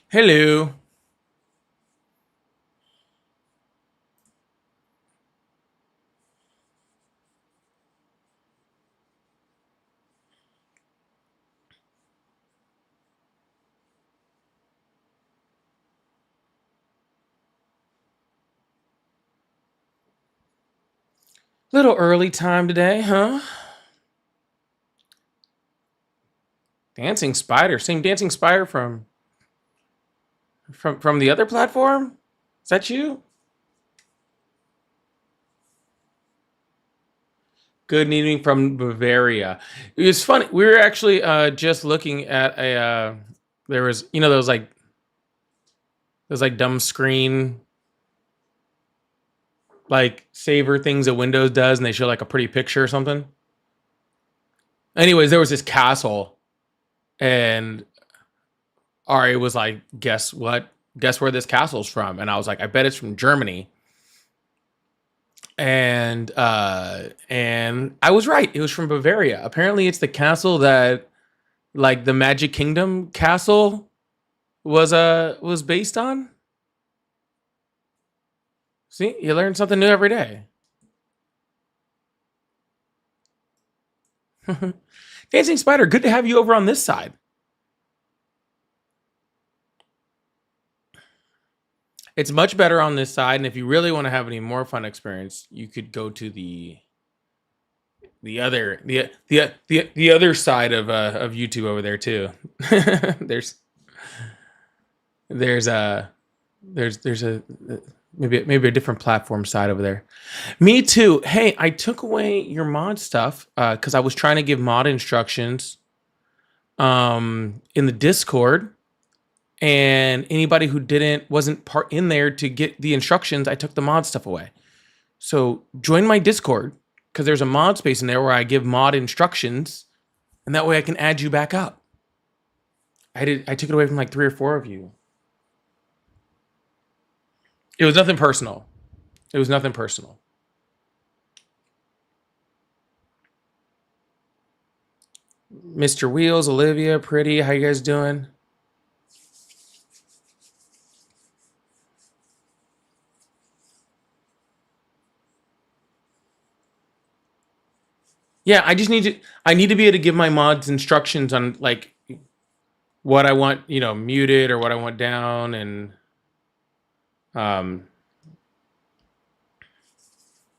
Hello. Little early time today, huh? Dancing Spider. Same Dancing Spider from the other platform? Is that you? Good evening from Bavaria. It was funny. We were actually just looking at a there was those like dumb screen like saver things that Windows does and they show like a pretty picture or something. Anyways, there was this castle and Ari was like, guess what? Guess where this castle's from? And I was like, I bet it's from Germany. And I was right. It was from Bavaria. Apparently, it's the castle that like the Magic Kingdom castle was based on. See, you learn something new every day. Dancing Spider, good to have you over on this side. It's much better on this side, and if you really want to have any more fun experience, you could go to the other side of YouTube over there too. there's there's a there's a maybe a different platform side over there. Me too. Hey, I took away your mod stuff because I was trying to give mod instructions in the Discord, and anybody who didn't wasn't part in there to get the instructions, I took the mod stuff away. So join my Discord because there's a mod space in there where I give mod instructions, and that way I can add you back up. I took it away from like 3 or 4 of you. It was nothing personal. It was nothing personal. Mr. Wheels, Olivia, Pretty, how you guys doing? Yeah, I need to be able to give my mods instructions on like what I want, muted or what I want down um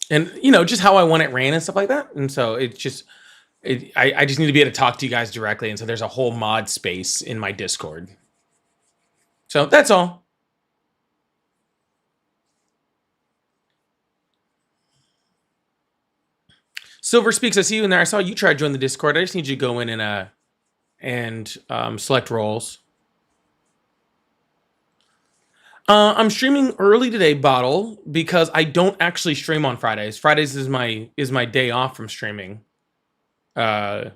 and just how I want it ran and stuff like that. And so I just need to be able to talk to you guys directly. And so there's a whole mod space in my Discord. So that's all. Silver Speaks, I see you in there. I saw you try to join the Discord. I just need you to go in and select roles. I'm streaming early today, Bottle, because I don't actually stream on Fridays. Fridays is my day off from streaming. Uh,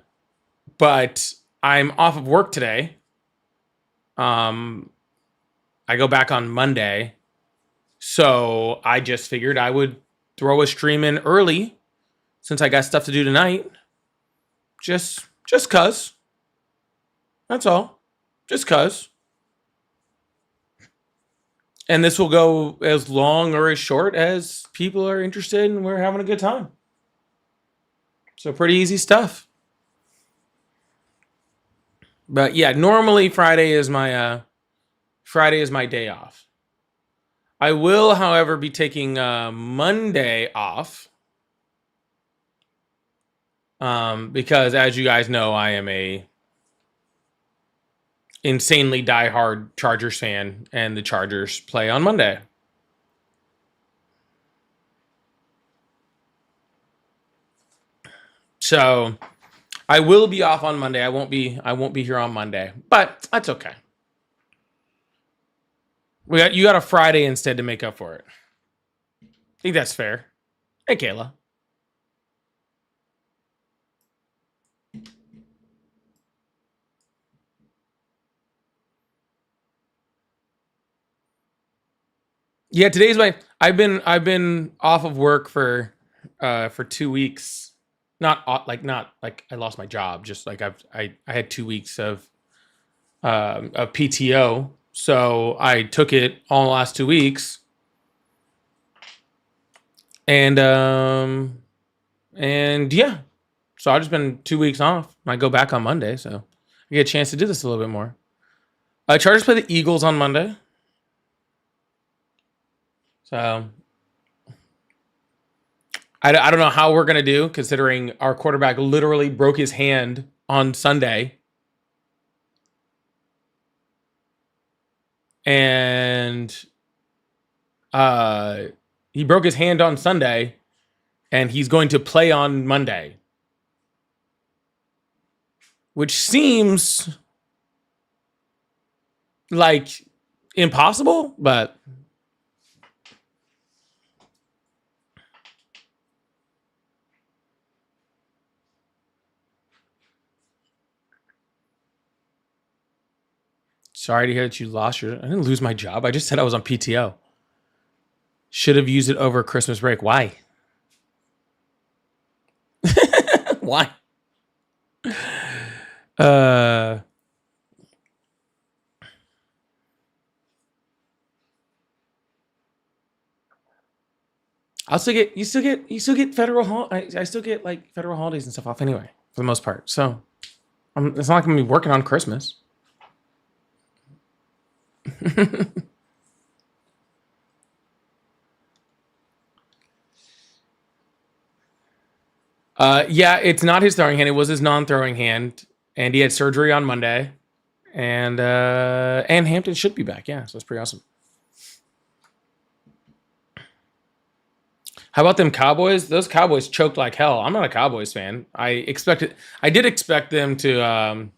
but I'm off of work today. Um, I go back on Monday, so I just figured I would throw a stream in early since I got stuff to do tonight. Just cuz. That's all. Just cuz. And this will go as long or as short as people are interested and we're having a good time. So pretty easy stuff. But yeah, normally Friday is my day off. I will, however, be taking Monday off. Because as you guys know, I am a insanely diehard Chargers fan, and the Chargers play on Monday. So I will be off on Monday. I won't be here on Monday, but that's okay. You got a Friday instead to make up for it. I think that's fair. Hey, Kayla. Yeah, today's my. I've been off of work for 2 weeks. Not like I lost my job. Just like I had 2 weeks of PTO, So I took it all the last 2 weeks, and yeah. So I've just been 2 weeks off. I go back on Monday, so I get a chance to do this a little bit more. Chargers play the Eagles on Monday, so I don't know how we're gonna do, considering our quarterback literally broke his hand on Sunday, and he broke his hand on Sunday, and he's going to play on Monday, which seems like impossible, but sorry to hear that you lost your. I didn't lose my job. I just said I was on PTO. Should have used it over Christmas break. Why? Why? I'll still get you still get federal I still get like federal holidays and stuff off anyway for the most part. So it's not like I'm gonna be working on Christmas. Yeah, it's not his throwing hand. It was his non-throwing hand, and he had surgery on Monday, and Hampton should be back. Yeah, so it's pretty awesome. How about them Cowboys? Those Cowboys choked like hell. I'm not a Cowboys fan. I did expect them to.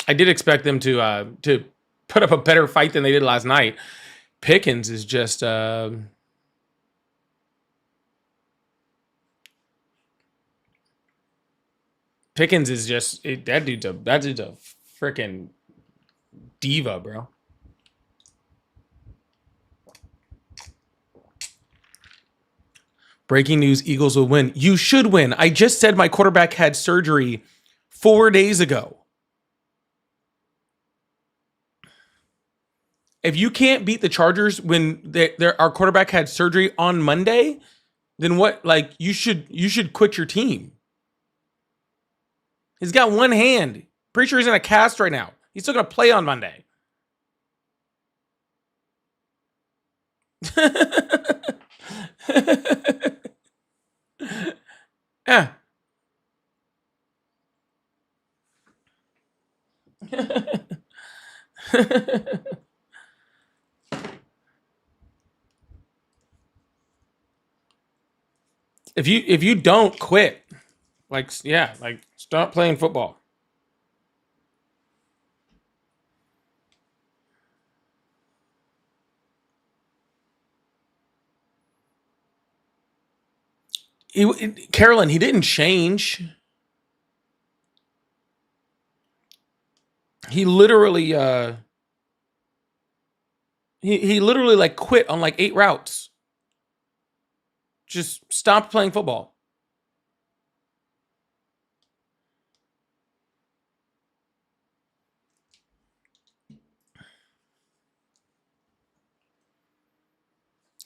I did expect them to put up a better fight than they did last night. Pickens is just. Pickens is just that dude's a freaking diva, bro. Breaking news: Eagles will win. You should win. I just said my quarterback had surgery 4 days ago. If you can't beat the Chargers when our quarterback had surgery on Monday, then what? Like you should quit your team. He's got one hand. Pretty sure he's in a cast right now. He's still gonna play on Monday. Yeah. if you don't quit, like stop playing football. Carolyn, he didn't change. He literally he literally like quit on like 8 routes. Just stopped playing football.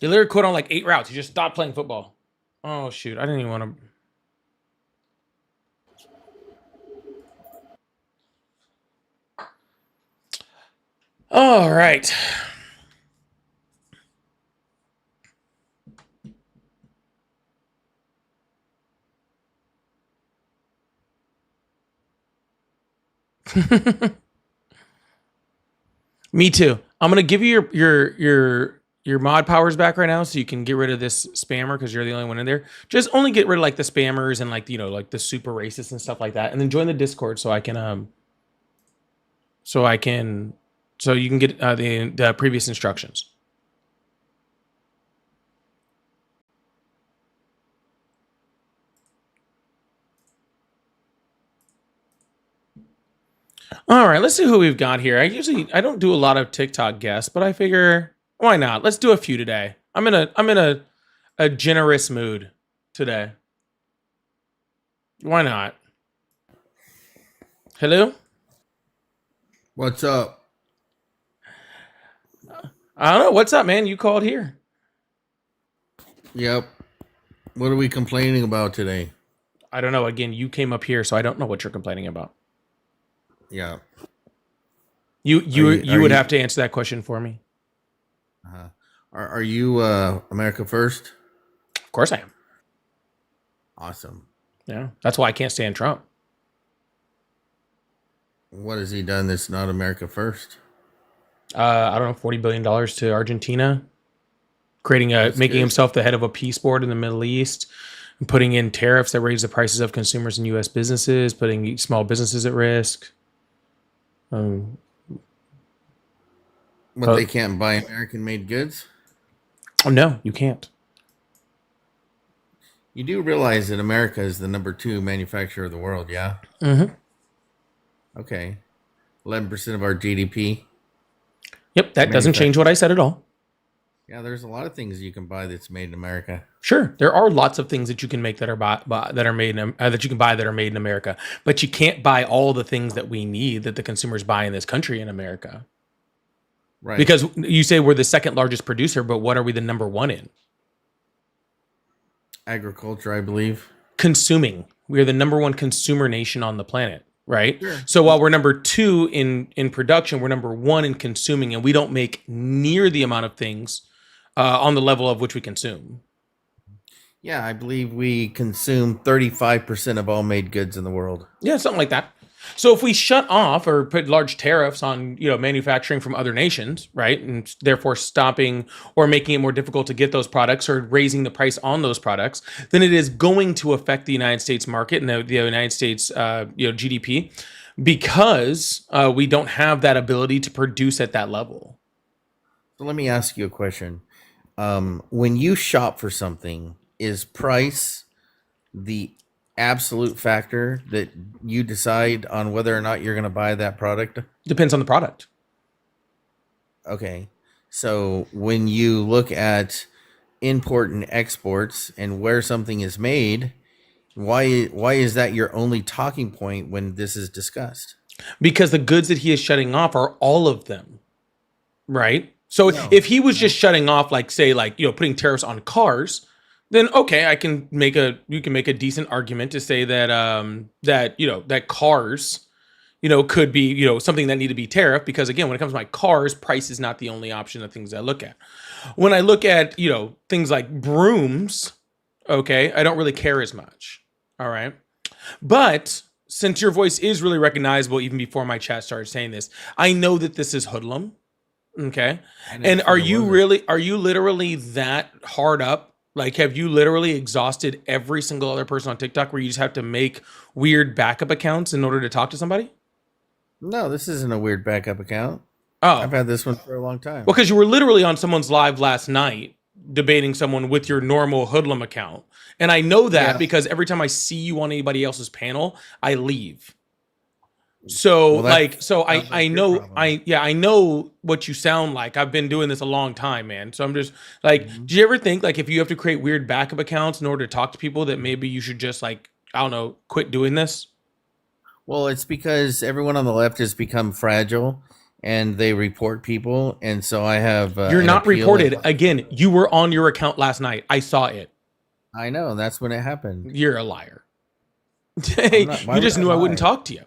He literally quit on like 8 routes. He just stopped playing football. Oh shoot, I didn't even want to. All right. Me too. I'm gonna give you your mod powers back right now, so you can get rid of this spammer because you're the only one in there. Just only get rid of like the spammers and like like the super racists and stuff like that, and then join the Discord so I can so you can get the previous instructions. All right, let's see who we've got here. I don't do a lot of TikTok guests, but I figure why not? Let's do a few today. I'm in a generous mood today. Why not? Hello? What's up? I don't know. What's up, man? You called here. Yep. What are we complaining about today? I don't know. Again, you came up here, so I don't know what you're complaining about. Yeah. You Are you you you are would you have to answer that question for me. uh, are you America First? Of course I am. Awesome. Yeah. That's why I can't stand Trump. What has he done that's not America First? I don't know, $40 billion to Argentina, creating That's making good. himself the head of a peace board in the Middle East, and putting in tariffs that raise the prices of consumers and U.S. businesses, putting small businesses at risk. Um, What, uh, they can't buy American made goods? oh no, you can't. You do realize that America is the number two manufacturer of the world, yeah? Hmm. Okay. 11% of our GDP Yep, that doesn't change what manufactured. I said at all. Yeah, there's a lot of things you can buy that's made in America. Sure, there are lots of things that you can make that are that are made in, that you can buy that are made in America, but you can't buy all the things that we need that the consumers buy in this country in America. Right. Because you say we're the second largest producer, but what are we the number one in? Agriculture, I believe. Consuming. We are the number one consumer nation on the planet, right? Sure. So while we're number two in production, we're number one in consuming, and we don't make near the amount of things on the level of which we consume. Yeah, I believe we consume 35% of all made goods in the world. Yeah, something like that. So if we shut off or put large tariffs on, manufacturing from other nations, right, and therefore stopping or making it more difficult to get those products or raising the price on those products, then it is going to affect the United States market and the United States, GDP, because we don't have that ability to produce at that level. So let me ask you a question. When you shop for something, is price the absolute factor that you decide on whether or not you're going to buy that product? Depends on the product. Okay. So when you look at import and exports and where something is made, why is that your only talking point when this is discussed? Because the goods that he is shutting off are all of them, right? So No. if he was just No. shutting off, like say, like putting tariffs on cars, then okay, you can make a decent argument to say that that cars could be something that need to be tariff, because again, when it comes to my cars, price is not the only option of things I look at. When I look at things like brooms, okay, I don't really care as much. All right, but since your voice is really recognizable even before my chat started saying this, I know that this is hoodlum. Okay. I never And said it wasn't. are you literally that hard up? Like, have you literally exhausted every single other person on TikTok where you just have to make weird backup accounts in order to talk to somebody? No, this isn't a weird backup account. I've Oh, had this one for a long well, time. because you were literally on someone's live last night debating someone with your normal hoodlum account. And I know that Yeah. because every time I see you on anybody else's panel, I leave. So Well, that like so I sounds I like your know problem. I yeah I know what you sound like. I've been doing this a long time, man. So I'm just like, Mhm. do you ever think like if you have to create weird backup accounts in order to talk to people that maybe you should just like, I don't know, quit doing this? Well, it's because everyone on the left has become fragile and they report people. And so I have You're an not appeal. reported. Again, you were on your account last night. I saw it. I know that's when it happened. You're a liar. I'm not. Why You would just I knew I wouldn't lie? talk to you.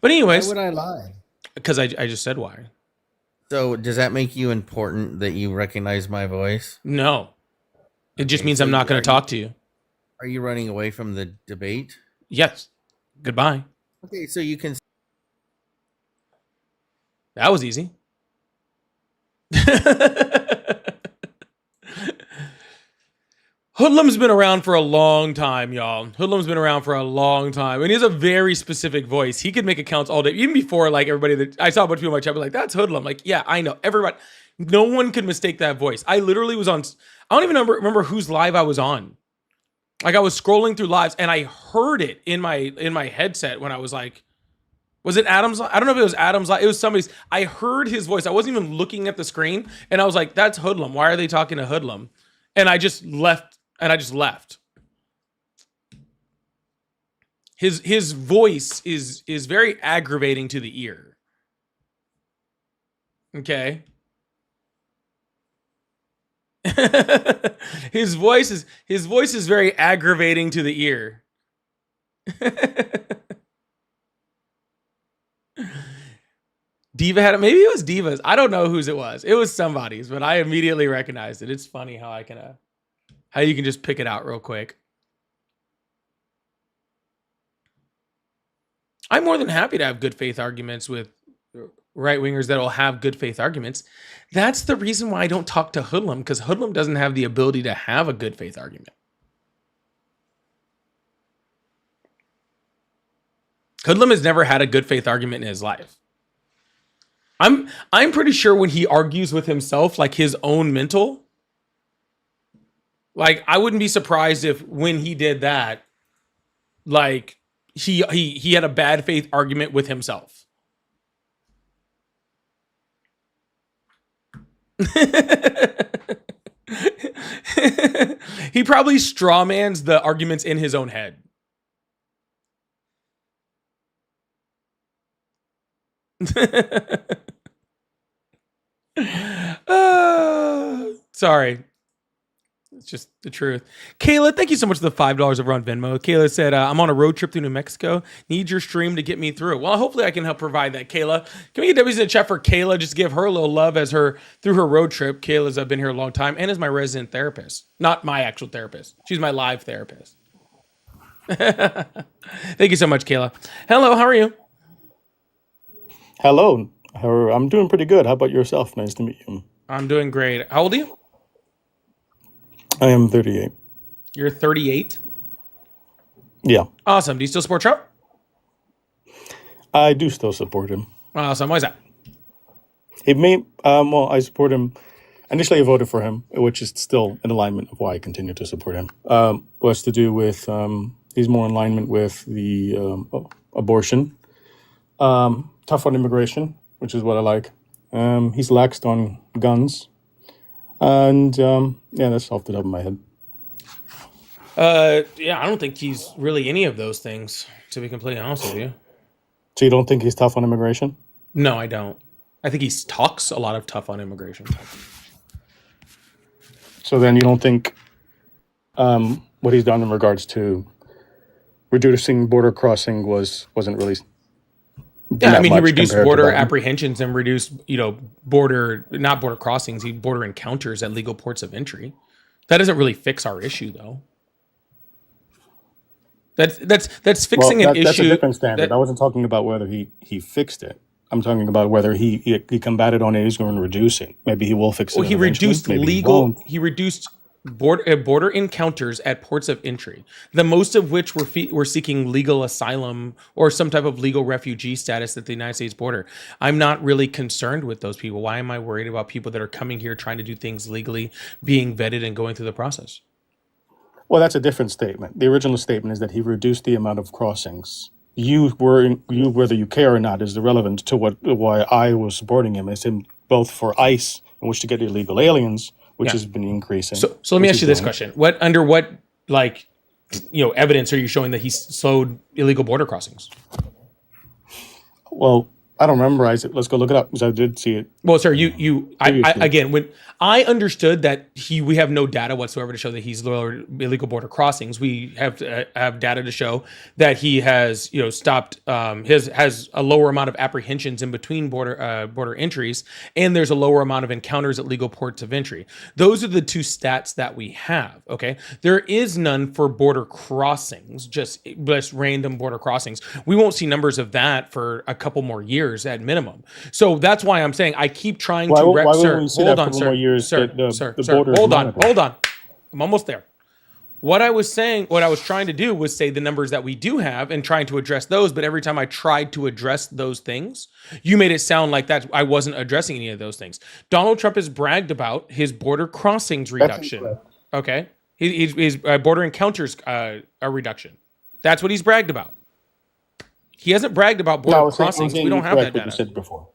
But Why anyways, would I lie? because I just said why. So does that make you important that you recognize my voice? No. It just Okay. means So I'm not going are to you talk to you. are you running away from the debate? Yes. Goodbye. Okay. So you can. That was easy. Hoodlum's been around for a long time, y'all. Hoodlum's been around for a long time, and he has a very specific voice. He could make accounts all day, even before like everybody that I saw a bunch of people in my chat be like, "That's Hoodlum." Like, yeah, I know. Everybody, no one could mistake that voice. I literally was on. I don't even remember whose live I was on. Like, I was scrolling through lives, and I heard it in my headset when I was like, "Was it Adam's?" I don't know if it was Adam's. It was somebody's. I heard his voice. I wasn't even looking at the screen, and I was like, "That's Hoodlum. Why are they talking to Hoodlum?" And I just left. And I just left. His voice is very aggravating to the ear. Okay. his voice is very aggravating to the ear. Diva had it. Maybe it was Diva's. I don't know whose it was. It was somebody's, but I immediately recognized it. It's funny how how you can just pick it out real quick. I'm more than happy to have good faith arguments with right wingers that'll have good faith arguments. That's the reason why I don't talk to Hoodlum, because Hoodlum doesn't have the ability to have a good faith argument. Hoodlum has never had a good faith argument in his life. I'm pretty sure when he argues with himself, like his own mental, like I wouldn't be surprised if when he did that, like he had a bad faith argument with himself. He probably strawmans the arguments in his own head. Sorry. It's just the truth. Kayla, thank you so much for the $5 over on Venmo. Kayla said, I'm on a road trip through New Mexico. Need your stream to get me through. Well, hopefully I can help provide that, Kayla. Can we get W's in the chat for Kayla? Just give her a little love as her through her road trip. Kayla's been here a long time and is my resident therapist. Not my actual therapist. She's my live therapist. Thank you so much, Kayla. Hello, how are you? Hello. I'm doing pretty good. How about yourself? Nice to meet you. I'm doing great. How old are you? I am 38. You're 38? Yeah, Awesome. Do you still support Trump? I do still support him. Awesome. Why is that? He may, well, I support him. Initially, I voted for him, which is still in alignment of why I continue to support him. Was to do with, he's more in alignment with the abortion, tough on immigration, which is what I like. He's laxed on guns. And yeah, that's off the top of my head. Yeah, I don't think he's really any of those things, to be completely honest with you. So you don't think he's tough on immigration? No, I don't. I think he talks a lot of tough on immigration. So then you don't think what he's done in regards to reducing border crossing wasn't really Yeah, I that mean, he much reduced compared to border Biden? apprehensions and reduced, not border crossings, border encounters at legal ports of entry. That doesn't really fix our issue, though. That's fixing Well, an that's a issue. different standard. I wasn't talking about whether he fixed it. I'm talking about whether he combated on it. He's going to reduce it. Maybe he will fix it. Well, he eventually. reduced Maybe he won't. he reduced border encounters at ports of entry, the most of which were seeking legal asylum or some type of legal refugee status at the United States border. I'm not really concerned with those people. Why am I worried about people that are coming here trying to do things legally, being vetted and going through the process? Well, that's a different statement. The original statement is that he reduced the amount of crossings. Whether you care or not, is irrelevant to why I was supporting him. It's him both for ICE, in which to get illegal aliens, which Yeah. has been increasing. So let me ask you this question: under what evidence are you showing that he slowed illegal border crossings? Well, I don't memorize it. Let's go look it up because I did see it. Well, sir, again, when I understood that we have no data whatsoever to show that he's lowered illegal border crossings. We have data to show that he has, stopped, has a lower amount of apprehensions in between border entries, and there's a lower amount of encounters at legal ports of entry. Those are the two stats that we have. Okay, there is none for border crossings, just random border crossings. We won't see numbers of that for a couple more years at minimum. So that's why I'm saying I keep trying to. Why wouldn't we see that for more years? Sir, border is hold monitored? on. I'm almost there. What I was trying to do was say the numbers that we do have and trying to address those. But every time I tried to address those things, you made it sound like that I wasn't addressing any of those things. Donald Trump has bragged about his border crossings reduction. Okay, his border encounters a reduction. That's what he's bragged about. He hasn't bragged about border crossings. We don't have that data. You said before.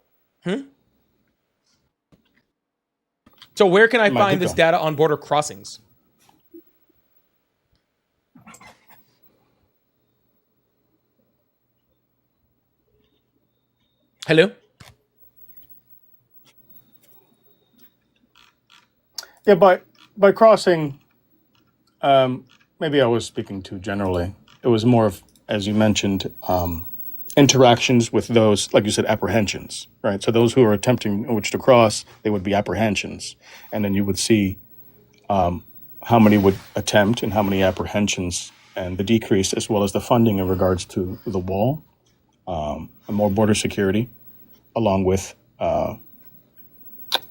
So where can I find this data on border crossings? Hello? Yeah, by crossing, maybe I was speaking too generally. It was more of, as you mentioned, interactions with those, like you said, apprehensions, right? So those who are attempting which to cross, they would be apprehensions, and then you would see how many would attempt and how many apprehensions, and the decrease as well as the funding in regards to the wall, and more border security, along with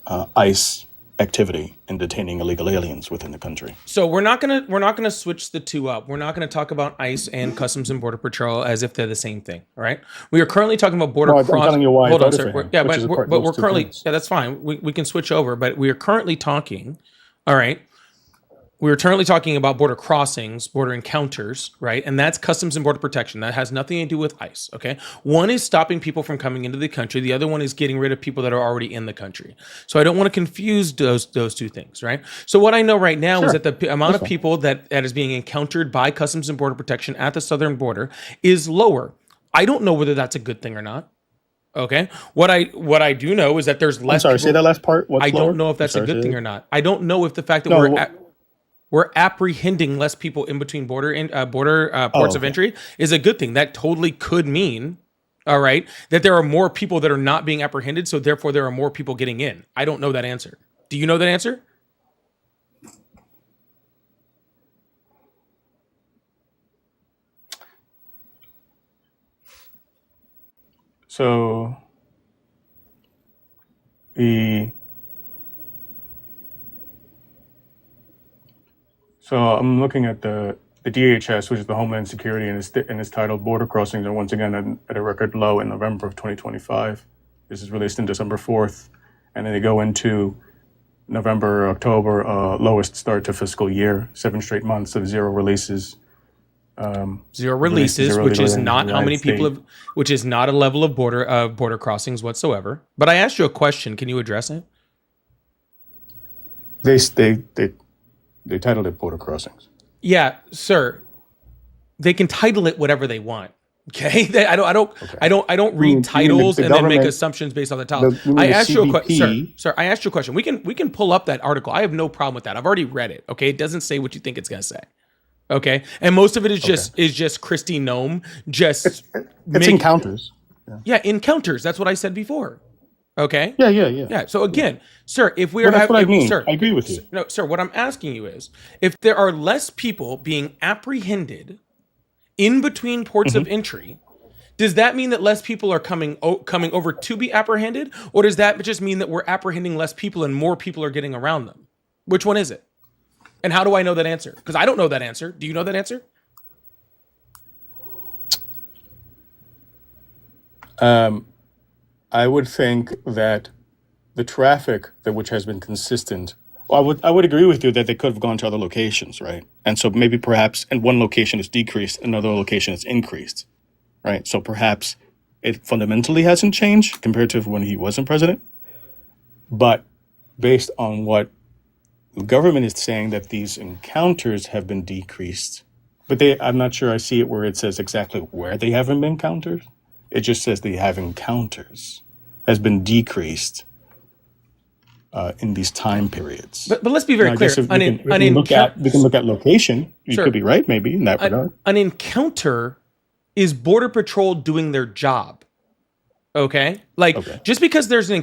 ICE activity in detaining illegal aliens within the country. So we're not gonna switch the two up. We're not gonna talk about ICE and Customs and Border Patrol as if they're the same thing. All right. We are currently talking about border No, I'm telling you why I Hold on, voted sir. for him, Yeah, which is but those we're two currently things. that's fine. We can switch over, but we are currently talking. All right. We were currently talking about border crossings, border encounters, right? And that's Customs and Border Protection. That has nothing to do with ICE, okay? One is stopping people from coming into the country. The other one is getting rid of people that are already in the country. So I don't want to confuse those two things, right? So what I know right now is Sure. that the amount of people that is being encountered by Customs and Border Protection at the southern border is lower. I don't know whether that's a good thing or not. Okay. What I do know is that there's I'm less sorry, people. say that last part. What's I lower? don't know if I'm that's a sorry, good say thing that. or not. I don't know if the fact that No, we're apprehending less people in between border ports of okay. entry is a good thing. That totally could mean, all right, that there are more people that are not being apprehended, so therefore there are more people getting in. I don't know that answer. Do you know that answer? So the so I'm looking at the DHS, which is the Homeland Security, and it's titled "Border Crossings are once again at a record low in November of 2025." This is released on December 4th, and then they go into November, October, lowest start to fiscal year, 7 straight months of zero releases. Zero releases, zero which is illegal not aliens in the how many United people States. have, which is not a level of border crossings whatsoever. But I asked you a question. Can you address it? They titled it "Border Crossings." Yeah, sir. They can title it whatever they want. Okay, I don't read You mean titles the and then make government? assumptions based on the title. You mean I the asked you a question, sir. CBP? Sir, I asked you a question. We can pull up that article. I have no problem with that. I've already read it. Okay, it doesn't say what you think it's gonna say. Okay, and most of it is just Christy Nome just It's make encounters. encounters. That's what I said before. Okay. Yeah. Yeah. So again, sir, if we are Well, that's having, what I mean. sir, I agree with you. no, sir, what I'm asking you is, if there are less people being apprehended in between ports of entry, does that mean that less people are coming over to be apprehended, or does that just mean that we're apprehending less people and more people are getting around them? Which one is it? And how do I know that answer? Because I don't know that answer. Do you know that answer? I would think that the traffic that which has been consistent. Well, I would agree with you that they could have gone to other locations, right? And so maybe perhaps in one location it's decreased, another location it's increased, right? So perhaps it fundamentally hasn't changed compared to when he wasn't president. But based on what the government is saying, that these encounters have been decreased, but I'm not sure I see it where it says exactly where they haven't been encounters. It just says they have encounters has been decreased in these time periods. But let's be very Now, I clear. guess if An we can look at location. You Sure. could be right, maybe in that regard. an encounter is Border Patrol doing their job. Okay? Like, Okay. just because there's an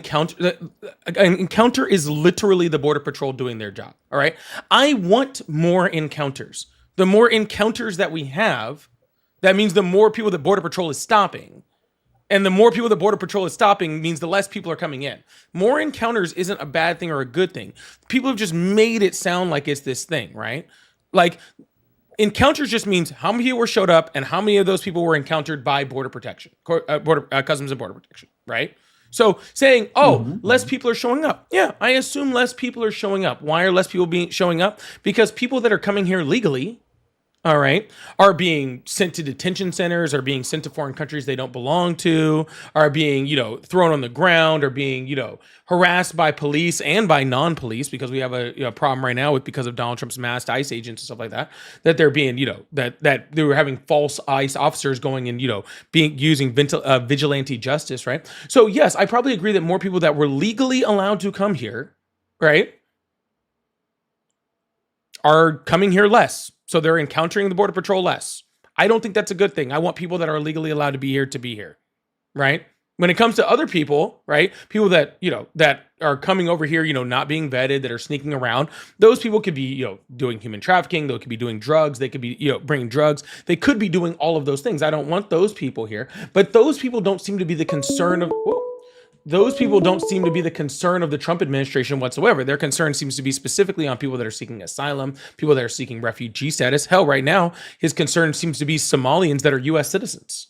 encounter is literally the Border Patrol doing their job. All right? I want more encounters. The more encounters that we have, that means the more people that Border Patrol is stopping. And the more people the Border Patrol is stopping means the less people are coming in. More encounters isn't a bad thing or a good thing. People have just made it sound like it's this thing, right? Like, encounters just means how many people were showed up and how many of those people were encountered by Border Protection, Customs and Border Protection, right? So saying, less people are showing up. Yeah, I assume less people are showing up. Why are less people showing up? Because people that are coming here legally, all right, are being sent to detention centers, are being sent to foreign countries they don't belong to, are being, thrown on the ground, are being, harassed by police and by non-police, because we have a problem right now because of Donald Trump's masked ICE agents and stuff like that, that they're being, that they were having false ICE officers going and, using vigilante justice, right? So yes, I probably agree that more people that were legally allowed to come here, right, are coming here less. So they're encountering the Border Patrol less. I don't think that's a good thing. I want people that are legally allowed to be here, right? When it comes to other people, right? People that, that are coming over here, not being vetted, that are sneaking around, those people could be, doing human trafficking. They could be doing drugs. They could be, bringing drugs. They could be doing all of those things. I don't want those people here. But those people don't seem to be the concern of, those people don't seem to be the concern of the Trump administration whatsoever. Their concern seems to be specifically on people that are seeking asylum, people that are seeking refugee status. Hell, right now, his concern seems to be Somalians that are U.S. citizens.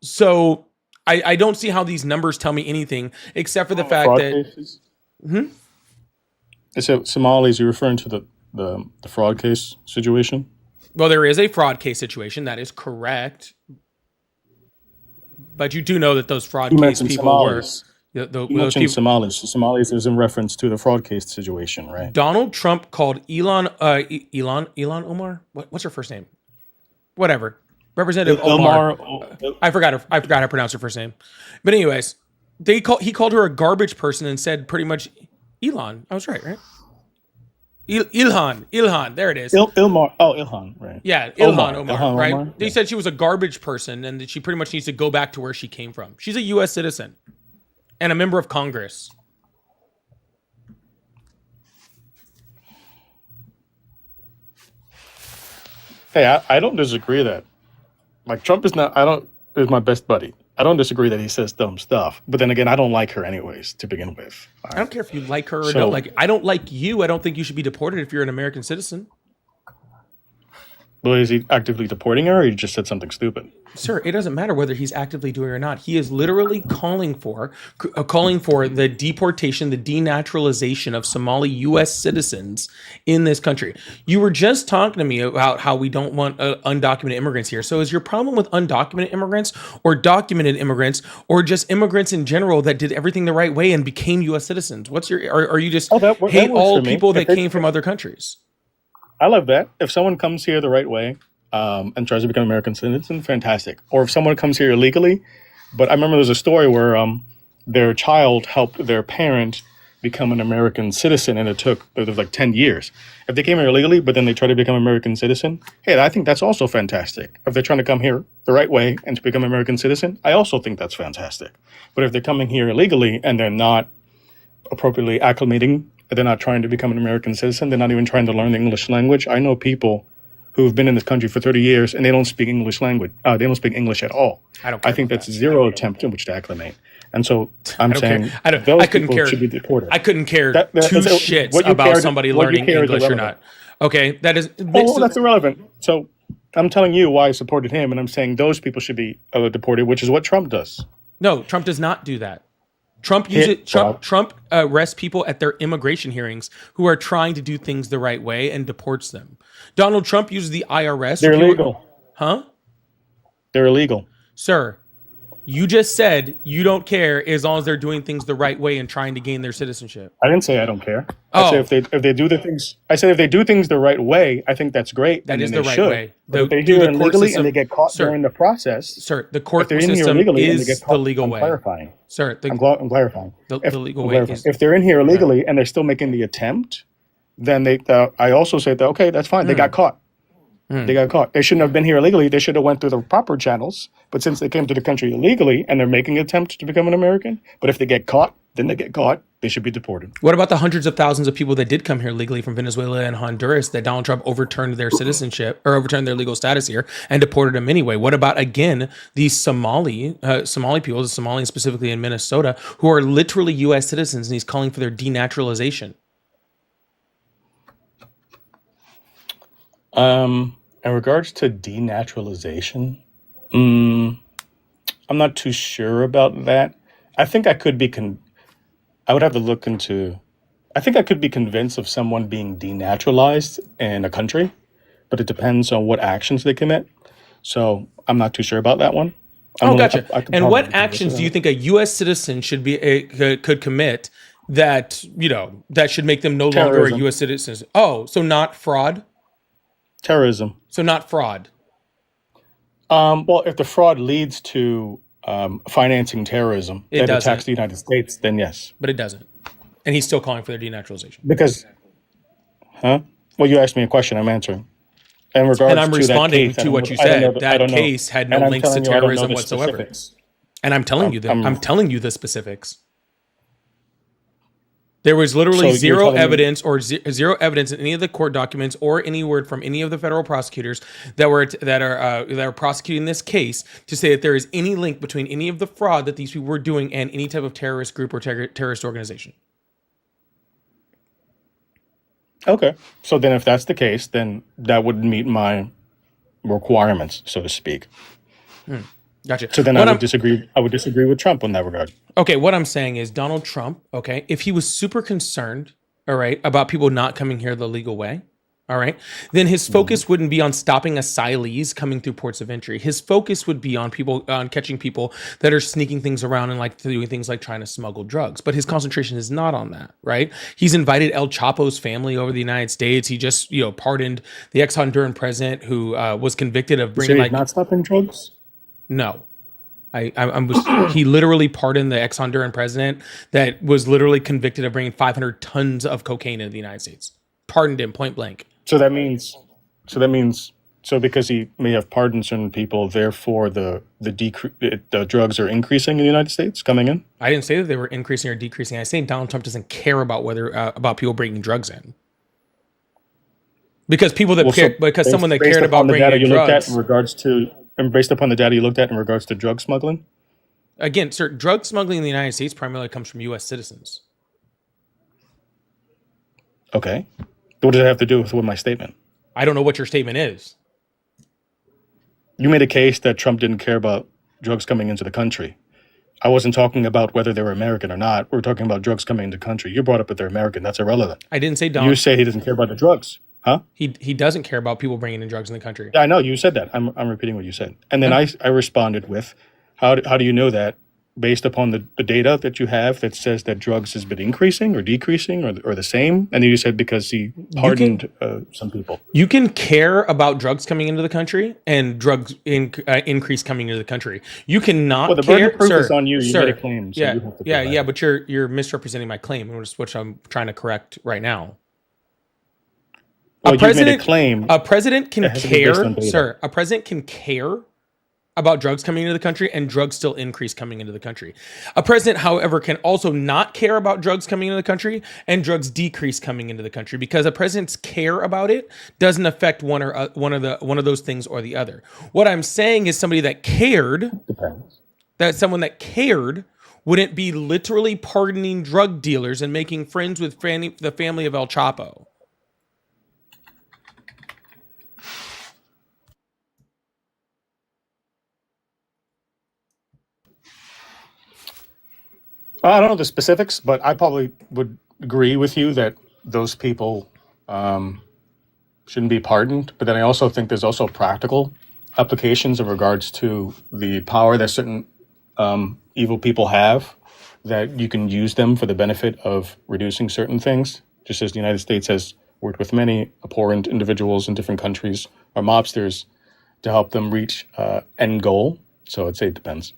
So I don't see how these numbers tell me anything except for the fact Fraud that cases. So Somalis, you're referring to the fraud case situation? well, there is a fraud case situation. That is correct. But you do know that those fraud You case mentioned people were Somalis. you You those mentioned people. Somalis. So Somalis is in reference to the fraud case situation, right? Donald Trump called Elon Omar. What's her first name? Whatever. Representative Omar. I forgot how to pronounce her first name. But anyways, he called her a garbage person and said pretty much Elon. I was right? Ilhan. There it is. Ilmar. Oh, Ilhan, right. Yeah, Omar. Ilhan Omar, Ilhan right? Omar? They Yeah. said she was a garbage person and that she pretty much needs to go back to where she came from. She's a U.S. citizen and a member of Congress. Hey, I don't disagree that. Like Trump is not. Is my best buddy. I don't disagree that he says dumb stuff. But then again, I don't like her anyways to begin with. All I right. don't care if you like her or So- don't like. I don't like you. I don't think you should be deported if you're an American citizen. Well, is he actively deporting her, or he just said something stupid? Sir, it doesn't matter whether he's actively doing it or not. He is literally calling for the deportation, the denaturalization of Somali U.S. citizens in this country. You were just talking to me about how we don't want undocumented immigrants here. So is your problem with undocumented immigrants or documented immigrants or just immigrants in general that did everything the right way and became U.S. citizens? What's your? Are you just That hate works all for me. people that If they- came from other countries? I love that. If someone comes here the right way and tries to become an American citizen, fantastic. Or if someone comes here illegally, but I remember there's a story where their child helped their parent become an American citizen, and it was like 10 years. If they came here illegally, but then they try to become an American citizen, hey, I think that's also fantastic. If they're trying to come here the right way and to become an American citizen, I also think that's fantastic. But if they're coming here illegally and they're not appropriately acclimating, they're not trying to become an American citizen, they're not even trying to learn the English language. I know people who've been in this country for 30 years and they don't speak English language. They don't speak English at all. I don't care I think about that's zero attempt in which to acclimate. And so I'm don't care. saying I don't- those I couldn't people care. should be deported. I couldn't care That- two that's- shits what you about care- somebody what you learning care is English or irrelevant. not. Okay, that is. Well, that's irrelevant. So I'm telling you why I supported him, and I'm saying those people should be deported, which is what Trump does. No, Trump does not do that. Trump arrests people at their immigration hearings who are trying to do things the right way and deports them. Donald Trump uses the IRS. They're illegal. Huh? They're illegal. Sir, you just said you don't care as long as they're doing things the right way and trying to gain their citizenship. I didn't say I don't care. Oh. I said if they do the things. I said if they do things the right way, I think that's great. That and is then the they right should. way. But if they Do do the it court illegally system- and they get caught Sir. during the process, Sir, the if court they're in here system illegally and they is get the caught, legal I'm way. clarifying. Sir, I'm clarifying. the If, legal I'm way clarifying. is... If they're in here illegally and they're still making the attempt, then I also say that okay, that's fine. They got caught. They got caught. They shouldn't have been here illegally. They should have went through the proper channels. But since they came to the country illegally and they're making an attempt to become an American, but if they get caught, then they get caught. They should be deported. What about the hundreds of thousands of people that did come here legally from Venezuela and Honduras that Donald Trump overturned their citizenship or overturned their legal status here and deported them anyway? What about, again, these Somali people, the Somalians specifically in Minnesota, who are literally U.S. citizens, and he's calling for their denaturalization? In regards to denaturalization, I'm not too sure about that. I think I could be I would have to look into. I think I could be convinced of someone being denaturalized in a country, but it depends on what actions they commit. So I'm not too sure about that one. Oh, gotcha. I could And probably what do this actions do you one. think a U.S. citizen should be could commit that that should make them no longer a Terrorism. U.S. citizen? Oh, so not fraud. Terrorism. So not fraud. Well, if the fraud leads to financing terrorism It that doesn't. attacks the United States, then yes. But it doesn't. And he's still calling for their denaturalization. Because, huh? Well, you asked me a question. I'm answering. In And regards I'm to that responding case, to what you I don't know. said. I That don't know, case had no and I'm links to telling you, I don't know terrorism the whatsoever. specifics. And I'm telling you I'm I'm telling you the specifics. There was literally so you're zero telling me. evidence or zero evidence in any of the court documents or any word from any of the federal prosecutors that are prosecuting this case to say that there is any link between any of the fraud that these people were doing and any type of terrorist group or terrorist organization. Okay. So then, if that's the case, then that would meet my requirements, so to speak. Gotcha. So then I What would I'm disagree. I would disagree with Trump on that regard. Okay, what I'm saying is Donald Trump, okay, if he was super concerned, all right, about people not coming here the legal way, all right, then his Mhm. focus wouldn't be on stopping asylees coming through ports of entry. His focus would be on catching people that are sneaking things around and like doing things like trying to smuggle drugs. But his concentration is not on that, right? He's invited El Chapo's family over the United States. He just, pardoned the ex-Honduran president who was convicted of You say bringing he's not stopping drugs? no. He literally pardoned the ex-Honduran president that was literally convicted of bringing 500 tons of cocaine into the United States. Pardoned him point blank. So that means. So that means. So because he may have pardoned certain people, therefore the drugs are increasing in the United States coming in. I didn't say that they were increasing or decreasing. I say Donald Trump doesn't care about about people bringing drugs in. Because someone that cared about the bringing data in you looked at in drugs. regards to, and based upon the data you looked at in regards to drug smuggling. Again, sir, drug smuggling in the United States primarily comes from U.S. citizens. Okay. What does that have to do with my statement? I don't know what your statement is. You made a case that Trump didn't care about drugs coming into the country. I wasn't talking about whether they were American or not. We're talking about drugs coming into the country. You brought up that they're American. That's irrelevant. I didn't say You Donald. say he doesn't care about the drugs, huh? He doesn't care about people bringing in drugs in the country. I know you said that. I'm repeating what you said, and then I responded with, how do you know that based upon the data that you have that says that drugs has been increasing or decreasing or the same? And then you said because he pardoned some people. You can care about drugs coming into the country and drugs increase coming into the country. You cannot Well, the burden care, of proof sir. is on you. You Sir, made a claim, so yeah, you have to yeah, prove yeah. that. But you're misrepresenting my claim, which I'm trying to correct right now. Well, you made a claim. A president can that has to be based on care, data. sir. A president can care about drugs coming into the country and drugs still increase coming into the country. A president, however, can also not care about drugs coming into the country and drugs decrease coming into the country because a president's care about it doesn't affect one of those things or the other. What I'm saying is someone that cared wouldn't be literally pardoning drug dealers and making friends with the family of El Chapo. I don't know the specifics, but I probably would agree with you that those people shouldn't be pardoned. But then I also think there's also practical applications in regards to the power that certain evil people have, that you can use them for the benefit of reducing certain things. Just as the United States has worked with many abhorrent individuals in different countries or mobsters to help them reach end goal. So I'd say it depends.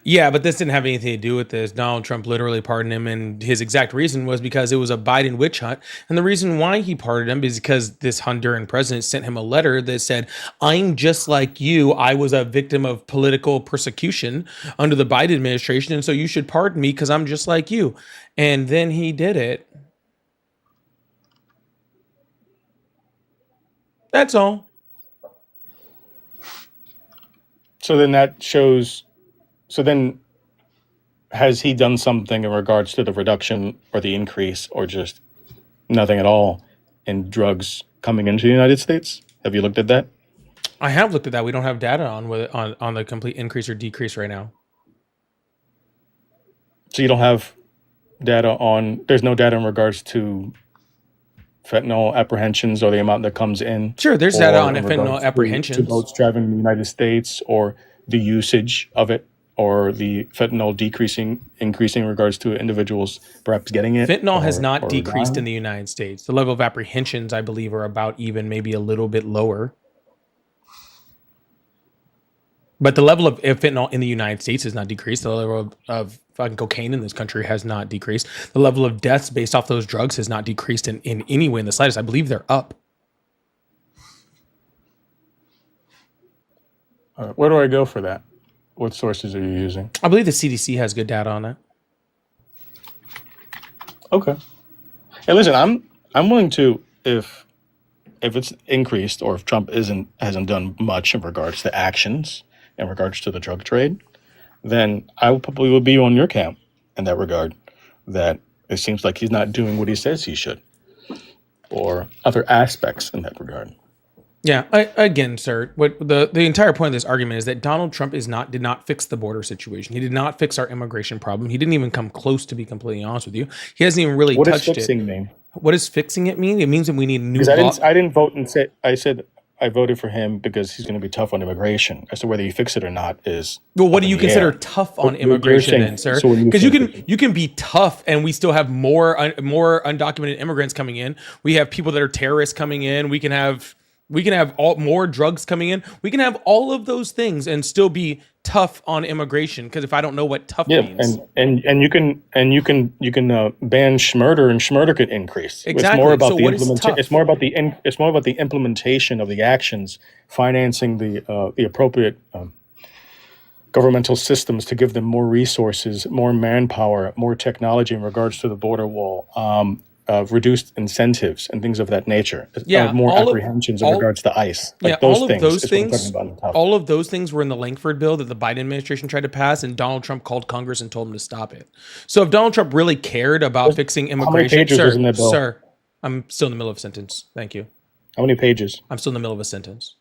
Yeah, but this didn't have anything to do with this. Donald Trump literally pardoned him, and his exact reason was because it was a Biden witch hunt. And the reason why he pardoned him is because this Honduran president sent him a letter that said, "I'm just like you. I was a victim of political persecution under the Biden administration, and so you should pardon me because I'm just like you." And then he did it. That's all. So then that shows. So then, has he done something in regards to the reduction or the increase, or just nothing at all in drugs coming into the United States? Have you looked at that? I have looked at that. We don't have data on the complete increase or decrease right now. So you don't have data on. There's no data in regards to fentanyl apprehensions or the amount that comes in. Sure, there's data or on in fentanyl regards to apprehensions. boats driving in the United States, or the usage of it, or the fentanyl increasing in regards to individuals perhaps getting it. Fentanyl has not or decreased in dying. the United States. The level of apprehensions, I believe, are about even, maybe a little bit lower. But the level of fentanyl in the United States has not decreased. The level of fucking cocaine in this country has not decreased. The level of deaths based off those drugs has not decreased in any way in the slightest. I believe they're up. Where do I go for that? What sources are you using? I believe the CDC has good data on that. Okay. Hey, listen, I'm willing to, if it's increased or if Trump hasn't done much in regards to actions in regards to the drug trade, then I probably would be on your camp in that regard. That it seems like he's not doing what he says he should, or other aspects in that regard. Yeah, again, sir, what the entire point of this argument is that Donald Trump did not fix the border situation. He did not fix our immigration problem. He didn't even come close, to be completely honest with you. He hasn't even really What does touched fixing it. mean? What does fixing it mean? It means that we need a new Because law. I didn't vote and say I said I voted for him because he's going to be tough on immigration. As to whether you fix it or not is Well, what up do in you the consider air. tough on You're immigration saying- then, sir? so what do you Because you think? can be tough and we still have more undocumented immigrants coming in. We have people that are terrorists coming in. We can have more drugs coming in. We can have all of those things and still be tough on immigration. Because if I don't know what tough Yeah, means, and you can ban schmurder, and schmurder could increase. Exactly. It's more about So the what is implementation. tough? It's more about the implementation of the actions, financing the appropriate governmental systems to give them more resources, more manpower, more technology in regards to the border wall. Reduced incentives and things of that nature. Yeah, more all of- apprehensions in all- regards to ICE. Like yeah, those all of things those is what I'm things, talking about in tough. all of those things were in the Langford bill that the Biden administration tried to pass, and Donald Trump called Congress and told him to stop it. So if Donald Trump really cared about fixing many immigration, pages was in that bill? sir, I'm still in the middle of a sentence. Thank you. How many pages? I'm still in the middle of a sentence.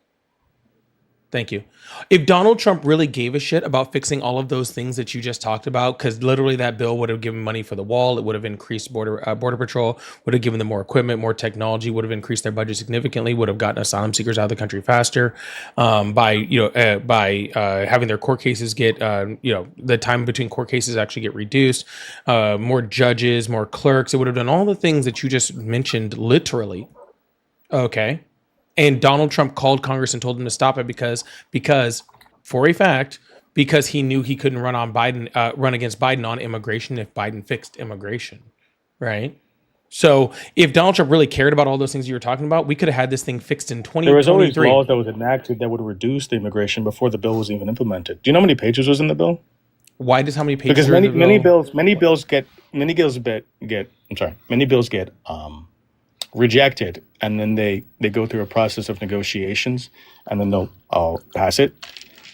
Thank you. If Donald Trump really gave a shit about fixing all of those things that you just talked about, because literally that bill would have given money for the wall, it would have increased border patrol, would have given them more equipment, more technology, would have increased their budget significantly, would have gotten asylum seekers out of the country faster, by having their court cases get the time between court cases actually get reduced, more judges, more clerks. It would have done all the things that you just mentioned, literally. Okay. And Donald Trump called Congress and told them to stop it because for a fact, because he knew he couldn't run against Biden on immigration if Biden fixed immigration, right? So if Donald Trump really cared about all those things you were talking about, we could have had this thing fixed in There was always 2023. laws that was enacted that would reduce the immigration before the bill was even implemented. Do you know how many pages was in the bill? Why does how many pages? Because are in many the bill? bills get rejected, and then they go through a process of negotiations, and then they'll pass it.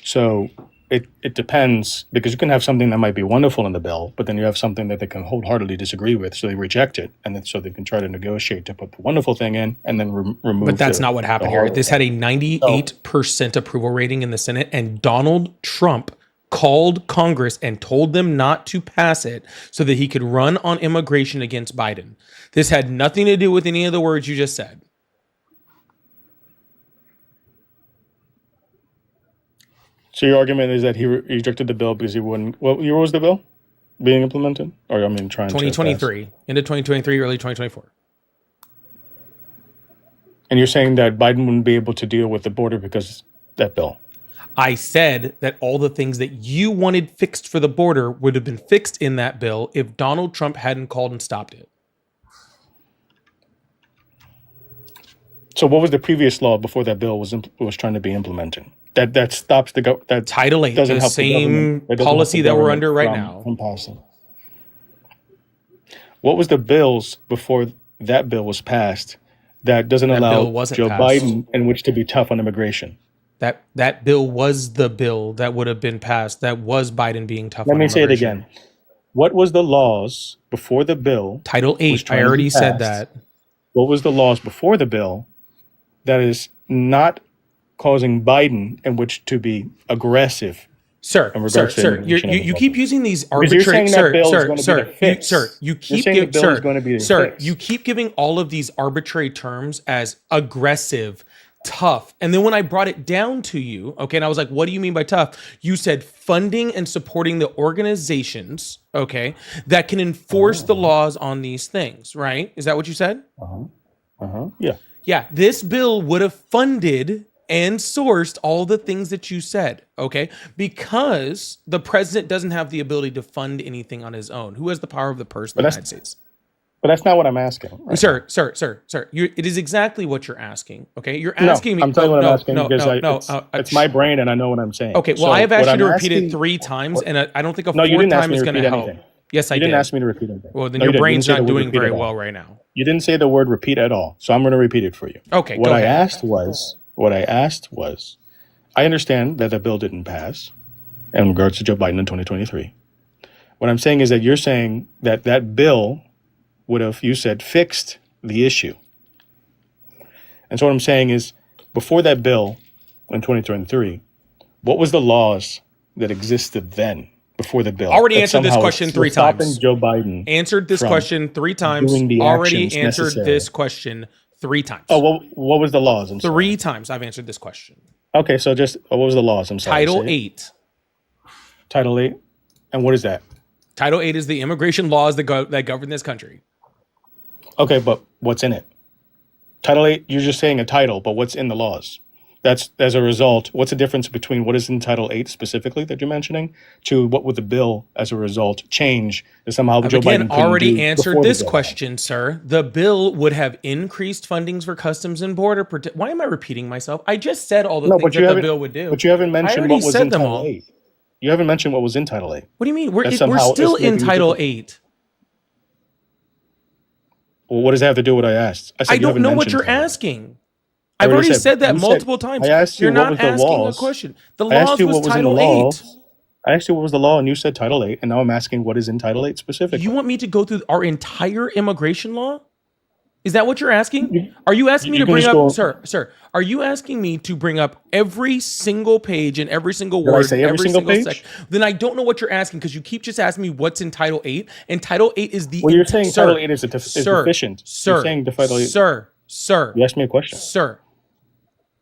So it depends, because you can have something that might be wonderful in the bill, but then you have something that they can wholeheartedly disagree with, so they reject it, and then so they can try to negotiate to put the wonderful thing in, and then remove. But that's not what happened here. horrible This had a 98% approval rating in the Senate, and Donald Trump called Congress and told them not to pass it so that he could run on immigration against Biden. This had nothing to do with any of the words you just said. So your argument is that he rejected the bill because he wouldn't. What year was the bill being implemented? Or I mean, trying to pass? 2023, into 2023, early 2024. And you're saying that Biden wouldn't be able to deal with the border because that bill. I said that all the things that you wanted fixed for the border would have been fixed in that bill if Donald Trump hadn't called and stopped it. So what was the previous law before that bill was trying to be implemented? That stops that Title 8, doesn't the help same government- that doesn't help policy the that we're government under right from- now. from passing. What was the bills before that bill was passed that doesn't That allow bill wasn't Joe passed. Biden in which to be tough on immigration? That bill was the bill that would have been passed. That was Biden being tough Let on me say it immigration. again. What was the laws before the bill? Title 8, trying I to be already said passed? that. What was the laws before the bill that is not causing Biden in which to be aggressive? Sir, in sir, regards to sir, immigration you keep using these Because you're arbitrary, saying that sir, bill is sir, going to be sir, the fix. sir, you You're keep saying the giving, bill sir, is going to be the sir, fix. you keep giving all of these arbitrary terms as aggressive, tough. And then when I brought it down to you, okay, and I was like, what do you mean by tough? You said funding and supporting the organizations, okay, that can enforce the laws on these things, right? Is that what you said? Yeah. Yeah, this bill would have funded and sourced all the things that you said, okay? Because the president doesn't have the ability to fund anything on his own. Who has the power of the purse in But the that's United States? but that's not what I'm asking. Right Sir, it is exactly what you're asking. Okay, you're now. No, asking me. I'm telling you what I'm No, asking no, because no, no. it's my brain and I know what I'm saying. Okay, well, So I have what asked you I'm to repeat it asking, 3 times, what, and I don't think a no, you fourth didn't ask time me is to going to repeat help. anything. Yes, I You didn't did. ask me to repeat anything. Well, then No, your you didn't. You brain's didn't say the not word doing repeat very at all. well right now. You didn't say the word repeat at all. So I'm going to repeat it for you. Okay, What go I ahead. asked was, I understand that the bill didn't pass in regards to Joe Biden in 2023. What I'm saying is that you're saying that that bill would have, you said, fixed the issue. And so what I'm saying is, before that bill in 2023, what was the laws that existed then before the bill Already that answered this somehow question 3 was stopping times. Joe Biden Answered this from question 3 times. doing the Already actions answered necessary? this question 3 times. Oh, what was the laws? I'm 3 sorry. times I've answered this question. Okay, so just what was the laws? I'm sorry. Title Say it. 8. Title 8. And what is that? Title 8 is the immigration laws that govern this country. Okay, but what's in it? Title 8, you're just saying a title, but what's in the laws? That's as a result. What's the difference between what is in Title 8 specifically that you're mentioning to what would the bill as a result change that somehow Joe Again, Biden couldn't already do answered before the this bill? question, sir. The bill would have increased fundings for customs and border protection. Why am I repeating myself? I just said all the No, things but you that the haven't. bill would do. But you haven't I mentioned already what was said in them Title all. 8. You haven't mentioned what was in Title 8. What do you mean? That We're somehow still is in making you Title different. 8. Well, what does that have to do with what I asked? I said I you don't haven't know what mentioned you're Title 8. asking. I I've already said, said that you said, multiple times. I asked you You're what not was the asking a laws. question. The I asked laws you was what was in the Title law. 8. I asked you what was the law, and you said Title 8, and now I'm asking what is in Title 8 You specifically. want me to go through our entire immigration law? Is that what you're asking? You, Are you asking me you to can bring just up, go. sir, are you asking me to bring up every single page and every single Did I word, say and every every single single page? section? Then I don't know what you're asking because you keep just asking me what's in Title 8, and Title 8 is the Well, you're saying Title 8 is sir, deficient. You're saying the Title 8. sir, You asked me a question. sir.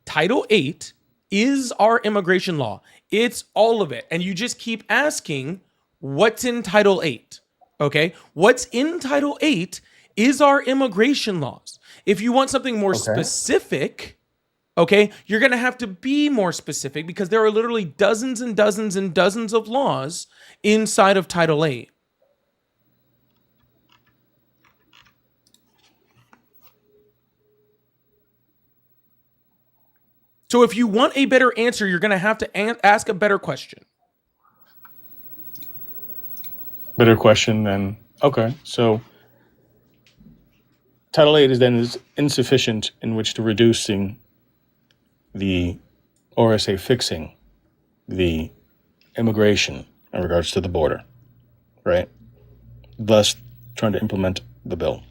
Title 8 is our immigration law. It's all of it. And you just keep asking what's in Title 8. Okay? What's in Title 8 is our immigration laws. If you want something more Okay. specific, okay, you're going to have to be more specific because there are literally dozens and dozens and dozens of laws inside of Title 8. So if you want a better answer, you're going to have to ask a better question. Better question then. Okay, so Title 8 is insufficient in which to reducing the, or I say fixing the immigration in regards to the border, right? Thus, trying to implement the bill.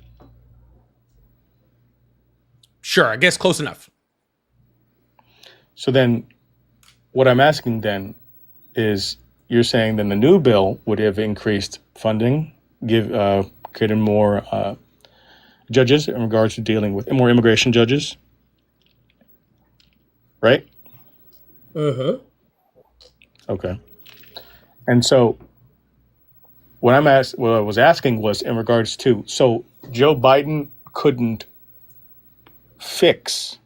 Sure, I guess close enough. So then, what I'm asking then is, you're saying then the new bill would have increased funding, created more judges in regards to dealing with more immigration judges, right? Uh-huh. Okay. And so what I was asking was in regards to, so Joe Biden couldn't fix,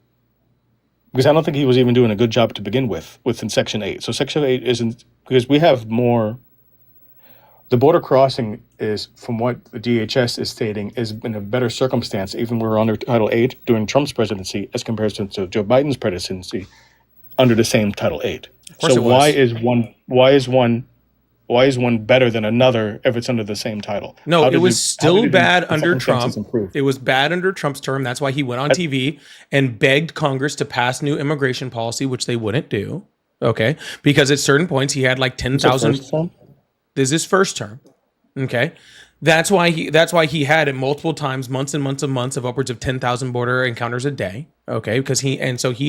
because I don't think he was even doing a good job to begin with within Section 8. So Section 8 isn't, because we have more, the border crossing is, from what the DHS is stating, is in a better circumstance, even when we're under Title 8 during Trump's presidency as compared to Joe Biden's presidency under the same Title 8. course So it was. why is one better than another if it's under the same title? No, How it did was how still did bad the under circumstances Trump. improve? It was bad under Trump's term. That's why he went on TV and begged Congress to pass new immigration policy, which they wouldn't do. Okay. Because at certain points he had like So 10,000. first time? This is his first term. Okay. That's why he had it multiple times, months and months of upwards of 10,000 border encounters a day. Okay, because he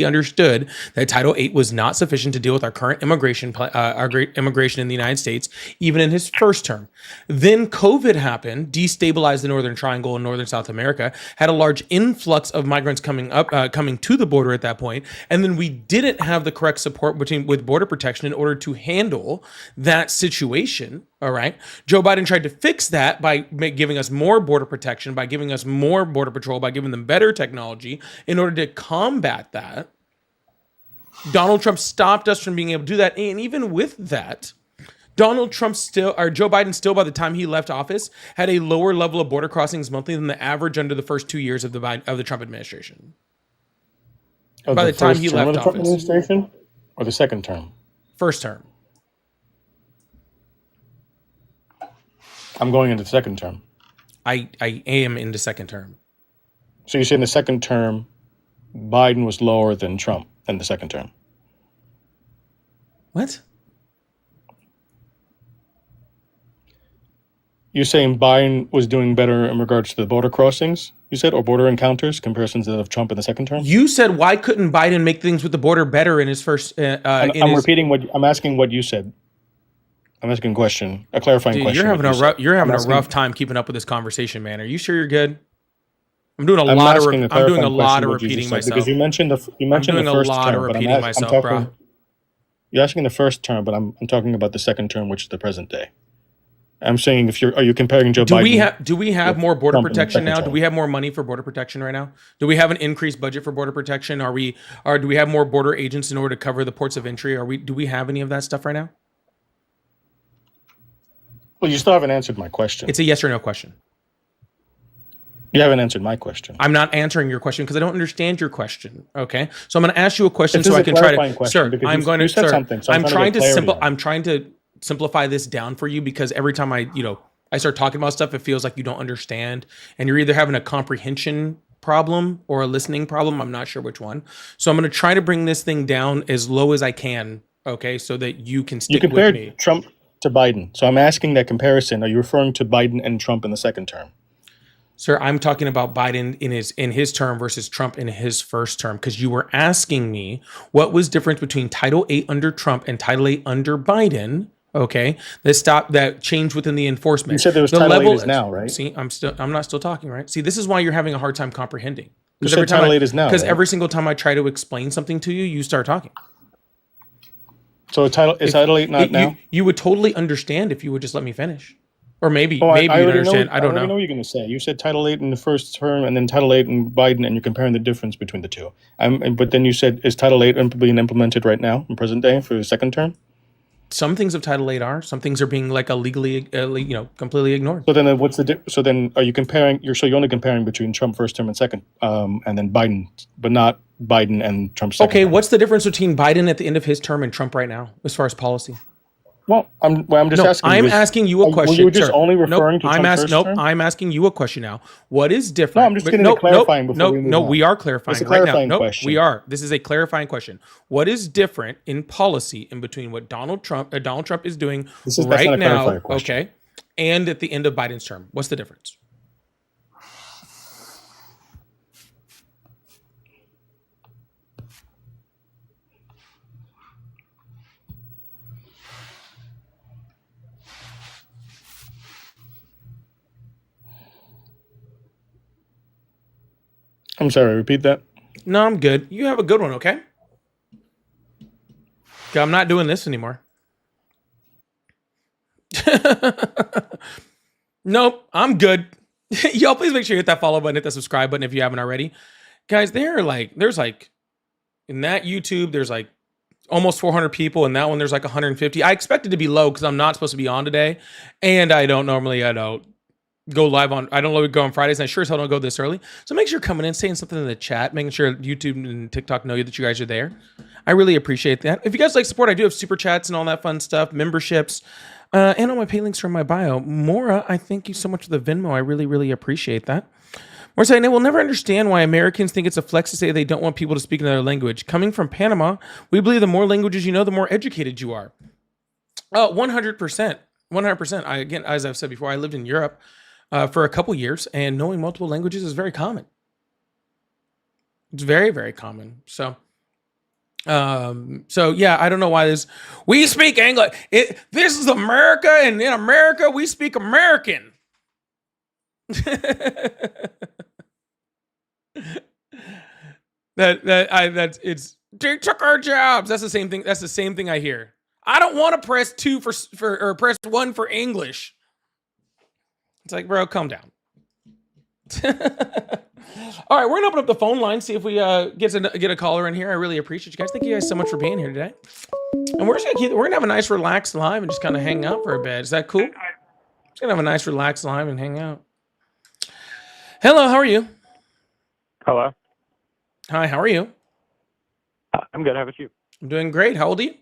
understood that Title 8 was not sufficient to deal with our current immigration in the United States, even in his first term. Then COVID happened, destabilized the Northern Triangle in Northern South America, had a large influx of migrants coming to the border at that point, and then we didn't have the correct support with border protection in order to handle that situation. All right, Joe Biden tried to fix that by giving us more border protection, by giving us more border patrol, by giving them better technology in order to combat that. Donald Trump stopped us from being able to do that. And even with that, Joe Biden still, by the time he left office, had a lower level of border crossings monthly than the average under the first 2 years of the Trump administration. By the time he first term left of the Trump office. administration or the second term? First term. I'm going into the second term. I am into second term. So you're saying the second term, Biden was lower than Trump in the second term? What? You're saying Biden was doing better in regards to the border crossings, you said, or border encounters, comparisons of Trump in the second term? You said, why couldn't Biden make things with the border better in his first? I'm asking what you said. I'm asking a question, a clarifying Dude, question. You're having a rough time keeping up with this conversation, man. Are you sure you're good? I'm doing a lot of repeating myself. Because you mentioned the first term, but I'm talking. You're asking the first term, but I'm talking about the second term, which is the present day. I'm saying, are you comparing Joe Biden? Do we have more border Trump in the protection now? second Do term? we have more money for border protection right now? Do we have an increased budget for border protection? Do we have more border agents in order to cover the ports of entry? Do we have any of that stuff right now? Well, you still haven't answered my question. It's a yes or no question. You haven't answered my question. I'm not answering your question because I don't understand your question. Okay, so I'm going to ask you a question This is so I a can try clarifying to. question Sir, because I'm you- going you to. said Sir, something, so I'm I'm trying to trying get to clarity on it. I'm trying to simplify this down for you because every time I start talking about stuff, it feels like you don't understand, and you're either having a comprehension problem or a listening problem. I'm not sure which one. So I'm going to try to bring this thing down as low as I can. Okay, so that you can You stick with compared me. Trump to Biden. So I'm asking that comparison. Are you referring to Biden and Trump in the second term? Sir, I'm talking about Biden in his term versus Trump in his first term because you were asking me what was different between Title 8 under Trump and Title 8 under Biden. Okay, that changed within the enforcement. You said there was Title 8 is now, right? See, I'm not still talking, right? See, this is why you're having a hard time comprehending. You said Title 8 is now, Because right? every single time I try to explain something to you, you start talking. So Title 8 not now? You would totally understand if you would just let me finish. Or maybe you'd already understand. I don't know know. what you're going to say. You said Title 8 in the first term and then Title 8 in Biden, and you're comparing the difference between the two. But then you said, is Title 8 being implemented right now in present day for the second term? Some things of Title 8 are. Some things are being like illegally, completely ignored. So then so then are you comparing, you're only comparing between Trump first term and second, and then Biden, but not Biden and Trump second Okay, term? what's the difference between Biden at the end of his term and Trump right now as far as policy? Well, I'm just asking. I'm asking you a question. You were just sir. only referring to I'm Trump's first term? I'm asking you a question now. What is different? No, I'm just getting a clarifying before we move on. We are clarifying It's a right clarifying now. question. We are. This is a clarifying question. What is different in policy in between what Donald Trump is doing That's not right a now, clarifying question. okay, and at the end of Biden's term? What's the difference? I'm sorry, repeat that. No, I'm good. You have a good one, okay? Okay, I'm not doing this anymore. Nope, I'm good. Y'all, please make sure you hit that follow button, hit that subscribe button if you haven't already. Guys, there's in that YouTube, there's like almost 400 people. In that one, there's like 150. I expect it to be low because I'm not supposed to be on today. And I don't go live on, I don't go on Fridays, and I sure as hell don't go this early. So make sure you're coming in, saying something in the chat, making sure YouTube and TikTok know that you guys are there. I really appreciate that. If you guys like support, I do have super chats and all that fun stuff, memberships, and all my pay links are in my bio. Mora, I thank you so much for the Venmo. I really, really appreciate that. We're saying they will never understand why Americans think it's a flex to say they don't want people to speak another language. Coming from Panama, we believe the more languages you know, the more educated you are. 100%. 100%. Again, as I've said before, I lived in Europe for a couple years, and knowing multiple languages is very common. It's very, very common. So yeah, I don't know why we speak English. This is America, and in America, we speak American. They took our jobs. That's the same thing. That's the same thing I hear. I don't want to press 2 or press 1 for English. It's like, bro, calm down. All right, we're gonna open up the phone line, see if we get a caller in here. I really appreciate you guys. Thank you guys so much for being here today. And we're gonna have a nice relaxed live and just kind of hang out for a bit. Is that cool? Just gonna have a nice relaxed live and hang out. Hello, how are you? Hello. Hi, how are you? I'm good. How about you? I'm doing great. How old are you?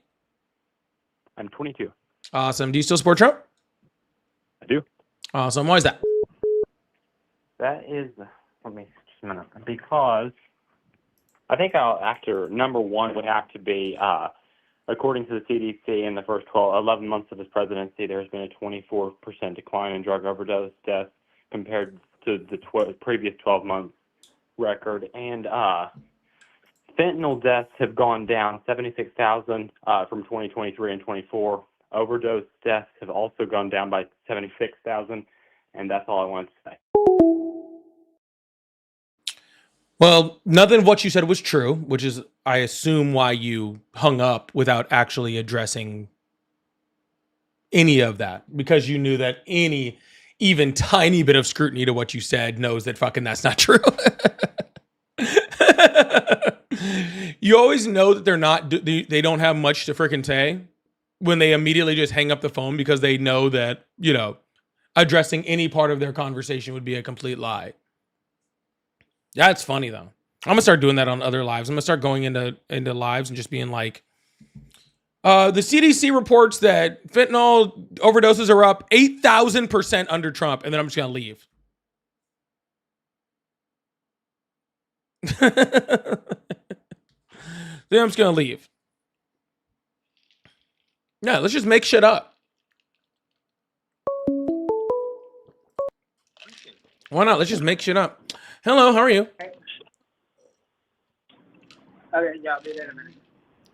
I'm 22. Awesome. Do you still support Trump? I do. Awesome. Why is that? That is, let me just a minute, because I think our actor number one would have to be, according to the CDC, in the first 11 months of his presidency, there's been a 24% decline in drug overdose deaths compared to the previous 12-month record. And fentanyl deaths have gone down 76,000 from 2023 and 24. Overdose deaths have also gone down by 76,000, and that's all I want to say. Well, nothing of what you said was true, which is, I assume, why you hung up without actually addressing any of that, because you knew that any even tiny bit of scrutiny to what you said knows that fucking that's not true. You always know that they don't have much to freaking say when they immediately just hang up the phone because they know that, addressing any part of their conversation would be a complete lie. That's funny though. I'm gonna start doing that on other lives. I'm gonna start going into lives and just being like, the CDC reports that fentanyl overdoses are up 8,000% under Trump, and then I'm just gonna leave. Then I'm just gonna leave. Yeah, let's just make shit up. Why not? Let's just make shit up. Hello, how are you? Okay, yeah, I'll be there in a minute.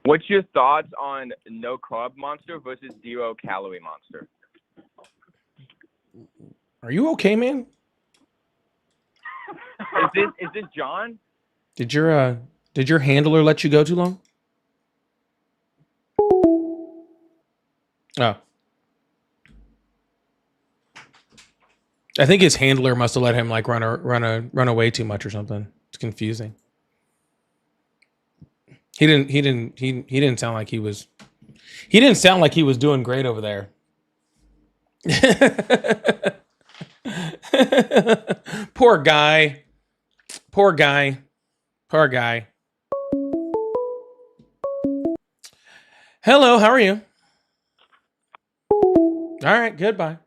What's your thoughts on no carb monster versus 0 calorie monster? Are you okay, man? Is this John? Did your handler let you go too long? Oh. I think his handler must have let him like run away too much or something. It's confusing. He didn't sound like he was doing great over there. Poor guy. Hello, how are you? All right, goodbye.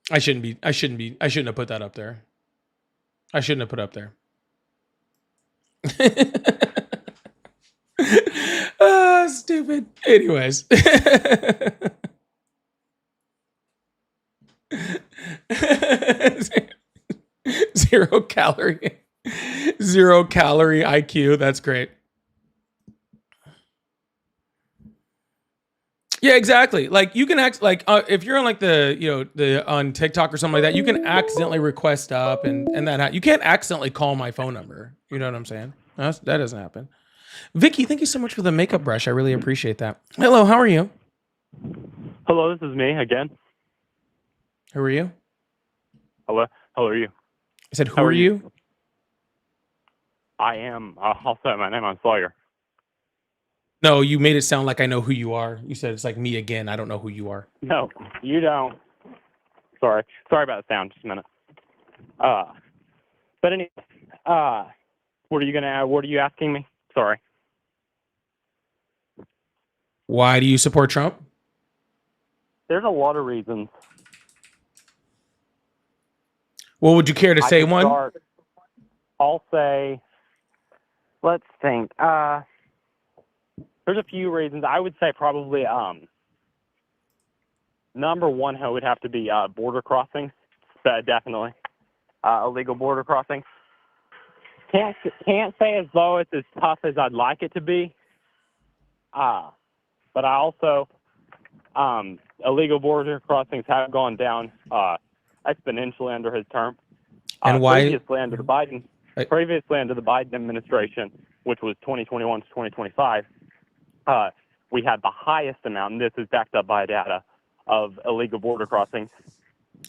I shouldn't have put that up there. I shouldn't have put up there. Stupid. Anyways. 0 calorie IQ. That's great. Yeah, exactly. Like you can act like if you're on like the on TikTok or something like that, you can accidentally request up and that you can't accidentally call my phone number. You know what I'm saying? That doesn't happen. Vicky, thank you so much for the makeup brush. I really appreciate that. Hello, how are you? Hello, this is me again. Who are you? Hello, how are you? I said, who are you? I am, I'll say my name, I'm Sawyer. No, you made it sound like I know who you are. You said it's like me again. I don't know who you are. No, you don't. Sorry about the sound, just a minute. But anyway, what are you asking me? Sorry. Why do you support Trump? There's a lot of reasons. Well, would you care to say one? I'll say, let's think. There's a few reasons. I would say probably number one would have to be border crossings. Definitely. Illegal border crossings. Can't say as though it's as tough as I'd like it to be. But I also, illegal border crossings have gone down exponentially under his term. And why? Previously under the Biden administration, which was 2021 to 2025, we had the highest amount, and this is backed up by data, of illegal border crossings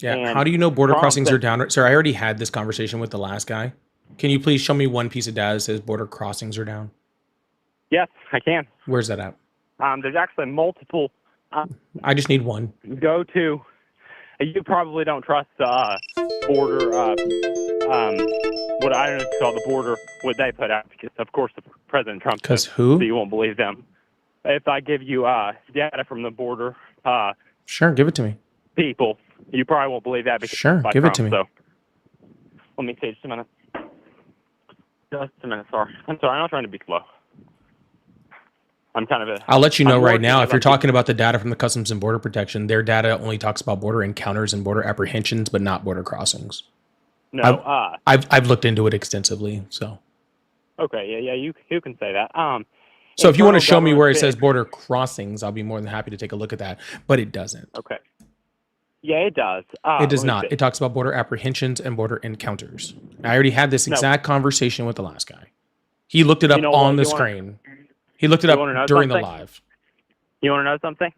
Yeah. And How do you know border Trump crossings are said- down? Sir, I already had this conversation with the last guy. Can you please show me one piece of data that says border crossings are down? Yes, I can. Where's that at? There's actually multiple. I just need one. Go to. You probably don't trust border. What I don't know if it's called the border. What they put out because of course President Trump. Because said, who? So you won't believe them. If I give you data from the border Sure, give it to me. people, you probably won't believe that. Because Sure, by give it Trump, to me. So let me see just a minute. Just a minute. Sorry. I'm sorry. I'm not trying to be slow. I'm kind of a. I'll let you know I'm right working now, as if you're I'm- talking about the data from the Customs and Border Protection, their data only talks about border encounters and border apprehensions, but not border crossings. No. I've looked into it extensively. So Okay. Yeah. You can say that. so if you want to internal show me where it government says border crossings, I'll be more than happy to take a look at that. But it doesn't. Okay. Yeah, it does. It does let me not. see. It talks about border apprehensions and border encounters. I already had this No. exact conversation with the last guy. He looked it up You know on what? the You wanna- screen. He looked it you wanna know up during the something? live. You want to know something?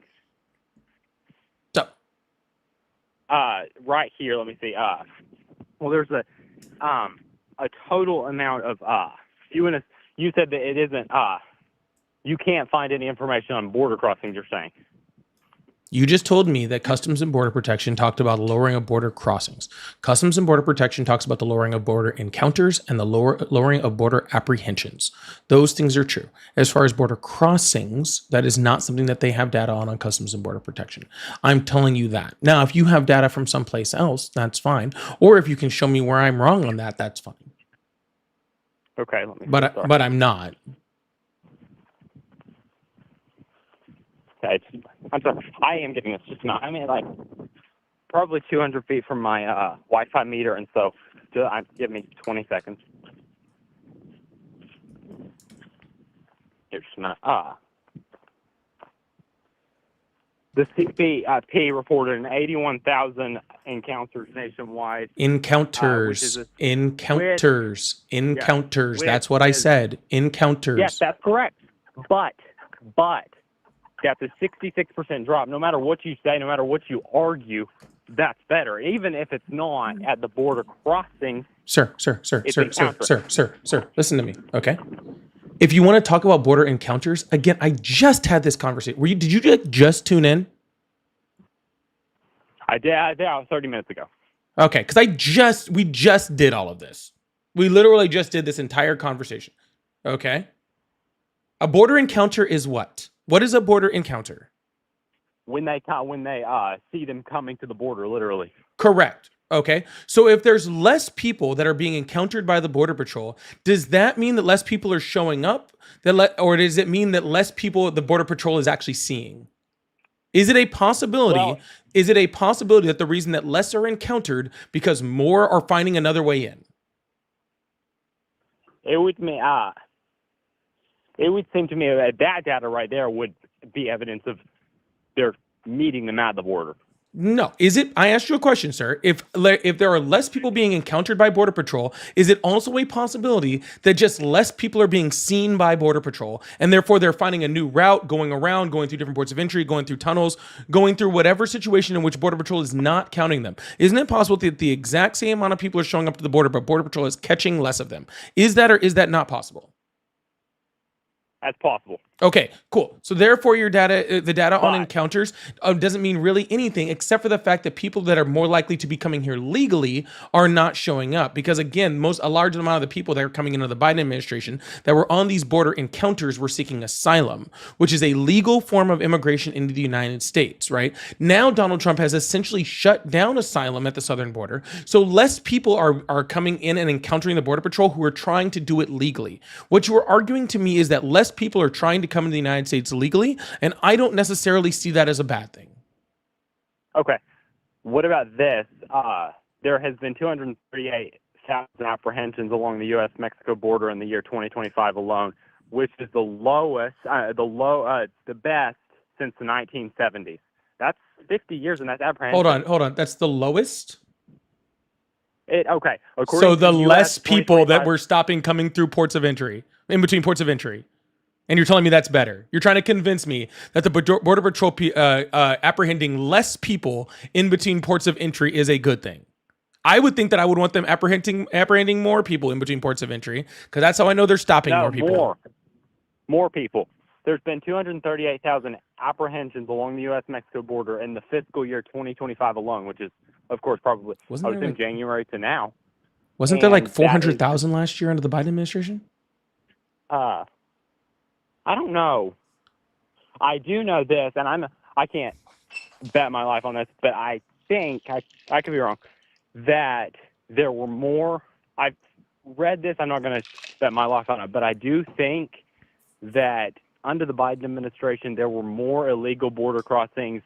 So Right here. Let me see. Well, there's a total amount of you said that it isn't you can't find any information on border crossings. You're saying. you just told me that Customs and Border Protection talked about lowering of border crossings. Customs and Border Protection talks about the lowering of border encounters and the lowering of border apprehensions. Those things are true. As far as border crossings, that is not something that they have data on Customs and Border Protection. I'm telling you that. Now, if you have data from someplace else, that's fine. Or if you can show me where I'm wrong on that, that's fine. Okay. Let me. But I'm not. Okay, I'm sorry. I am getting this. Just not. I mean, like probably 200 feet from my Wi-Fi meter, and so give me 20 seconds. Here, just a minute. The CBP reported an 81,000 encounters nationwide. Encounters. Which is Encounters. Encounters. which That's what I is- said. Encounters. Yes, that's correct. But that's a 66% drop. No matter what you say, no matter what you argue, that's better. Even if it's not at the border crossing. Sir, It's encounter. listen to me, okay? If you want to talk about border encounters, again, I just had this conversation. Did you just tune in? I did 30 minutes ago. Okay, because we just did all of this. We literally just did this entire conversation. Okay? A border encounter is what? What is a border encounter? When they see them coming to the border, literally. Correct. Okay. So if there's less people that are being encountered by the Border Patrol, does that mean that less people are showing up? Or does it mean that less people the Border Patrol is actually seeing? Is it a possibility? Well- Is it a possibility that the reason that less are encountered because more are finding another way in? It would seem to me that data right there would be evidence of they're meeting them at the border. No. Is it? I asked you a question, sir. If there are less people being encountered by Border Patrol, is it also a possibility that just less people are being seen by Border Patrol and therefore they're finding a new route, going around, going through different ports of entry, going through tunnels, going through whatever situation in which Border Patrol is not counting them? Isn't it possible that the exact same amount of people are showing up to the border, but Border Patrol is catching less of them? Is that or is that not possible? That's possible. Okay, cool. So therefore, your data, the data on But- encounters, doesn't mean really anything except for the fact that people that are more likely to be coming here legally are not showing up. Because again, a large amount of the people that are coming into the Biden administration that were on these border encounters were seeking asylum, which is a legal form of immigration into the United States. Right now, Donald Trump has essentially shut down asylum at the southern border, so less people are coming in and encountering the Border Patrol who are trying to do it legally. What you are arguing to me is that less people are trying to come into the United States legally, and I don't necessarily see that as a bad thing. Okay. What about this? There has been 238,000 apprehensions along the U.S.-Mexico border in the year 2025 alone, which is the lowest, the best since the 1970s. That's 50 years, and that's apprehension. Hold on. That's the lowest? Okay. So the to less US people that 2025 were stopping coming through ports of entry, in between ports of entry. And you're telling me that's better. You're trying to convince me that the Border Patrol apprehending less people in between ports of entry is a good thing. I would think that I would want them apprehending more people in between ports of entry, because that's how I know they're stopping more people. More people. There's been 238,000 apprehensions along the U.S.-Mexico border in the fiscal year 2025 alone, which is, of course, probably in January to now. Wasn't there like 400,000 last year under the Biden administration? I don't know. I do know this, and I can't bet my life on this, but I think I could be wrong, that there were more. I've read this. I'm not going to bet my life on it, but I do think that under the Biden administration, there were more illegal border crossings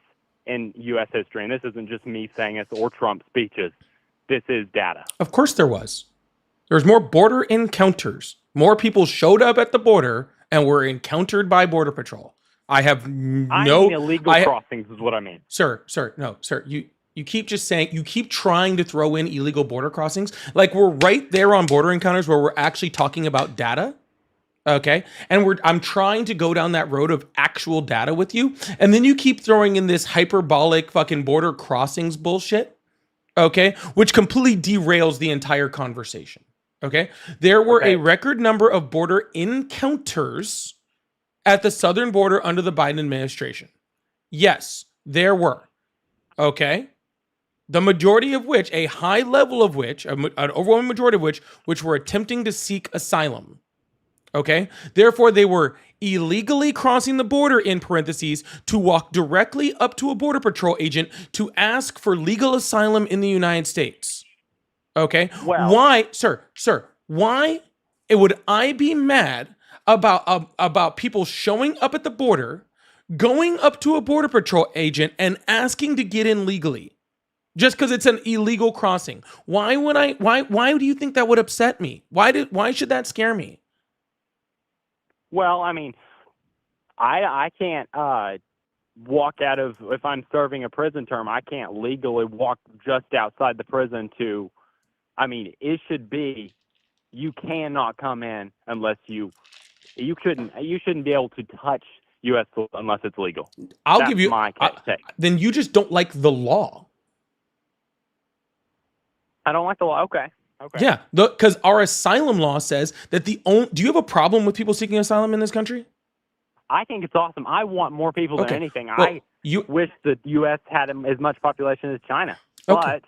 in U.S. history. And this isn't just me saying it or Trump speeches. This is data. Of course there was. There was more border encounters. More people showed up at the border and were encountered by Border Patrol. I mean illegal crossings is what I mean. Sir. You keep just saying, you keep trying to throw in illegal border crossings. Like we're right there on border encounters where we're actually talking about data. Okay. And I'm trying to go down that road of actual data with you. And then you keep throwing in this hyperbolic fucking border crossings bullshit. Okay. Which completely derails the entire conversation. Okay. There were a record number of border encounters at the southern border under the Biden administration. Yes, there were. Okay. The majority of which, a high level of which, an overwhelming majority of which were attempting to seek asylum. Okay. Therefore, they were illegally crossing the border, in parentheses, to walk directly up to a Border Patrol agent to ask for legal asylum in the United States. Okay. Well, why, sir, why would I be mad about people showing up at the border, going up to a Border Patrol agent and asking to get in legally? Just because it's an illegal crossing. Why do you think that would upset me? Why should that scare me? Well, I mean, I can't walk out of, if I'm serving a prison term, I can't legally walk just outside the prison to, I mean, it should be, you cannot come in unless you shouldn't be able to touch U.S. unless it's legal. I'll give you my take. Then you just don't like the law. I don't like the law. Okay. Yeah, because our asylum law says that do you have a problem with people seeking asylum in this country? I think it's awesome. I want more people than anything. Well, I wish the U.S. had as much population as China. Okay.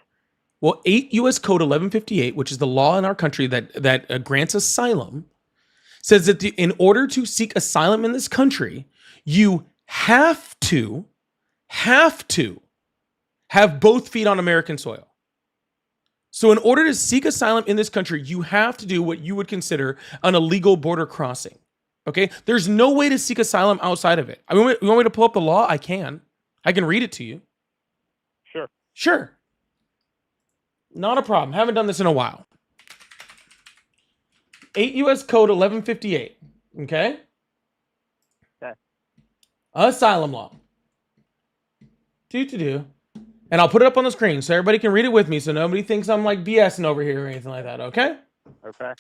But 8 U.S. Code 1158, which is the law in our country that grants asylum, says that in order to seek asylum in this country, you have to have both feet on American soil. So in order to seek asylum in this country, you have to do what you would consider an illegal border crossing. Okay? There's no way to seek asylum outside of it. I mean, you want me to pull up the law? I can read it to you. Sure. Not a problem. Haven't done this in a while. 8 U.S. Code 1158. Okay? Asylum law. And I'll put it up on the screen so everybody can read it with me so nobody thinks I'm like BSing over here or anything like that, okay? Okay.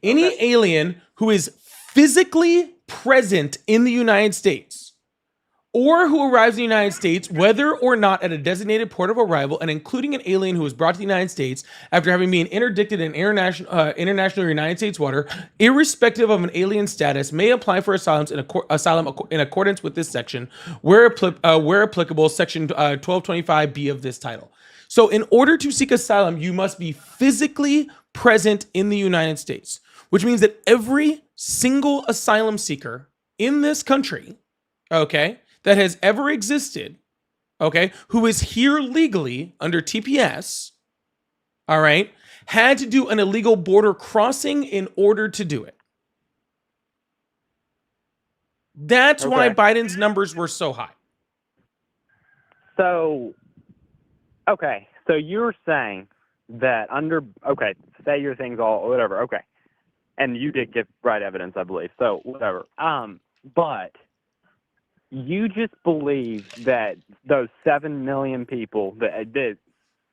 Any alien who is physically present in the United States or who arrives in the United States, whether or not at a designated port of arrival, and including an alien who was brought to the United States after having been interdicted in international or United States water, irrespective of an alien status, may apply for asylum in accordance with this section, where applicable, section 1225B of this title. So in order to seek asylum, you must be physically present in the United States, which means that every single asylum seeker in this country, okay, that has ever existed, okay, who is here legally under TPS, all right, had to do an illegal border crossing in order to do it. That's why Biden's numbers were so high. So you're saying that say your thing's all, whatever, okay. And you did give right evidence, I believe, so whatever. But you just believe that those 7 million people that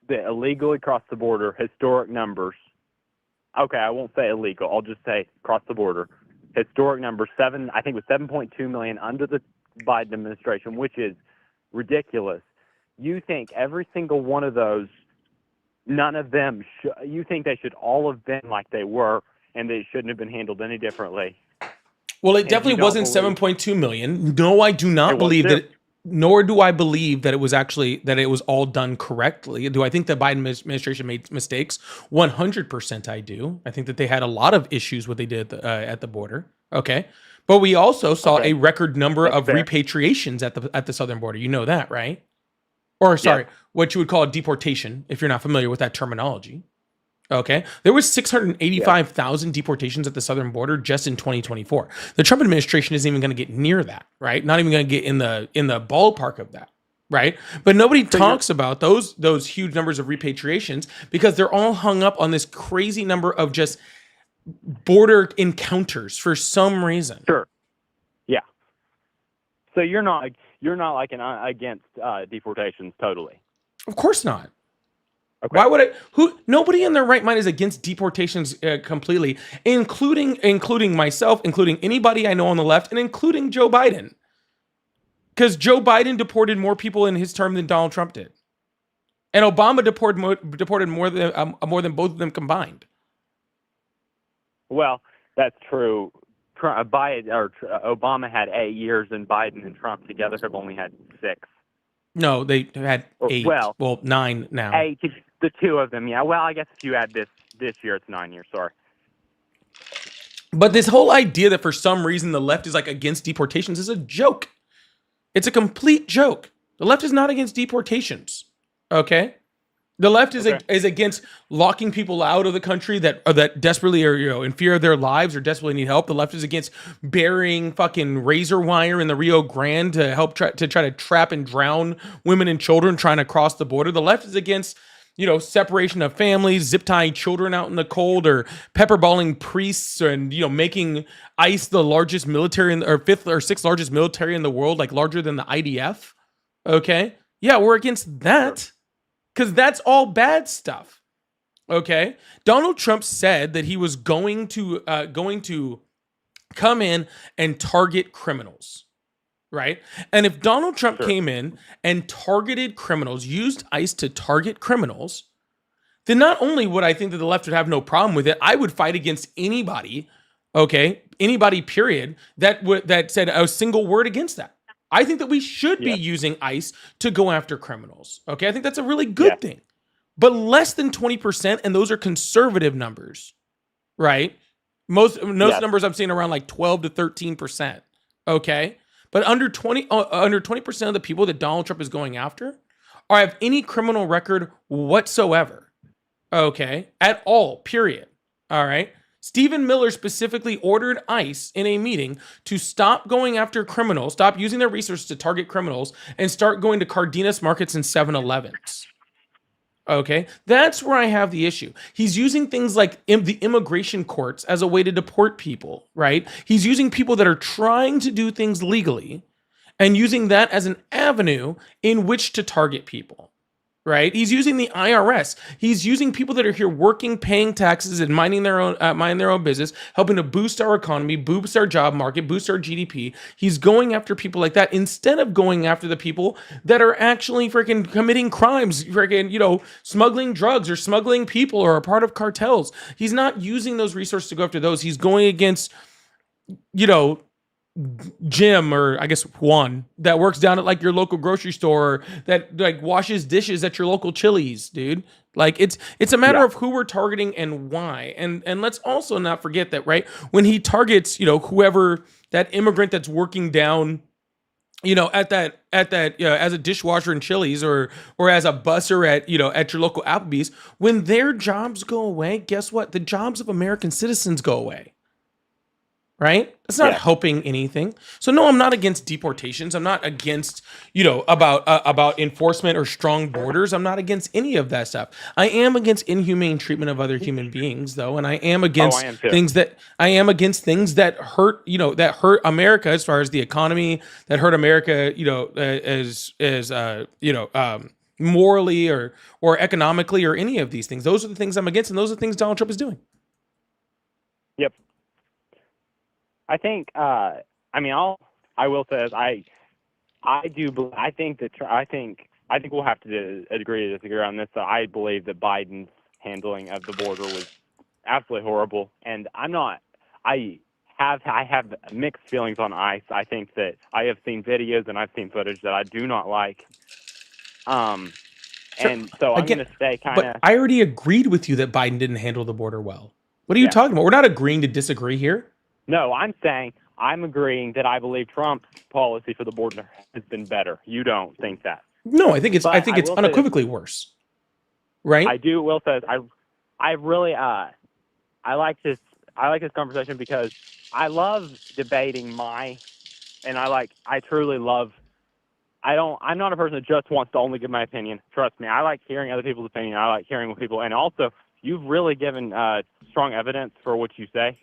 illegally crossed the border, historic numbers, okay, I won't say illegal, I'll just say cross the border, historic number, I think it was 7.2 million under the Biden administration, which is ridiculous. You think every single one of those, none of them, you think they should all have been like they were, and they shouldn't have been handled any differently? Well, it And definitely you don't wasn't believe- 7.2 million. No, I do not It was believe too. that. Nor do I believe that it was all done correctly. Do I think the Biden administration made mistakes? 100% I do. I think that they had a lot of issues what they did at the border. Okay. But we also saw Okay. a record number That's of fair. repatriations at the southern border. You know that, right? Or sorry, what you would call a deportation if you're not familiar with that terminology. Okay. There was 685,000 deportations at the southern border just in 2024. The Trump administration isn't even going to get near that, right? Not even going to get in the ballpark of that, right? But nobody talks about those huge numbers of repatriations because they're all hung up on this crazy number of just border encounters for some reason. Sure. Yeah. So you're not like against deportations totally. Of course not. Okay. Why would I? Nobody in their right mind is against deportations completely, including myself, including anybody I know on the left, and including Joe Biden. Because Joe Biden deported more people in his term than Donald Trump did, and Obama deported more than both of them combined. Well, that's true. Obama had 8 years, and Biden and Trump together have only had 6. No, they had 8. Well, 9 now. 8, the two of them. Yeah. Well, I guess if you add this year, it's 9 years. Sorry. But this whole idea that for some reason the left is like against deportations is a joke. It's a complete joke. The left is not against deportations. Okay? The left is against locking people out of the country that desperately are in fear of their lives or desperately need help. The left is against burying fucking razor wire in the Rio Grande to help try to trap and drown women and children trying to cross the border. The left is against separation of families, zip tying children out in the cold, or pepperballing priests, and making ICE the largest military or 5th or 6th largest military in the world, like larger than the IDF. Okay, yeah, we're against that. Because that's all bad stuff. Okay, Donald Trump said that he was going to come in and target criminals, right? And if Donald Trump came in and targeted criminals, used ICE to target criminals, then not only would I think that the left would have no problem with it, I would fight against anybody, anybody period, that said a single word against that. I think that we should be using ICE to go after criminals. Okay, I think that's a really good thing. But less than 20%, and those are conservative numbers, right? Most numbers I'm seeing around like 12 to 13%. Okay, but under 20% of the people that Donald Trump is going after have any criminal record whatsoever. Okay, at all. Period. All right. Stephen Miller specifically ordered ICE in a meeting to stop going after criminals, stop using their resources to target criminals, and start going to Cardenas markets and 7-Elevens. Okay, that's where I have the issue. He's using things like the immigration courts as a way to deport people, right? He's using people that are trying to do things legally and using that as an avenue in which to target people. Right? He's using the IRS. He's using people that are here working, paying taxes, and minding their own business, helping to boost our economy, boost our job market, boost our GDP. He's going after people like that instead of going after the people that are actually freaking committing crimes, freaking, smuggling drugs or smuggling people or are part of cartels. He's not using those resources to go after those. He's going against, Jim, or I guess Juan, that works down at like your local grocery store, or that like washes dishes at your local Chili's, dude. Like it's a matter of who we're targeting and why. And let's also not forget that, right? When he targets, whoever that immigrant that's working down, at that as a dishwasher in Chili's or as a busser at at your local Applebee's, when their jobs go away, guess what? The jobs of American citizens go away. Right? It's not helping anything. So no, I'm not against deportations. I'm not against, about enforcement or strong borders. I'm not against any of that stuff. I am against inhumane treatment of other human beings, though, and I am against things that hurt, that hurt America as far as the economy, that hurt America, morally or economically or any of these things. Those are the things I'm against, and those are the things Donald Trump is doing. Yep. I think. I mean, I will say this. I do. I think that. I think we'll have to agree to disagree on this. So I believe that Biden's handling of the border was absolutely horrible, and I'm not. I have mixed feelings on ICE. I think that I have seen videos and I've seen footage that I do not like. Sure. And so I'm Again, going to stay kind But of. I already agreed with you that Biden didn't handle the border well. What are you Yeah. talking about? We're not agreeing to disagree here. No, I'm saying I'm agreeing that I believe Trump's policy for the border has been better. You don't think that? No, I think it's But I will say unequivocally worse. Right? I do. Will says I really I like this conversation because I love debating I truly love. I'm not a person that just wants to only give my opinion. Trust me, I like hearing other people's opinion. I like hearing what people, and also you've really given strong evidence for what you say.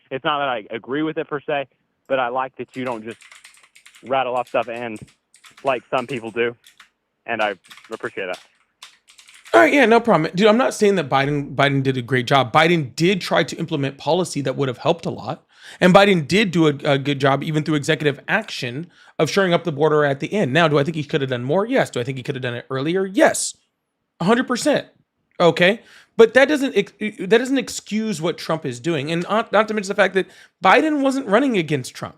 It's not that I agree with it per se, but I like that you don't just rattle off stuff and like some people do, and I appreciate that. All right, yeah, no problem. Dude, I'm not saying that Biden did a great job. Biden did try to implement policy that would have helped a lot. And Biden did do a good job, even through executive action, of shoring up the border at the end. Now, do I think he could have done more? Yes. Do I think he could have done it earlier? Yes. 100%. Okay. But that doesn't excuse what Trump is doing. And not to mention the fact that Biden wasn't running against Trump.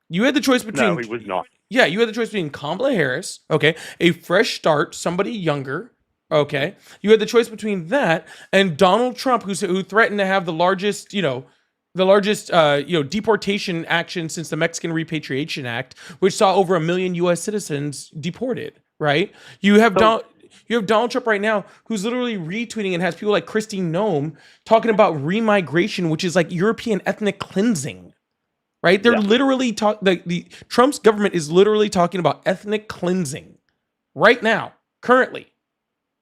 You had the choice between... No, he was not. Yeah, you had the choice between Kamala Harris, okay, a fresh start, somebody younger, okay. You had the choice between that and Donald Trump, who threatened to have the largest deportation action since the Mexican Repatriation Act, which saw over 1 million U.S. citizens deported. Right? You have Donald Trump right now, who's literally retweeting and has people like Christine Nome talking about remigration, which is like European ethnic cleansing. Right? They're literally the Trump's government is literally talking about ethnic cleansing right now, currently,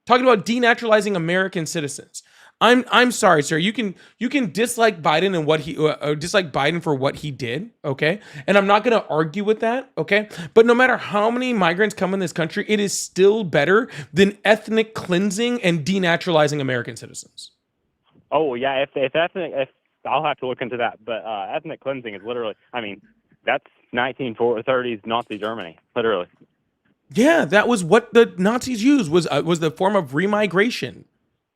talking about denaturalizing American citizens. I'm sorry, sir. You can dislike Biden and what he dislike Biden for what he did, okay? And I'm not going to argue with that, okay? But no matter how many migrants come in this country, it is still better than ethnic cleansing and denaturalizing American citizens. Oh yeah, if I'll have to look into that. But ethnic cleansing is literally, I mean, that's 1930s Nazi Germany, literally. Yeah, that was what the Nazis used was the form of remigration.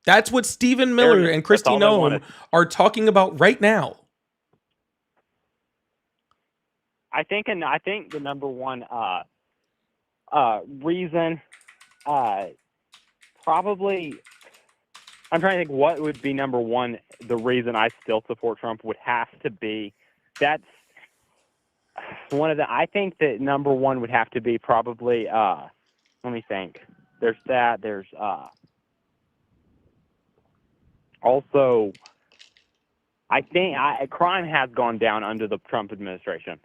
That's what Stephen Miller and Christy Nome are talking about right now. I think the number one reason, probably, I'm trying to think what would be number one. The reason I still support Trump would have to be that's one of the. I think that number one would have to be probably. Let me think. There's that. There's also. I think crime has gone down under the Trump administration.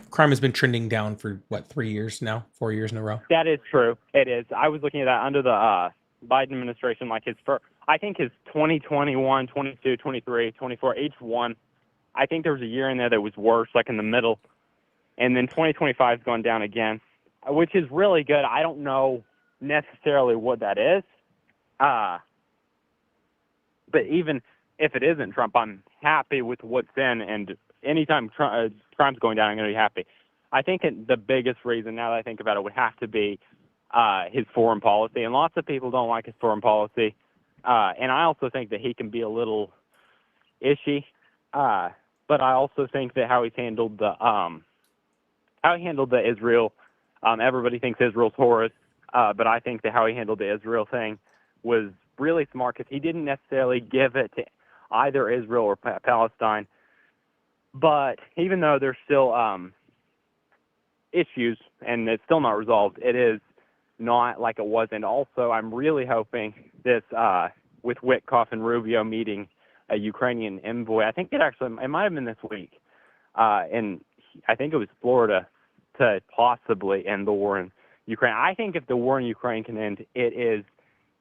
Crime has been trending down for what, 3 years now, 4 years in a row. That is true. It is. I was looking at that under the Biden administration, like I think his 2021, 22, 23, 24, each one. I think there was a year in there that was worse, like in the middle. And then 2025 has gone down again, which is really good. I don't know necessarily what that is. But even if it isn't Trump, I'm happy with what's in. And anytime crime's going down, I'm going to be happy. I think the biggest reason, now that I think about it, would have to be his foreign policy. And lots of people don't like his foreign policy. And I also think that he can be a little ishy. But I also think that how he handled the Israel, everybody thinks Israel's horrid. But I think that how he handled the Israel thing was really smart because he didn't necessarily give it to either Israel or Palestine. But even though there's still issues and it's still not resolved, it is not like it was. And also, I'm really hoping this with Witkoff and Rubio meeting a Ukrainian envoy. I think it might have been this week, and I think it was Florida, to possibly end the war in Ukraine. I think if the war in Ukraine can end,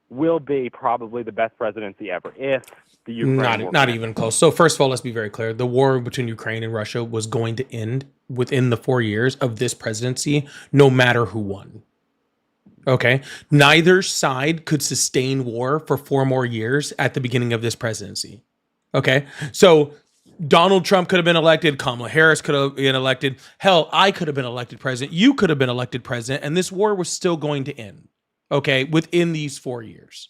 will be probably the best presidency ever. If the Ukraine not even close. So first of all, let's be very clear: the war between Ukraine and Russia was going to end within the 4 years of this presidency, no matter who won. Okay, neither side could sustain war for 4 more years at the beginning of this presidency. Okay, so Donald Trump could have been elected. Kamala Harris could have been elected. Hell, I could have been elected president. You could have been elected president, and this war was still going to end. Okay, within these 4 years.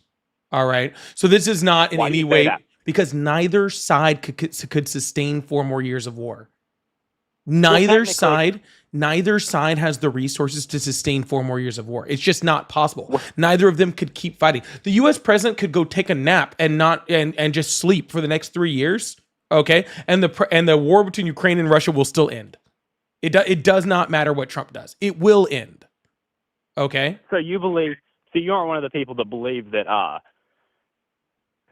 All right. So this is not in Why do any you say way that? because neither side could sustain 4 more years of war. Neither side has the resources to sustain 4 more years of war. It's just not possible. Neither of them could keep fighting. The U.S. president could go take a nap and not and just sleep for the next 3 years. Okay, and the war between Ukraine and Russia will still end. It does not matter what Trump does. It will end. Okay. So you aren't one of the people that believe that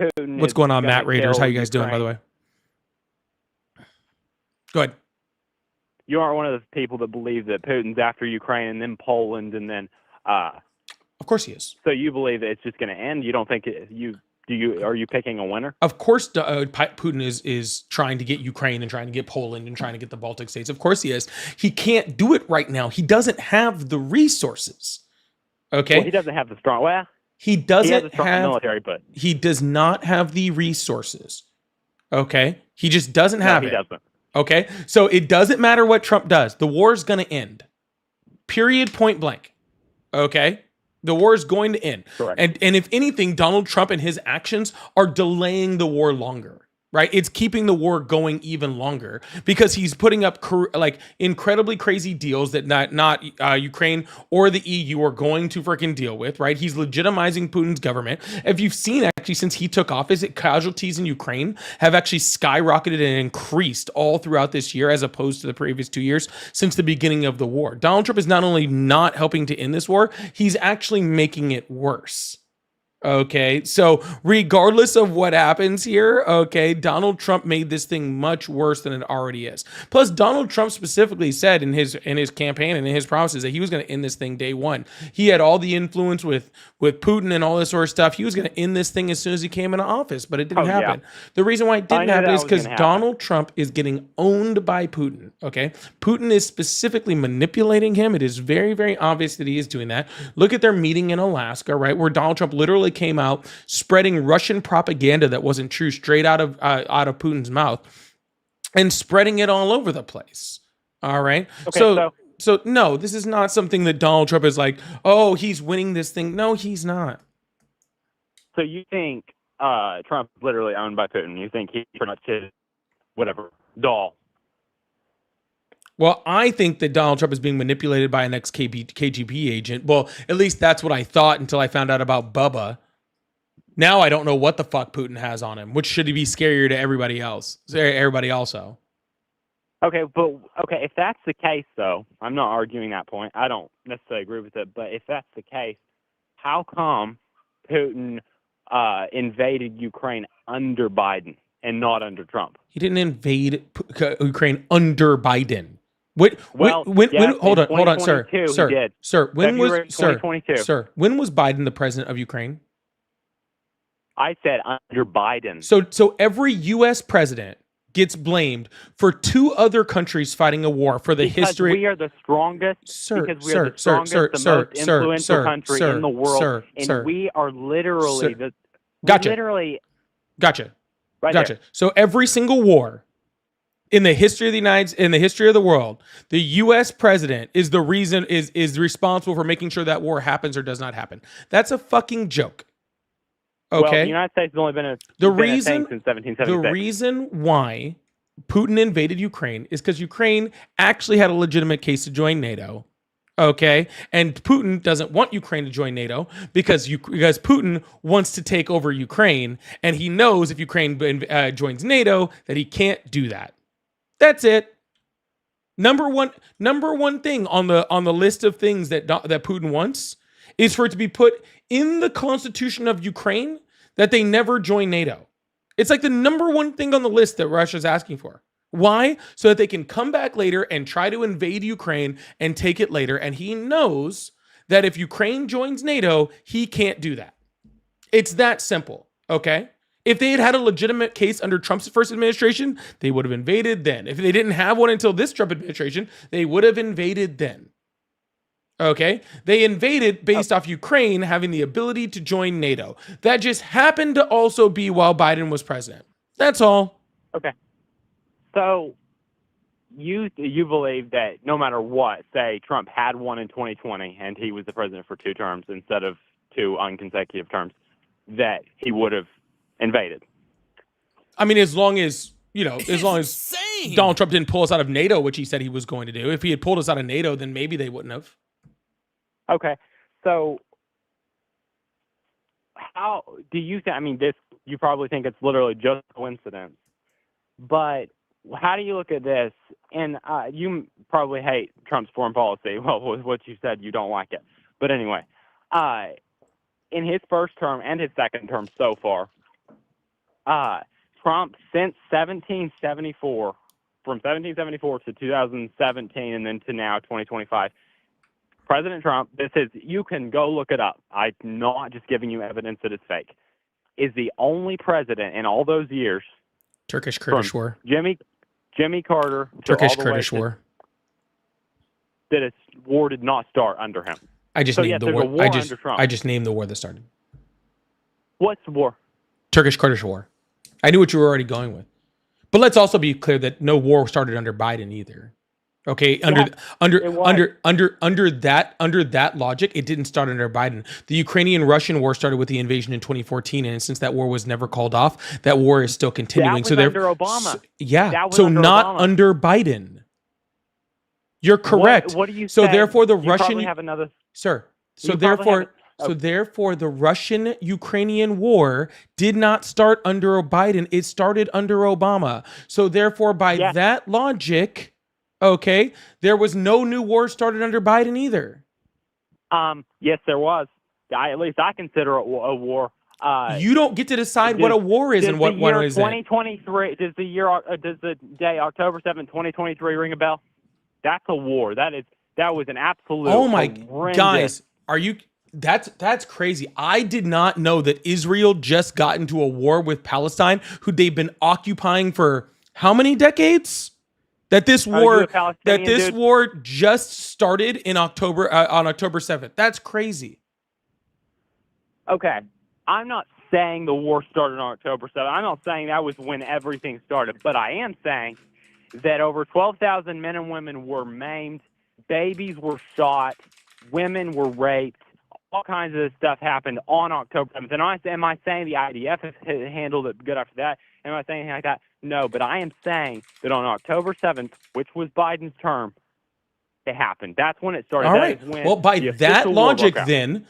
Putin. What's is going on, gonna Matt Raiders? kill How you guys doing, by the Ukraine. way? Go ahead. You aren't one of the people that believe that Putin's after Ukraine and then Poland and then. Of course he is. So you believe that it's just going to end? You don't think are you picking a winner? Of course, Putin is trying to get Ukraine and trying to get Poland and trying to get the Baltic states. Of course he is. He can't do it right now. He doesn't have the resources. Okay. Well, he doesn't have the strong. Well, he he has doesn't a strong have. military, but He does not have the resources. Okay. He just doesn't have he it. doesn't. Okay. So it doesn't matter what Trump does. The war is going to end. Period. Point blank. Okay. The war is going to end. Correct. And if anything, Donald Trump and his actions are delaying the war longer. Right? It's keeping the war going even longer because he's putting up like incredibly crazy deals that not Ukraine or the EU are going to freaking deal with, right? He's legitimizing Putin's government. If you've seen actually since he took office, casualties in Ukraine have actually skyrocketed and increased all throughout this year as opposed to the previous 2 years since the beginning of the war. Donald Trump is not only not helping to end this war, he's actually making it worse. Okay, so regardless of what happens here, okay, Donald Trump made this thing much worse than it already is. Plus, Donald Trump specifically said in his campaign and in his promises that he was going to end this thing day one. He had all the influence with Putin and all this sort of stuff. He was going to end this thing as soon as he came into office, but it didn't happen. Yeah. The reason why it didn't knew happen that is was because gonna happen. Donald Trump is getting owned by Putin. Okay, Putin is specifically manipulating him. It is very, very obvious that he is doing that. Look at their meeting in Alaska, right, where Donald Trump literally came out spreading Russian propaganda that wasn't true straight out of Putin's mouth and spreading it all over the place. All right. Okay, So no, this is not something that Donald Trump is like, oh, he's winning this thing. No, he's not. So you think Trump is literally owned by Putin? You think he's pretty much his whatever doll? Well, I think that Donald Trump is being manipulated by an ex-KGB agent. Well, at least that's what I thought until I found out about Bubba. Now I don't know what the fuck Putin has on him, which should be scarier to everybody else. Everybody also. Okay, if that's the case, though, I'm not arguing that point. I don't necessarily agree with it, but if that's the case, how come Putin invaded Ukraine under Biden and not under Trump? He didn't invade Ukraine under Biden. When, yeah, hold on, in sir. 2022 he did. February 2022. When was Biden the president of Ukraine? I said under Biden. So every U.S. president gets blamed for 2 other countries fighting a war for the because history. we are the strongest. Sir, because we are the strongest, the most influential country in the world, and we are literally the. Gotcha. Literally. Gotcha. Right Gotcha. there. So every single war in the history of the history of the world, the U.S. president is the reason is responsible for making sure that war happens or does not happen. That's a fucking joke. Okay. Well, the United States has only been a thing since 1776. The reason why Putin invaded Ukraine is because Ukraine actually had a legitimate case to join NATO. Okay, and Putin doesn't want Ukraine to join NATO because Putin wants to take over Ukraine, and he knows if Ukraine joins NATO that he can't do that. That's it. Number one thing on the list of things that Putin wants is for it to be put in the constitution of Ukraine that they never join NATO. It's like the number one thing on the list that Russia's asking for. Why? So that they can come back later and try to invade Ukraine and take it later. And he knows that if Ukraine joins NATO, he can't do that. It's that simple, okay? If they had had a legitimate case under Trump's first administration, they would have invaded then. If they didn't have one until this Trump administration, they would have invaded then. Okay? They invaded based off Ukraine having the ability to join NATO. That just happened to also be while Biden was president. That's all. Okay. So you believe that no matter what, say Trump had won in 2020 and he was the president for 2 terms instead of 2 unconsecutive terms, that he would have invaded? I mean, as long as Donald Trump didn't pull us out of NATO, which he said he was going to do. If he had pulled us out of NATO, then maybe they wouldn't have. Okay, so how do you think? I mean, this you probably think it's literally just a coincidence, but how do you look at this? And you probably hate Trump's foreign policy. Well, with what you said, you don't like it. But anyway, in his first term and his second term so far, Trump since 1774, from 1774 to 2017, and then to now 2025. President Trump, this is, you can go look it up. I'm not just giving you evidence that it's fake, is the only president in all those years. Turkish-Kurdish war. Jimmy Carter. Turkish-Kurdish war. That a war did not start under him. I just named the war. I just named the war that started. What's the war? Turkish-Kurdish war. I knew what you were already going with. But let's also be clear that no war started under Biden either. Okay, under that logic, it didn't start under Biden. The Ukrainian-Russian war started with the invasion in 2014, and since that war was never called off, that war is still continuing. That was under Obama. Not under Biden. You're correct. What do you so say? Therefore, the you Russian have another. Sir. So therefore, the Russian-Ukrainian war did not start under Biden. It started under Obama. So therefore, by that logic. Okay, there was no new war started under Biden either. Yes, there was. At least I consider it a war. You don't get to decide what a war is and what one is. 2023. Does the day October 7th, 2023 ring a bell? That's a war. That was an absolute. Oh my horrendous. Guys, are you? That's crazy. I did not know that Israel just got into a war with Palestine, who they've been occupying for how many decades? That this war just started in October on October 7th. That's crazy. Okay, I'm not saying the war started on October 7th. I'm not saying that was when everything started, but I am saying that over 12,000 men and women were maimed, babies were shot, women were raped, all kinds of stuff happened on October 7th. And am I saying the IDF has handled it good after that? Am I saying anything like that? No, but I am saying that on October 7th, which was Biden's term, it happened. That's when it started. All right. Well, by that logic, then,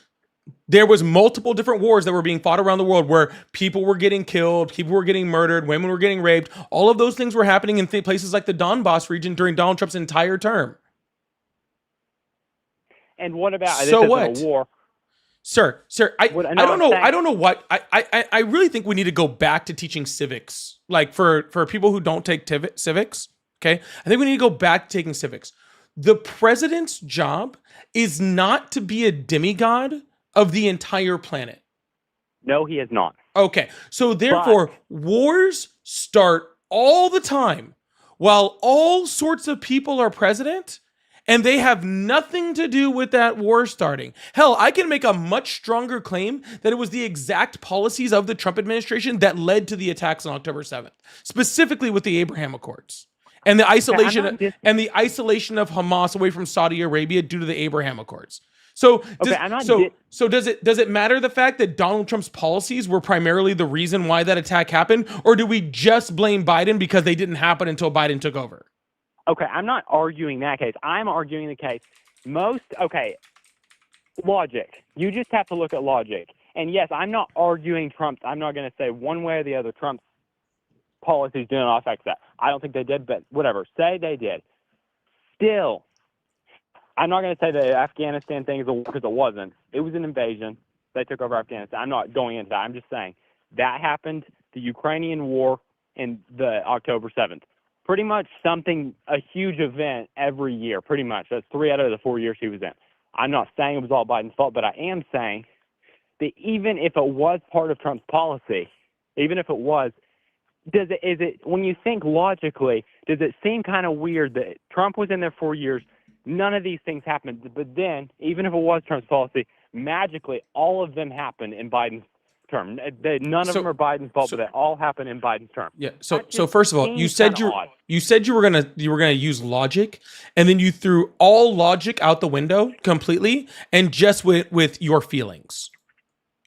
there was multiple different wars that were being fought around the world where people were getting killed, people were getting murdered, women were getting raped. All of those things were happening in places like the Donbass region during Donald Trump's entire term. And what about so this what? Isn't a war? Sir, I don't know. I don't know what I really think we need to go back to teaching civics. Like for people who don't take civics, okay? I think we need to go back to taking civics. The president's job is not to be a demigod of the entire planet. No, he is not. Okay. So therefore, wars start all the time while all sorts of people are president. And they have nothing to do with that war starting. Hell, I can make a much stronger claim that it was the exact policies of the Trump administration that led to the attacks on October 7th, specifically with the Abraham Accords and the isolation of Hamas away from Saudi Arabia due to the Abraham Accords. So does it matter the fact that Donald Trump's policies were primarily the reason why that attack happened, or do we just blame Biden because they didn't happen until Biden took over? Okay, I'm not arguing that case. I'm arguing the case. Logic. You just have to look at logic. And yes, I'm not arguing Trump's. I'm not going to say one way or the other Trump's policies do not affect that. I don't think they did, but whatever. Say they did. Still, I'm not going to say the Afghanistan thing is a war because it wasn't. It was an invasion. They took over Afghanistan. I'm not going into that. I'm just saying that happened, the Ukrainian war, and the October 7th. Pretty much a huge event every year, pretty much. That's 3 out of the 4 years he was in. I'm not saying it was all Biden's fault, but I am saying that even if it was part of Trump's policy, even if it was, when you think logically, does it seem kind of weird that Trump was in there 4 years, none of these things happened, but then, even if it was Trump's policy, magically all of them happened in Biden's term. None of them are Biden's fault, but they all happen in Biden's term. Yeah. That So just first of all, you seems said kinda odd. you said you were gonna use logic, and then you threw all logic out the window completely and just went with your feelings.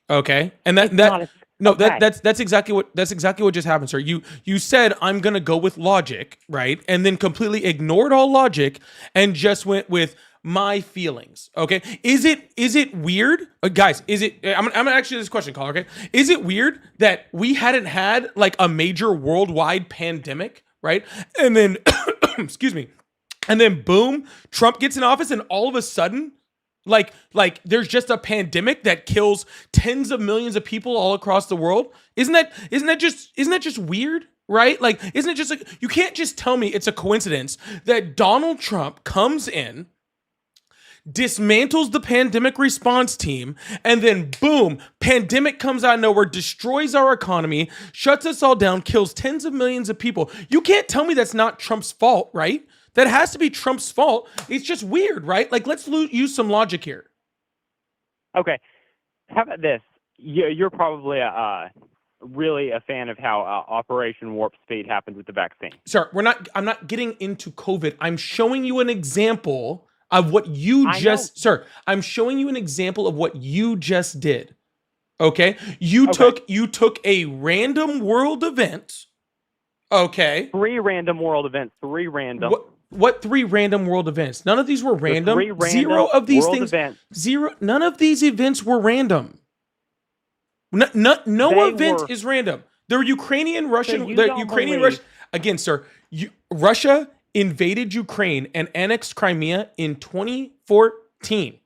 Okay, and It's not a- no, okay. that's exactly what just happened, sir. You said I'm gonna go with logic, right, and then completely ignored all logic and just went with my feelings. Okay, is it weird, guys? Is it? I'm gonna ask you this question, caller. Okay, is it weird that we hadn't had like a major worldwide pandemic, right? And then, excuse me, and then boom, Trump gets in office, and all of a sudden, like there's just a pandemic that kills tens of millions of people all across the world. Isn't that just weird? Right? Like, isn't it just like, you can't just tell me it's a coincidence that Donald Trump comes in, dismantles the pandemic response team, and then boom, pandemic comes out of nowhere, destroys our economy, shuts us all down, kills tens of millions of people. You can't tell me that's not Trump's fault, right? That has to be Trump's fault. It's just weird, right? Like, let's use some logic here. Okay. How about this? You're probably really a fan of how Operation Warp Speed happens with the vaccine. Sir, I'm not getting into COVID. I'm showing you an example of what sir, I'm showing you an example of what you just did. Okay? You took a random world event. Okay. 3 random world events. 3 random. What 3 random world events? None of these were random. 3 random Zero of these world things. events. None of these events were random. No event is random. The Ukrainian Russian, again, sir. Russia invaded Ukraine and annexed Crimea in 2014.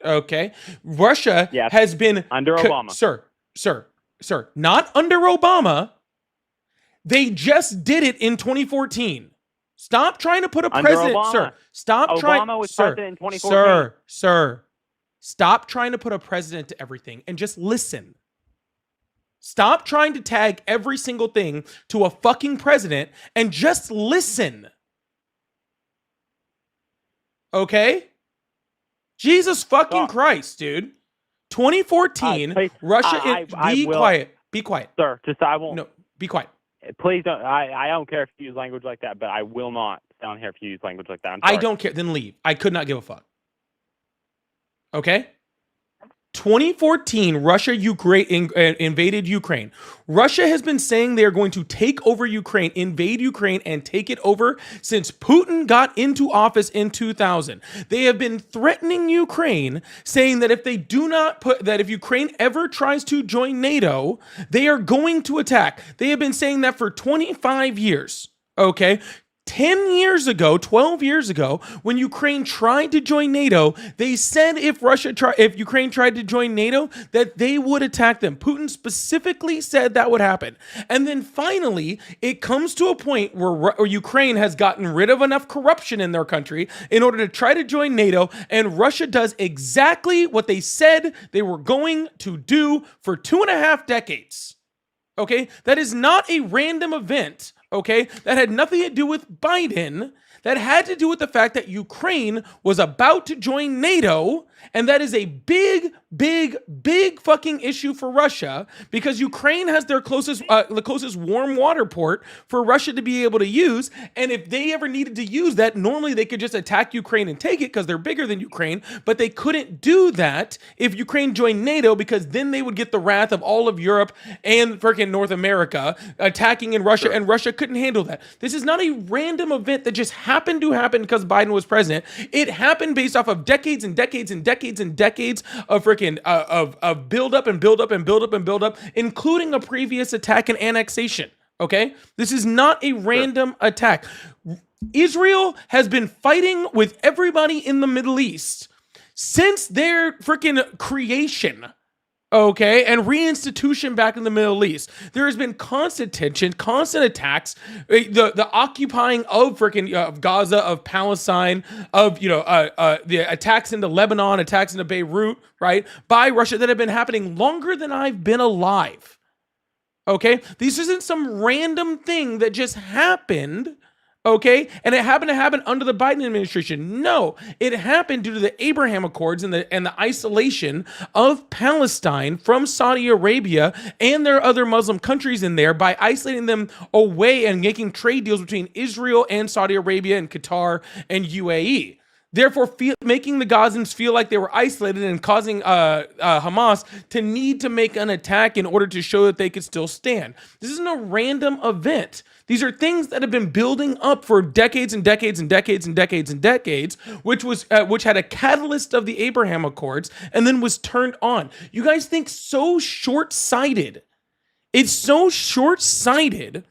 Okay, Russia has been under Obama, sir, not under Obama. They just did it in 2014. Stop trying to put a president, sir. Stop trying. Obama was president in 2014. Sir. Stop trying to put a president to everything and just listen. Stop trying to tag every single thing to a fucking president and just listen. Okay? Jesus fucking Christ, dude. 2014, Russia. Quiet. Be quiet. Sir, I won't. No, be quiet. Please don't. I don't care if you use language like that, but I will not down here if you use language like that. I don't care. Then leave. I could not give a fuck. Okay? 2014, Russia invaded Ukraine. Russia has been saying they are going to take over Ukraine, invade Ukraine, and take it over since Putin got into office in 2000. They have been threatening Ukraine, saying that if Ukraine ever tries to join NATO, they are going to attack. They have been saying that for 25 years. Okay? 10 years ago, 12 years ago, when Ukraine tried to join NATO, they said if Ukraine tried to join NATO, that they would attack them. Putin specifically said that would happen. And then finally, it comes to a point where Ukraine has gotten rid of enough corruption in their country in order to try to join NATO, and Russia does exactly what they said they were going to do for 2.5 decades. Okay? That is not a random event. Okay, that had nothing to do with Biden. That had to do with the fact that Ukraine was about to join NATO, and that is a big fucking issue for Russia because Ukraine has the closest warm water port for Russia to be able to use, and if they ever needed to use that, normally they could just attack Ukraine and take it because they're bigger than Ukraine, but they couldn't do that if Ukraine joined NATO because then they would get the wrath of all of Europe and freaking North America attacking in Russia, and Russia couldn't handle that. This is not a random event that just happened to happen because Biden was president. It happened based off of decades and decades and decades and decades of freaking of build up and build up and build up and build up, including a previous attack and annexation. Okay, this is not a random attack. Israel has been fighting with everybody in the Middle East since their freaking creation. Okay, and reinstitution back in the Middle East. There has been constant tension, constant attacks, the occupying of freaking of Gaza, of Palestine, of the attacks into Lebanon, attacks into Beirut, right, by Russia that have been happening longer than I've been alive. Okay, this isn't some random thing that just happened. Okay, and it happened to happen under the Biden administration. No, it happened due to the Abraham Accords and the isolation of Palestine from Saudi Arabia and their other Muslim countries in there by isolating them away and making trade deals between Israel and Saudi Arabia and Qatar and UAE. Therefore, making the Gazans feel like they were isolated and causing Hamas to need to make an attack in order to show that they could still stand. This isn't a random event. These are things that have been building up for decades and decades and decades and decades and decades, which had a catalyst of the Abraham Accords and then was turned on. You guys think so short-sighted. It's so short-sighted,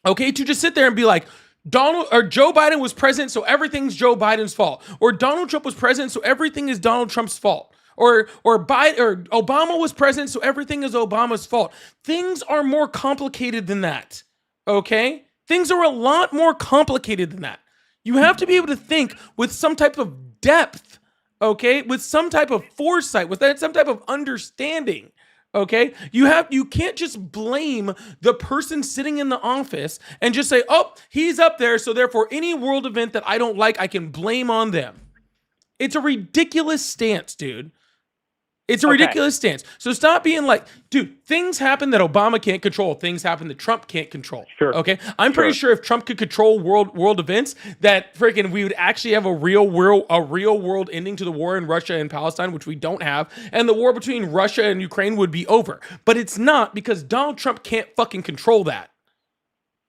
okay, to just sit there and be like, Joe Biden was president, so everything's Joe Biden's fault. Or Donald Trump was president, so everything is Donald Trump's fault. Or Obama was president, so everything is Obama's fault. Things are more complicated than that. Okay? Things are a lot more complicated than that. You have to be able to think with some type of depth, okay? With some type of foresight, with some type of understanding. Okay, you can't just blame the person sitting in the office and just say, oh, he's up there, so therefore any world event that I don't like, I can blame on them. It's a ridiculous stance, dude. It's a ridiculous stance. So stop being like, dude, things happen that Obama can't control. Things happen that Trump can't control. Sure. Okay? I'm pretty sure if Trump could control world events, that freaking we would actually have a real world ending to the war in Russia and Palestine, which we don't have, and the war between Russia and Ukraine would be over. But it's not, because Donald Trump can't fucking control that.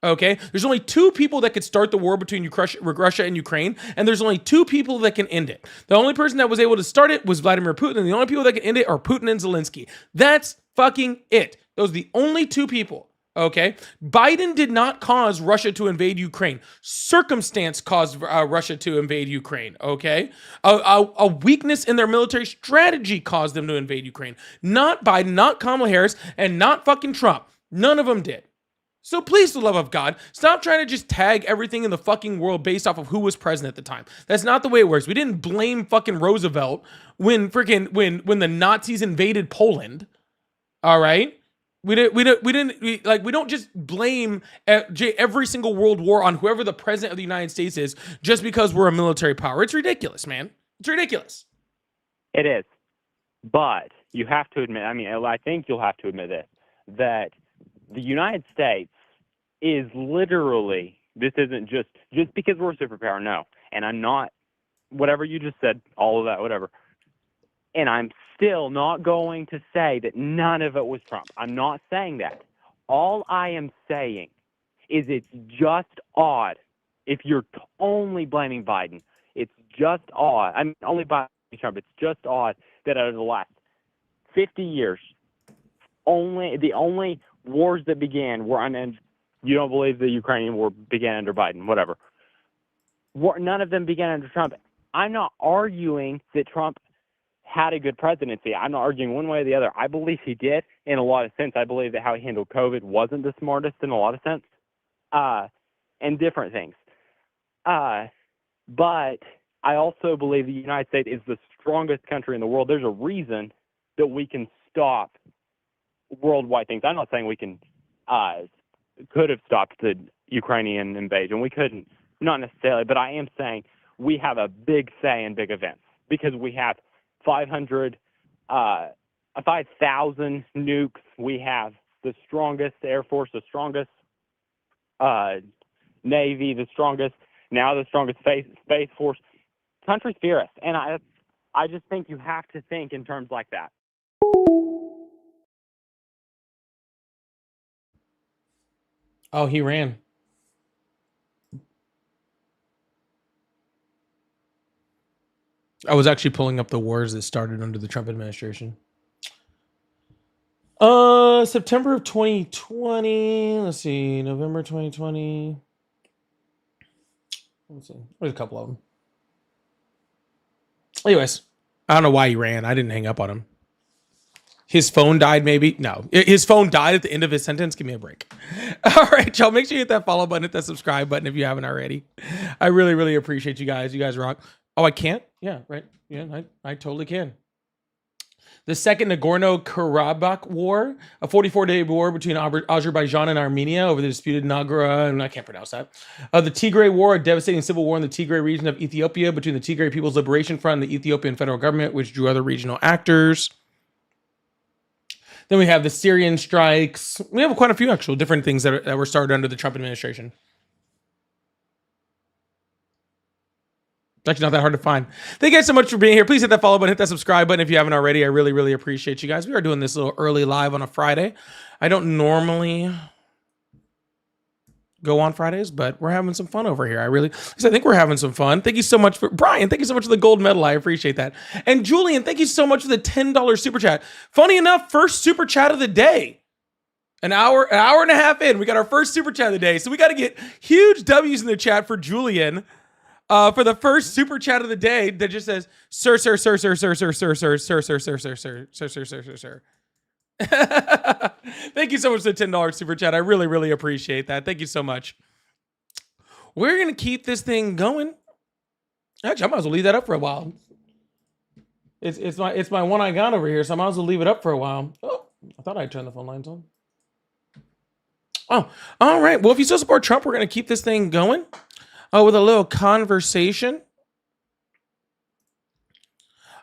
Okay, there's only two people that could start the war between Russia and Ukraine, and there's only two people that can end it. The only person that was able to start it was Vladimir Putin, and the only people that can end it are Putin and Zelensky. That's fucking it. Those are the only two people. Okay, Biden did not cause Russia to invade Ukraine. Circumstance caused Russia to invade Ukraine. Okay, a weakness in their military strategy caused them to invade Ukraine. Not Biden, not Kamala Harris, and not fucking Trump. None of them did. So please, for the love of God, stop trying to just tag everything in the fucking world based off of who was president at the time. That's not the way it works. We didn't blame fucking Roosevelt when the Nazis invaded Poland. All right? We don't just blame every single world war on whoever the president of the United States is just because we're a military power. It's ridiculous, man. It's ridiculous. It is. But you have to admit, I think you'll have to admit this, that the United States is literally, this isn't just because we're a superpower, no. And I'm not, whatever you just said, all of that, whatever. And I'm still not going to say that none of it was Trump. I'm not saying that. All I am saying is it's just odd if you're only blaming Biden. It's just odd. I'm only blaming Trump. It's just odd that out of the last 50 years, the only wars that began were unended. You don't believe the Ukrainian war began under Biden, whatever. None of them began under Trump. I'm not arguing that Trump had a good presidency. I'm not arguing one way or the other. I believe he did in a lot of sense. I believe that how he handled COVID wasn't the smartest in a lot of sense, and different things. But I also believe the United States is the strongest country in the world. There's a reason that we can stop worldwide things. I'm not saying we could have stopped the Ukrainian invasion. We couldn't, not necessarily, but I am saying we have a big say in big events because we have 5,000 nukes. We have the strongest Air Force, the strongest Navy, the strongest Space Force. Countries fear us, and I just think you have to think in terms like that. Oh, he ran. I was actually pulling up the wars that started under the Trump administration. September of 2020. Let's see, November 2020. Let's see. There's a couple of them. Anyways, I don't know why he ran. I didn't hang up on him. His phone died, maybe? No. His phone died at the end of his sentence. Give me a break. All right, y'all. Make sure you hit that follow button, hit that subscribe button if you haven't already. I really, really appreciate you guys. You guys rock. Oh, I can't? Yeah, right. Yeah, I totally can. The Second Nagorno-Karabakh War, a 44-day war between Azerbaijan and Armenia over the disputed Nagora, and I can't pronounce that. The Tigray War, a devastating civil war in the Tigray region of Ethiopia between the Tigray People's Liberation Front and the Ethiopian federal government, which drew other regional actors. Then we have the Syrian strikes. We have quite a few actual different things that were started under the Trump administration. It's actually not that hard to find. Thank you guys so much for being here. Please hit that follow button, hit that subscribe button if you haven't already. I really, really appreciate you guys. We are doing this a little early live on a Friday. I don't normally go on Fridays, but we're having some fun over here. I think we're having some fun. Thank you so much for Brian. Thank you so much for the gold medal. I appreciate that. And Julian, thank you so much for the $10 super chat. Funny enough, first super chat of the day. An hour and a half in, we got our first super chat of the day. So we got to get huge W's in the chat for Julian. For the first super chat of the day that just says, sir. Thank you so much for the $10 super chat. I really, really appreciate that. Thank you so much. We're going to keep this thing going. Actually, I might as well leave that up for a while. It's my one I got over here, so I might as well leave it up for a while. Oh, I thought I'd turn the phone lines on. Oh, all right. Well, if you still support Trump, we're going to keep this thing going. With a little conversation.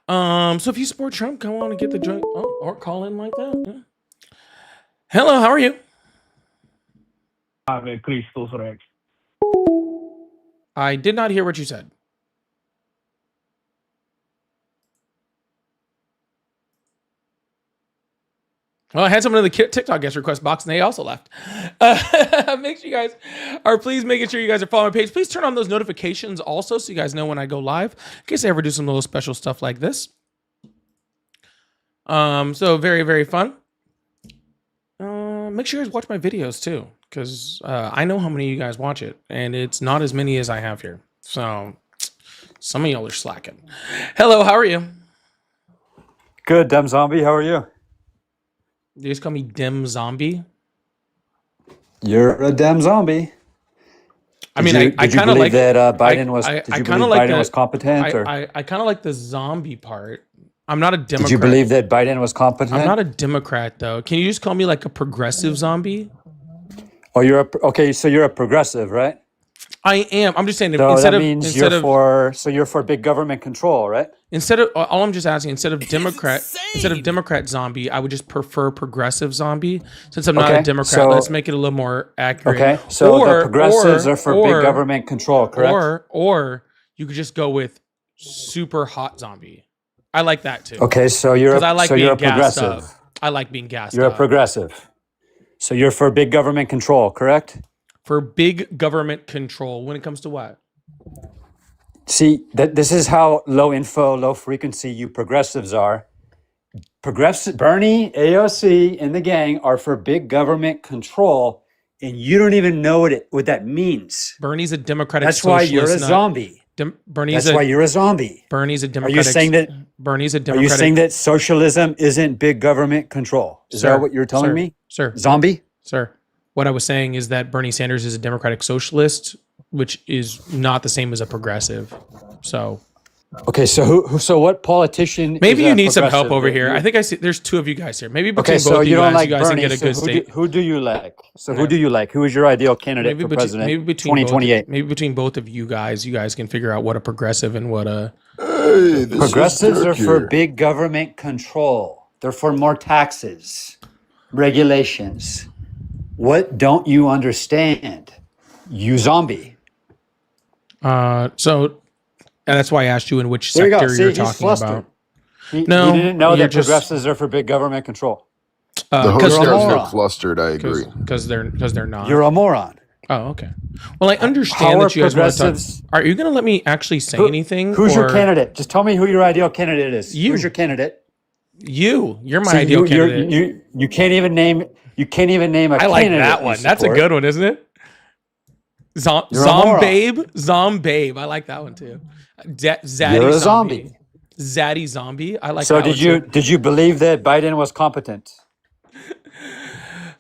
So if you support Trump, go on and get the joint. Oh, or call in like that. Yeah. Hello, how are you? Ave Christus Rex. I did not hear what you said. Well, I had someone in the TikTok guest request box, and they also left. Make sure you guys are making sure you guys are following my page. Please turn on those notifications also, so you guys know when I go live, in case I ever do some little special stuff like this. So very, very fun. Make sure you guys watch my videos too, because I know how many of you guys watch it, and it's not as many as I have here. So some of y'all are slacking. Hello, how are you? Good, Dem Zombie. How are you? You just call me Dim Zombie. You're a Dem Zombie. I mean, I kind of like that Biden was. Did you believe Biden was competent? I kind of like the zombie part. I'm not a Democrat. Did you believe that Biden was competent? I'm not a Democrat though. Can you just call me like a progressive zombie? Oh, okay. So you're a progressive, right? I am. I'm just saying. So that means you're for big government control, right? All I'm just asking, instead of Democrat zombie, I would just prefer progressive zombie. Since I'm not a Democrat, so, let's make it a little more accurate. Okay. So the progressives are for big government control, correct? Or you could just go with super hot zombie. I like that too. Okay. So you're a progressive. I like being gassed up. You're a progressive. So you're for big government control, correct? For big government control when it comes to what? See, this is how low info, low frequency you progressives are. Bernie, AOC, and the gang are for big government control, and you don't even know what that means. Bernie's a Democratic That's socialist. That's why you're a zombie. That's why you're a zombie. Bernie's a Democratic. Are you saying that Bernie's a Democratic? Are you saying that socialism isn't big government control? Is that what you're telling me? Sir. Zombie? Sir. What I was saying is that Bernie Sanders is a Democratic socialist, which is not the same as a progressive. So, okay. So what politician? Maybe you need some help over here. I think I see. There's two of you guys here. Maybe between both of you guys, like you guys Bernie, can get a good state. Who do you like? So who do you like? Who is your ideal candidate for president? Maybe between 2028. Maybe between both of you guys can figure out what a progressive and what a. Progressives are for big government control. They're for more taxes, regulations. What don't you understand, you zombie? So that's why I asked you in which sector you're talking about. He didn't know that progressives are for big government control. The host guys get flustered. I agree because they're not. You're a moron. Oh, okay. Well, I understand that you guys want to talk. Are you going to let me actually say anything? Who's your candidate? Just tell me who your ideal candidate is. Who's your candidate? You're my ideal candidate. You can't even name. You can't even name a candidate. I like that one. That's a good one, isn't it? Zombabe. I like that one too. Zaddy You're a zombie. Zaddy zombie. I like. So that did you believe that Biden was competent?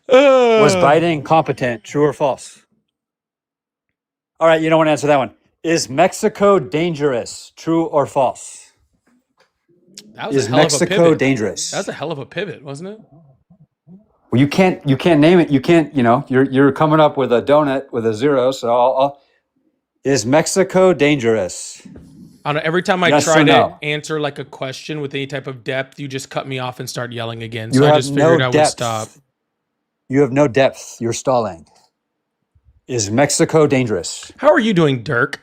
Was Biden competent? True or false? All right, you don't want to answer that one. Is Mexico dangerous? True or false? That was Is a hell of a Mexico pivot. dangerous? That was a hell of a pivot, wasn't it? Well, you can't name it. You can't. You're coming up with a donut with a zero. So is Mexico dangerous? I don't know, every time I Yes try or to no? answer like a question with any type of depth, you just cut me off and start yelling again. You So I have just no figured I would depth. stop. You have no depth. You're stalling. Is Mexico dangerous? How are you doing, Dirk?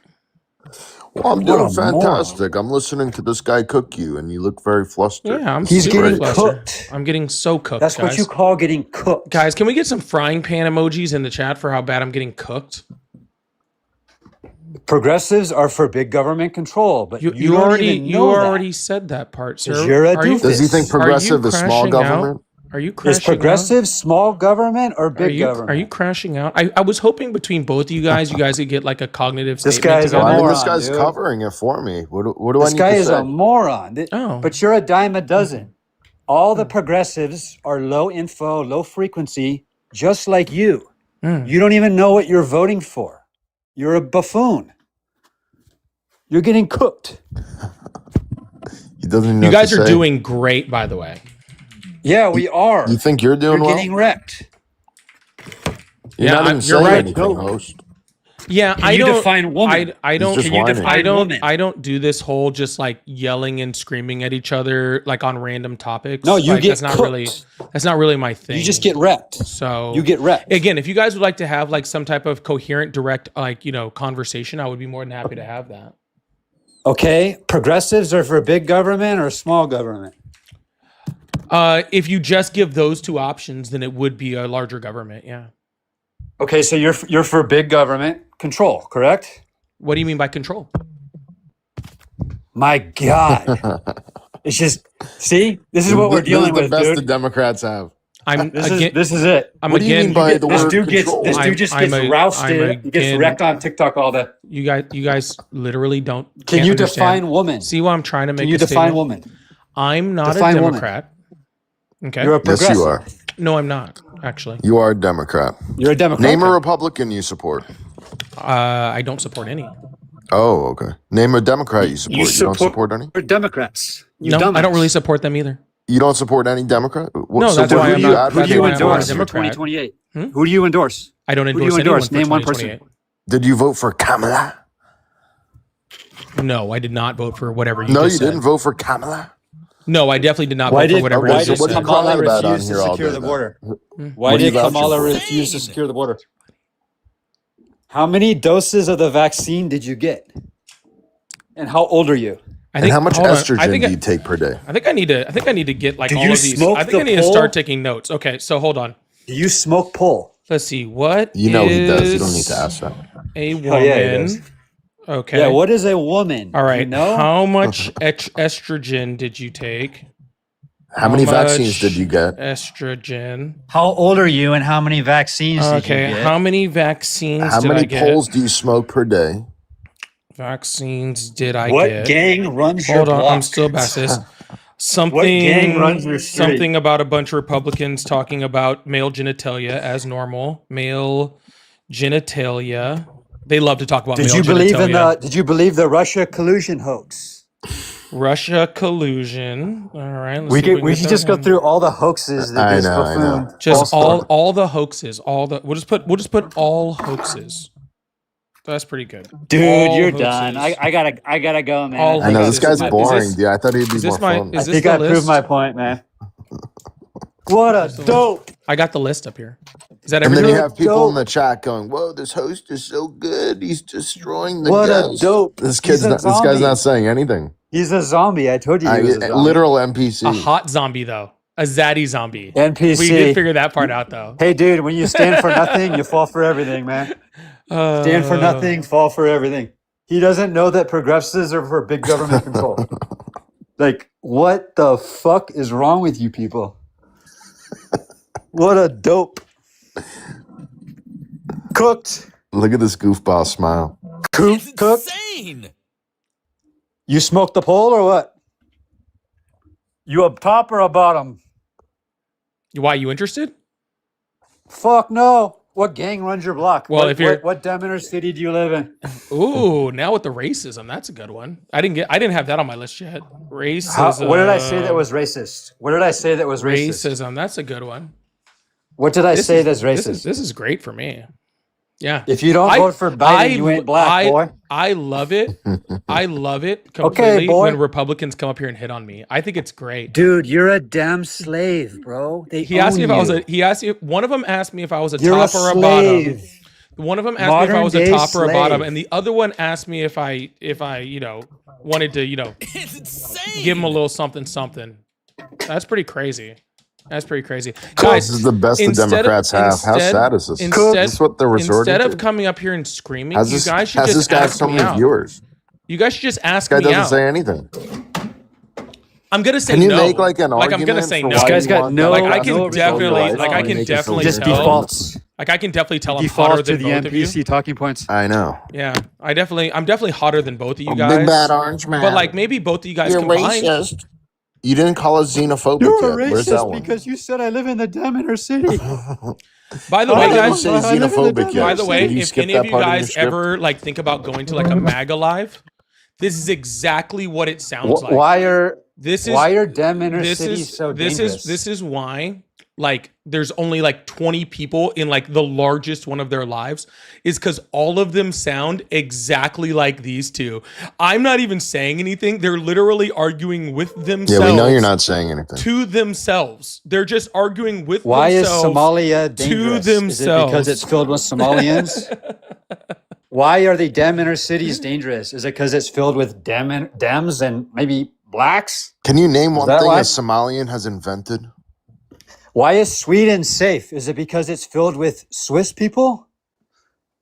Well, I'm What doing a moron. fantastic. I'm listening to this guy cook you, and you look very flustered. Yeah, I'm He's super getting flustered. cooked. I'm getting so cooked, That's guys. what you call getting cooked. Guys, can we get some frying pan emojis in the chat for how bad I'm getting cooked? Progressives are for big government control, but you don't already even know that. already said that part, sir. You're a Are you, doofus. Does he think are you progressive is small crashing out? government? Are you Is crashing out? progressive small government or Are big you government? crashing out? I was hoping between both of you guys could get like a cognitive This statement guy is a Well, I together. mean, this moron, guy's dude. covering it for me. What do I This need guy to is say? a moron. Oh. But you're a dime a dozen. All the progressives are low info, low frequency, just like you. Mm. You don't even know what you're voting for. You're a buffoon. You're getting cooked. He doesn't even know You what guys to are say. doing great, by the way. Yeah, we are. You think you're doing You're well? getting wrecked. You're Yeah, not even you're saying right. anything, No. host. Yeah, Can I you don't. define woman? I don't. just whining. I don't do this whole just like yelling and screaming at each other like on random topics. No, you like, get that's not cooked. really that's not really my thing. You just get wrecked. so You get wrecked. again. If you guys would like to have like some type of coherent, direct conversation, I would be more than happy to have that. Okay, progressives are for big government or small government? If you just give those two options, then it would be a larger government. Yeah. Okay, so you're for big government control, correct? What do you mean by control? My God. It's just, see, this is what we're dealing This is with, the best the dude. Democrats have. I'm This again. is it. I'm What do you again. mean by the This word dude gets control? this dude just gets rousted. He gets again- wrecked on TikTok all day. You guys literally don't. Can can't you understand. define woman? See why I'm trying to make Can you a define statement? woman? I'm not Define a woman. Democrat. Okay. You're a Yes, progressive. you are. No, I'm not actually. You are a Democrat. You're a Democrat. Name a Okay. Republican you support. I don't support any. Oh, okay. Name a Democrat you support. You don't support any? We're Democrats. You No, dumbass. I don't really support them either. You don't support any Democrat? No, so that's what why do I'm you not- Who that's do you why advocate I'm not a endorse for? for Democrat. 2028? Hmm? Who do you endorse? I don't Who do endorse you anyone endorse? for Name one person. 2028. Did you vote for Kamala? No, I did not vote for whatever you No, you just said. didn't vote for Kamala. No, I definitely did not Why vote for did, whatever okay, why you so did just what are you said. crying Kamala about on refuse to here all secure day the then? border? What Why are you did vouching Kamala for? refuse to secure the border? How many doses of the vaccine did you get? And how old are you? I And how much hold on, estrogen do you take per day? I think I need to get like Do all you of these. smoke I think the I need to pole? start taking notes. Okay, so hold on. Do you smoke pole? Let's see. What You know he does. You don't need is to ask that. a woman? Oh, yeah, he does. Okay. Yeah, what is a woman? All right. You know? How much estrogen did you take? How many much vaccines did you get? Estrogen. How old are you and how many vaccines Okay. How many vaccines How did I many get? poles do you smoke per day? Vaccines did I What get? gang runs your Hold on, block? I'm still past this. Something, gang runs your street? something about a bunch of Republicans talking about male genitalia as normal. Male genitalia. They love to talk about Did male you believe in genitalia. the? Did you believe the Russia collusion hoax? Russia collusion. All right. Let's We see if could we get should that just go one. through all the hoaxes that I this know, I know. buffoon. Just false- all the hoaxes. We'll just put all hoaxes. That's pretty good. Dude, All you're hoaxes. done. I gotta go, man. All I know this hoaxes. guy's Is boring, this- dude. I thought he'd be is more this my- fun. is I this think the I proved list? my point, man. What a dope! I got the list up here. Is that And then everything? you have people in Dope. the chat going, "Whoa, this host is so good. He's destroying the What a guest." dope! This He's a guy's zombie. not saying anything. He's a zombie. I told you he was a zombie. Literal NPC. A hot zombie though. A zaddy zombie. NPC. We did figure that part out though. Hey, dude, when you stand for nothing, you fall for everything, man. Stand for nothing, fall for everything. He doesn't know that progressives are for big government control. Like, what the fuck is wrong with you people? What a dope. Cooked. Look at this goofball smile. Cooked. You smoked the pole or what? You a top or a bottom? Why you interested? Fuck no. What gang runs your block? Well, if you're- what Demeter city do you live in? Ooh, now with the racism, that's a good one. I didn't have that on my list yet. Racism. What did I say that was racist? What did I say that was racist? racism? That's a good one. What did I say that's This racist? this is great for me. Yeah. If you don't I- vote for Biden, you ain't black, boy. I love it. I love it completely boy. when Republicans come up here and hit on me. I think it's great. Dude, you're a damn slave, bro. He asked me if I was a. He asked you. One of them asked me if I was a You're top a or a bottom. slave. One of them asked me if I was a Modern-day top or a bottom, slave. and the other one asked me if I wanted to give him a little something something. That's pretty crazy. That's pretty crazy, guys. This is the best the instead of- Democrats have. How instead- sad is this? instead- This is what they're resorting Instead of to? coming up here and screaming, Has you this, guys should has just this guy have ask so me many out. viewers? You guys should just ask This guy me doesn't out. say anything. I'm gonna say Can you no. make like an I'm argument? gonna say for no. why This guy's you got want no- Like I Democrats can to no definitely, socialize like I and can make us definitely Just illegal? tell. defaults. Like I can definitely tell I'm hotter Default to than the both of you. NPC talking points. I know. Yeah, I'm definitely hotter than both of you guys. Big bad orange man. But like maybe both of you guys combined. racist. You didn't call us xenophobic You're a yet. Where's that racist one? because you said I live in the Demeter city. By the Oh, way, Why didn't you guys. say I live in the xenophobic Democrat yet? By the way, Did you if skip any that of you part in your guys script? ever like think about going to like a MAGA live, this is exactly what it sounds like. Why are This is Demeter this cities is so this dangerous? is why like there's only like 20 people in like the largest one of their lives is because all of them sound exactly like these two. I'm not even saying anything. They're literally arguing with themselves. Yeah, we know you're not saying anything. To themselves. They're just arguing with Why is themselves. Somalia dangerous? Is it themselves. because it's filled with Somalians? Why are the Demeter cities dangerous? Is it because it's filled with Dems and maybe blacks? Can you name one that thing why? a Somalian has invented? Why is Sweden safe? Is it because it's filled with Swiss people?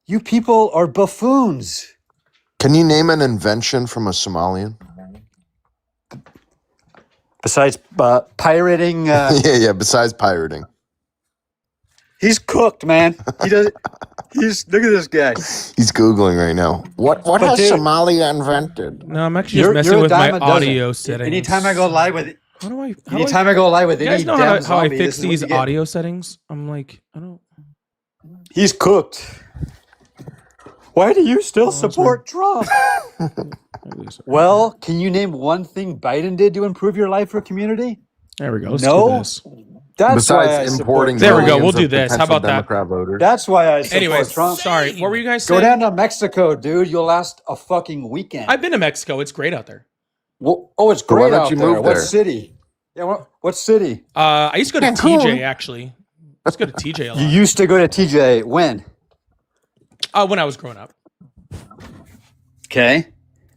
You people are buffoons. Can you name an invention from a Somalian? Besides pirating, yeah. Besides pirating, he's cooked, man. He does. He's look at this guy. he's googling right now. What But has dude- Somalia invented? No, I'm actually just messing a with my dime a dozen. audio settings. Anytime I go live with, How do I anytime I go live with you any guys know damn how I zombie, fix this is what these you get. audio settings? I'm like, I don't. He's cooked. Why do you still support Trump? Well, can you name one thing Biden did to improve your life or community? There we go. Let's No. do this. That's why I Besides support importing, There we go, millions we'll of do this. How potential about that? Democrat voters. That's why I support Anyways, Trump. sorry. What were you guys Go saying? down to Mexico, dude. You'll last a fucking weekend. I've been to Mexico. It's great out there. Oh, it's So why great don't out you there. move What there? city? Yeah, what city? I used to go to Cancun. TJ actually. Let's go to TJ a You lot. used to go to TJ when? When I was growing up. Okay.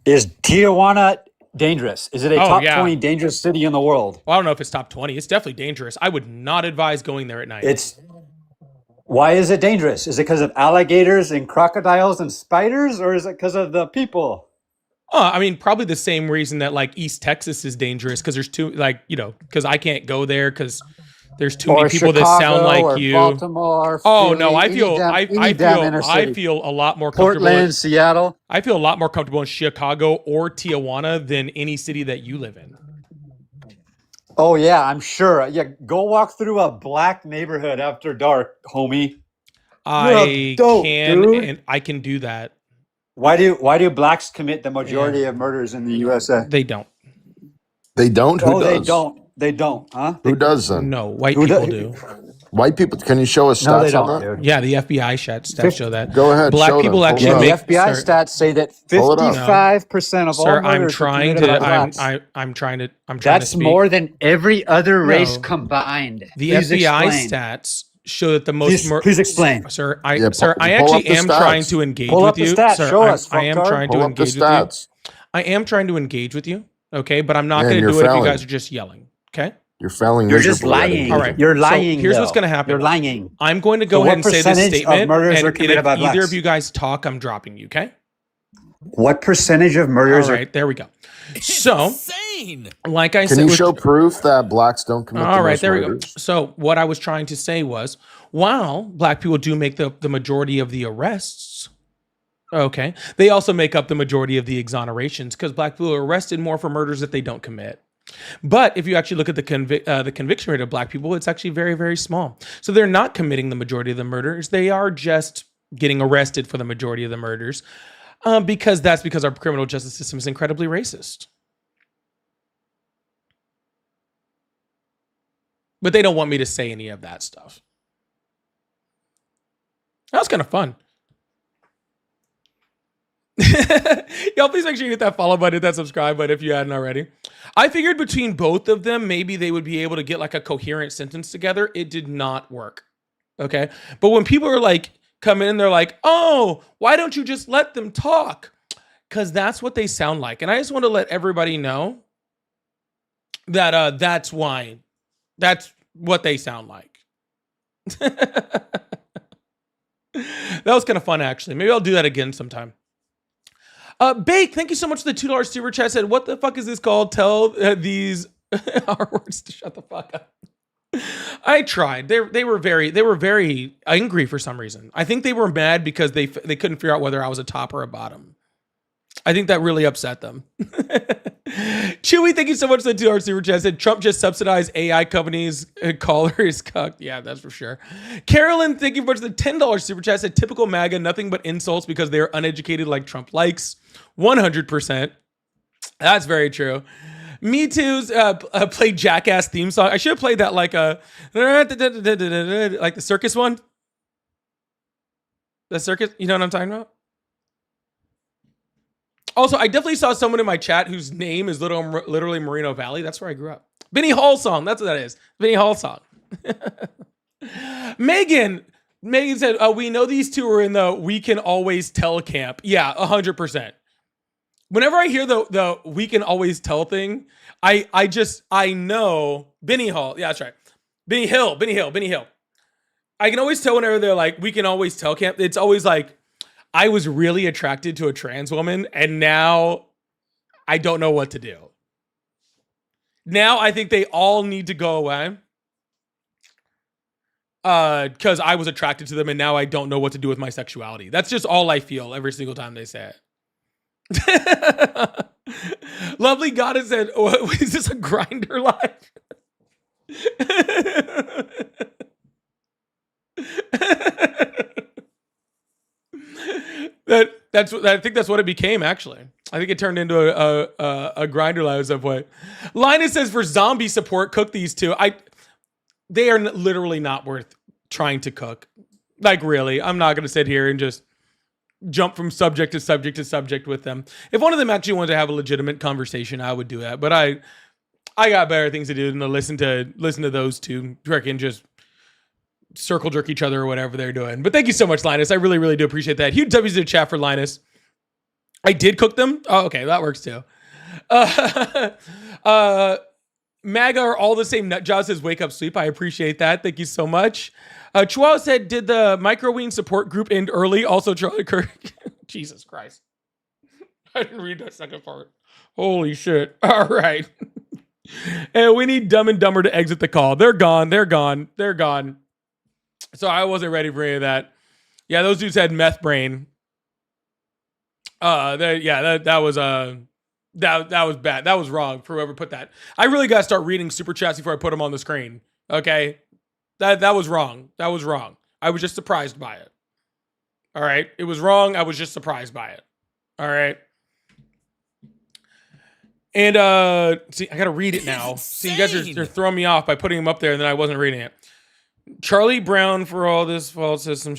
Is Tijuana dangerous? Is it a Oh, top yeah. 20 dangerous city in the world? Well, I don't know if it's top 20. It's definitely dangerous. I would not advise going there at night. It's why is it dangerous? Is it because of alligators and crocodiles and spiders, or is it because of the people? I mean, probably the same reason that like East Texas is dangerous because there's too because I can't go there because there's too many people that sound like or you. Baltimore. Oh Philly, no, I any feel damn- I any damn inner feel I city. feel a lot more comfortable. Portland, Seattle. I feel a lot more comfortable in Chicago or Tijuana than any city that you live in. Oh yeah, I'm sure. Yeah, go walk through a black neighborhood after dark, homie. I dope, can dude. and I can do that. Why do blacks commit the majority of murders in the USA? They don't. They don't. Who Oh, does? they don't. They don't, huh? Who does then? No, white Who people do- do. White people. Can you show us No, they stats on don't, that? dude. Yeah, the FBI stats show that. Go ahead. Black show people them. actually Yeah, Pull the it up. FBI Sir- stats say that Pull it up. 55% of all Sir, I'm murders are trying committed to. by blacks. I'm trying to. That's speak. more than every other race No. combined. The Please FBI explain. stats show that the most. Please explain. Sir, Yeah, I pull actually up the am stats. trying to engage Pull with up the you. stats. Sir, Show I'm- us, I am fucktard. trying to Pull up the engage with you. stats. I am trying to engage with you. Okay, but I'm not Man, going to you're do it if you failing. guys are just yelling. Okay. You're failing. You're just miserably at lying. engaging. All right. You're So lying. here's what's though. gonna happen. You're lying. I'm going to So go what ahead and say this percentage of statement, murders and are committed if by either blacks? of you guys talk, I'm dropping you. Okay. What percentage of All murders are? right. There we go. So, like I Can said, you with- show proof that blacks don't commit all the right, most there we go. murders? So what I was trying to say was, while black people do make the majority of the arrests, okay, they also make up the majority of the exonerations because black people are arrested more for murders that they don't commit. But if you actually look at the conviction rate of black people, it's actually very, very small. So they're not committing the majority of the murders. They are just getting arrested for the majority of the murders, because our criminal justice system is incredibly racist. But they don't want me to say any of that stuff. That was kind of fun. Y'all, please make sure you hit that follow button, hit that subscribe button if you hadn't already. I figured between both of them, maybe they would be able to get like a coherent sentence together. It did not work. Okay. But when people are like, come in, they're like, oh, why don't you just let them talk? Because that's what they sound like. And I just want to let everybody know that that's why. That's what they sound like. That was kind of fun, actually. Maybe I'll do that again sometime. Bake, thank you so much for the $2 super chat. Said, what the fuck is this called? Tell these our words to shut the fuck up. I tried. They were very angry for some reason. I think they were mad because they couldn't figure out whether I was a top or a bottom. I think that really upset them. Chewy, thank you so much for the $2 super chat. Said Trump just subsidized AI companies. Caller is cucked. Yeah, that's for sure. Carolyn, thank you so much for the $10 super chat. Said typical MAGA, nothing but insults because they are uneducated like Trump likes. 100%. That's very true. Me Too's play Jackass theme song. I should have played that like a like the circus one. The circus, you know what I'm talking about? Also, I definitely saw someone in my chat whose name is literally Moreno Valley. That's where I grew up. Benny Hall song. That's what that is. Benny Hall song. Megan said, we know these two are in the We Can Always Tell camp. Yeah, 100%. Whenever I hear the We Can Always Tell thing, I know Benny Hall. Yeah, that's right. Benny Hill. I can always tell whenever they're like, We Can Always Tell camp. It's always like, I was really attracted to a trans woman, and now I don't know what to do. Now I think they all need to go away. Because I was attracted to them, and now I don't know what to do with my sexuality. That's just all I feel every single time they say it. Lovely Goddess said, oh, is this a Grinder live? I think that's what it became, actually. I think it turned into a Grinder live at some point. Linus says, for zombie support, cook these two. They are literally not worth trying to cook. Like, really. I'm not going to sit here and just jump from subject to subject to subject with them. If one of them actually wanted to have a legitimate conversation, I would do that. But I got better things to do than to listen to those two freaking just circle jerk each other or whatever they're doing. But thank you so much, Linus. I really, really do appreciate that. Huge W's to the chat for Linus. I did cook them. Oh, okay. That works too. MAGA are all the same nut jobs as Wake Up Sleep. I appreciate that. Thank you so much. Chihuahua said, did the Microween support group end early? Also, Charlie Kirk. Jesus Christ. I didn't read that second part. Holy shit. All right. And we need Dumb and Dumber to exit the call. They're gone. So I wasn't ready for any of that. Yeah, those dudes had meth brain. That was bad. That was wrong for whoever put that. I really got to start reading super chats before I put them on the screen. Okay? That was wrong. That was wrong. I was just surprised by it. All right? It was wrong. I was just surprised by it. All right? And see, I got to read it now. See, you guys are throwing me off by putting them up there and then I wasn't reading it. Charlie Brown, for all this faults, has some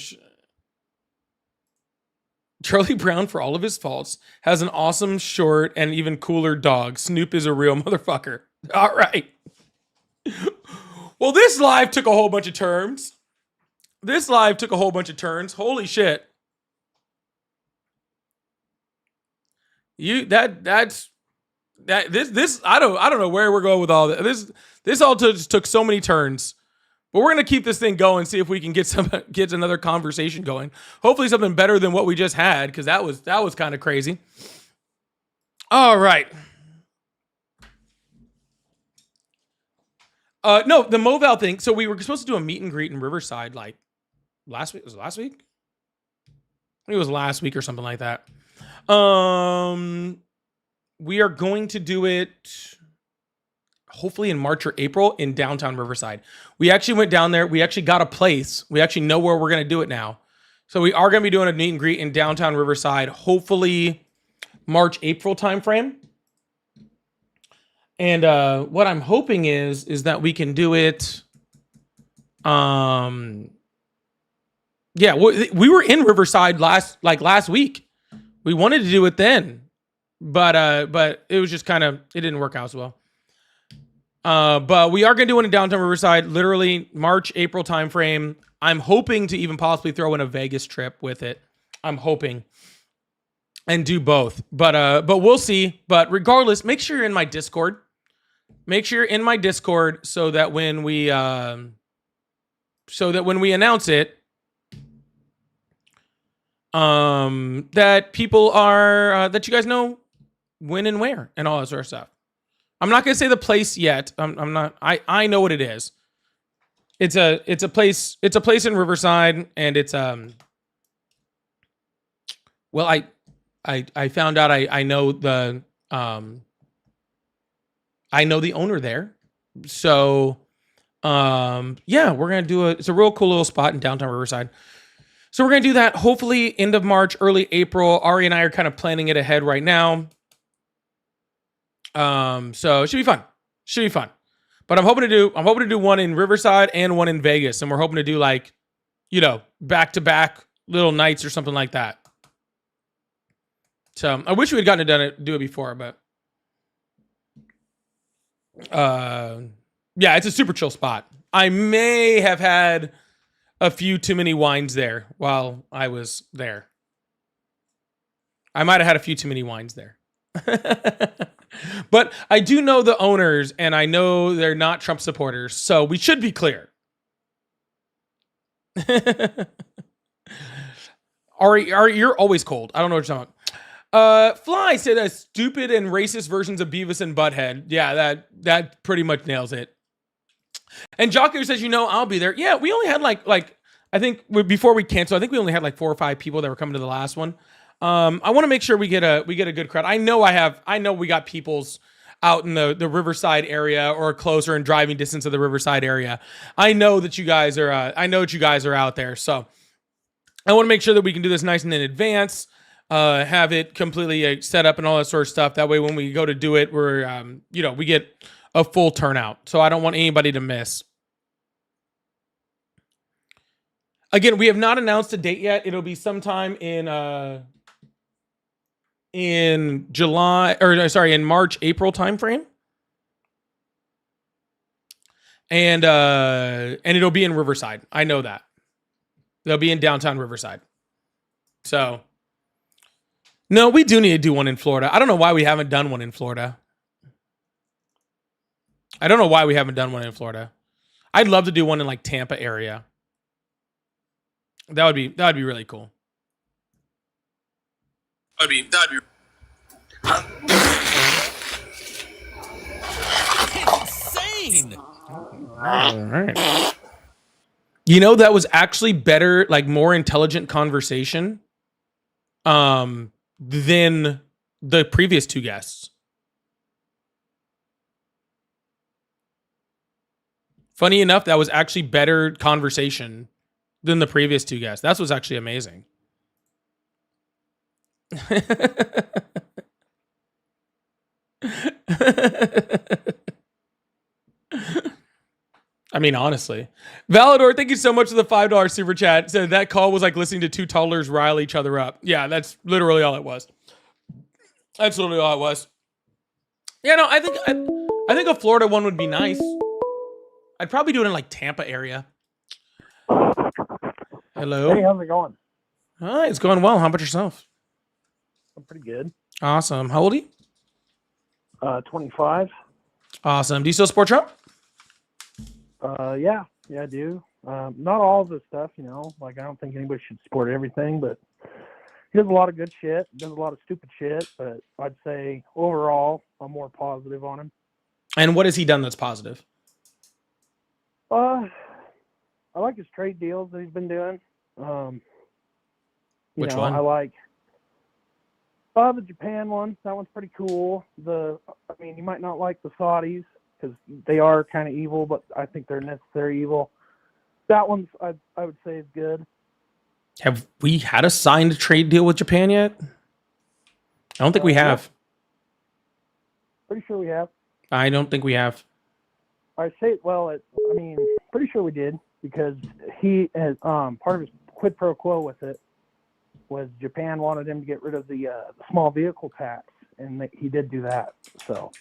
Charlie Brown, for all of his faults, has an awesome, short, and even cooler dog. Snoop is a real motherfucker. All right. Well, this live took a whole bunch of turns. Holy shit. This I don't know where we're going with all this. This all just took so many turns. But we're going to keep this thing going, see if we can get another conversation going. Hopefully something better than what we just had, because that was kind of crazy. All right. No, the Moval thing. So we were supposed to do a meet and greet in Riverside like last week. Was it last week? I think it was last week or something like that. We are going to do it. hopefully in March or April in downtown Riverside. We actually went down there. We actually got a place. We actually know where we're going to do it now. So we are going to be doing a meet and greet in downtown Riverside, hopefully March, April timeframe. And what I'm hoping is that we can do it. Yeah, we were in Riverside last week. We wanted to do it then, but it was just it didn't work out as well. But we are gonna do one in downtown Riverside, literally March, April timeframe. I'm hoping to even possibly throw in a Vegas trip with it. I'm hoping. And do both. But we'll see. But regardless, make sure you're in my Discord. Make sure you're in my Discord so that when we announce it, that people are that you guys know when and where and all that sort of stuff. I'm not gonna say the place yet. I'm not. I know what it is. It's a place. It's a place in Riverside, and it's Well, I found out I know the owner there. So yeah, we're gonna do it's a real cool little spot in downtown Riverside. So we're gonna do that hopefully end of March, early April. Ari and I are kind of planning it ahead right now. So it should be fun. Should be fun. But I'm hoping to do one in Riverside and one in Vegas, and we're hoping to do back to back little nights or something like that. So I wish we had gotten to do it before, but yeah, it's a super chill spot. I may have had a few too many wines there while I was there. I might have had a few too many wines there. But I do know the owners, and I know they're not Trump supporters, so we should be clear. Ari, you're always cold. I don't know what you're talking about. Fly said stupid and racist versions of Beavis and Butthead. Yeah, that pretty much nails it. And Jocko says, I'll be there. Yeah, we only had I think before we canceled, I think we only had 4 or 5 people that were coming to the last one. I want to make sure we get a good crowd. I know we got peoples out in the Riverside area or closer in driving distance of the Riverside area. I know that you guys are out there. So I want to make sure that we can do this nice and in advance, have it completely set up and all that sort of stuff. That way, when we go to do it, we're, we get a full turnout. So I don't want anybody to miss. Again, we have not announced a date yet. It'll be sometime in March, April timeframe. And it'll be in Riverside. I know that. They'll be in downtown Riverside. So, no, we do need to do one in Florida. I don't know why we haven't done one in Florida. I'd love to do one in Tampa area. That would be really cool. That'd be insane. All right. That was actually better, more intelligent conversation than the previous 2 guests. Funny enough, that was actually better conversation than the previous 2 guests. That was actually amazing. I mean, honestly. Valador, thank you so much for the $5 super chat. Said that call was like listening to 2 toddlers rile each other up. Yeah, that's literally all it was. Yeah, no, I think a Florida one would be nice. I'd probably do it in Tampa area. Hello. Hey, how's it going? Hi, it's going well. How about yourself? I'm pretty good. Awesome. How old are you? 25. Awesome. Do you still support Trump? Yeah, I do. Not all of the stuff, I don't think anybody should support everything, but he does a lot of good shit, does a lot of stupid shit, but I'd say overall, I'm more positive on him. And what has he done that's positive? I like his trade deals that he's been doing. Which one? I like the Japan one. That one's pretty cool. You might not like the Saudis, because they are kind of evil, but I think they're necessary evil. That one's I would say is good. Have we had a signed trade deal with Japan yet? I don't think we Yep. have. Pretty sure we have. I don't think we have. I say, well, I mean, pretty sure we did because he has part of his quid pro quo with it was Japan wanted him to get rid of the small vehicle tax, and he did do that. So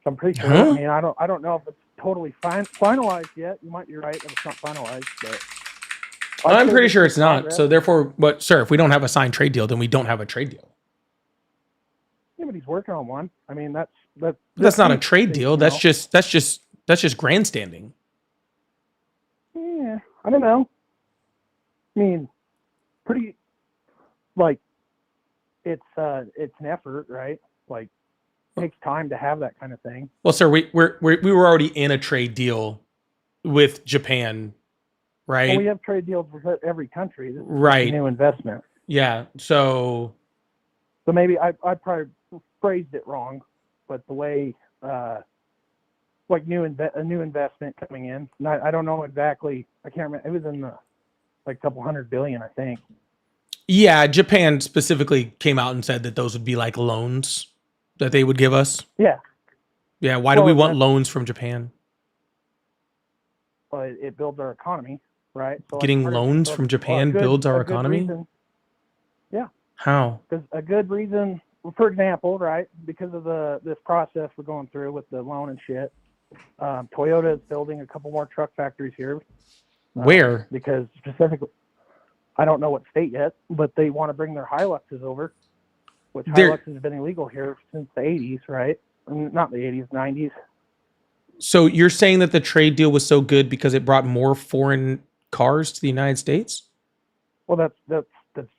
I'm pretty sure. Huh? I mean, I don't know if it's totally finalized yet. You might be right if it's not finalized, but I'm pretty sure it's not. progress. So therefore, but sir, if we don't have a signed trade deal, then we don't have a trade deal. Yeah, but he's working on one. I mean, that's That's not a trade you deal. That's know. just grandstanding. Yeah, I don't know. I mean, pretty like it's an effort, right? Like it takes time to have that kind of thing. Well, sir, we were already in a trade deal with Japan, right? Well, we have trade deals with every country. This is Right. a new investment. Yeah. So So maybe I probably phrased it wrong, but the way like a new investment coming in, and I don't know exactly. I can't remember. It was in the like couple $100 billion, I think. yeah, Japan specifically came out and said that those would be like loans that they would give us. Yeah, Yeah. Why do we Well, want that's- loans from Japan? but it builds our economy, right? So like, Getting part of- loans so from a Japan good- builds our a good economy? reason- How? Because a good reason, for example, right, because of this process we're going through with the loan and shit, Toyota is building a couple more truck factories here. Where? Because specifically, I don't know what state yet, but they want to bring their Hiluxes over, which They're- Hilux has been illegal here since the 80s, right? Not the 80s, 90s. So you're saying that the trade deal was so good because it brought more foreign cars to the United States? Well, that's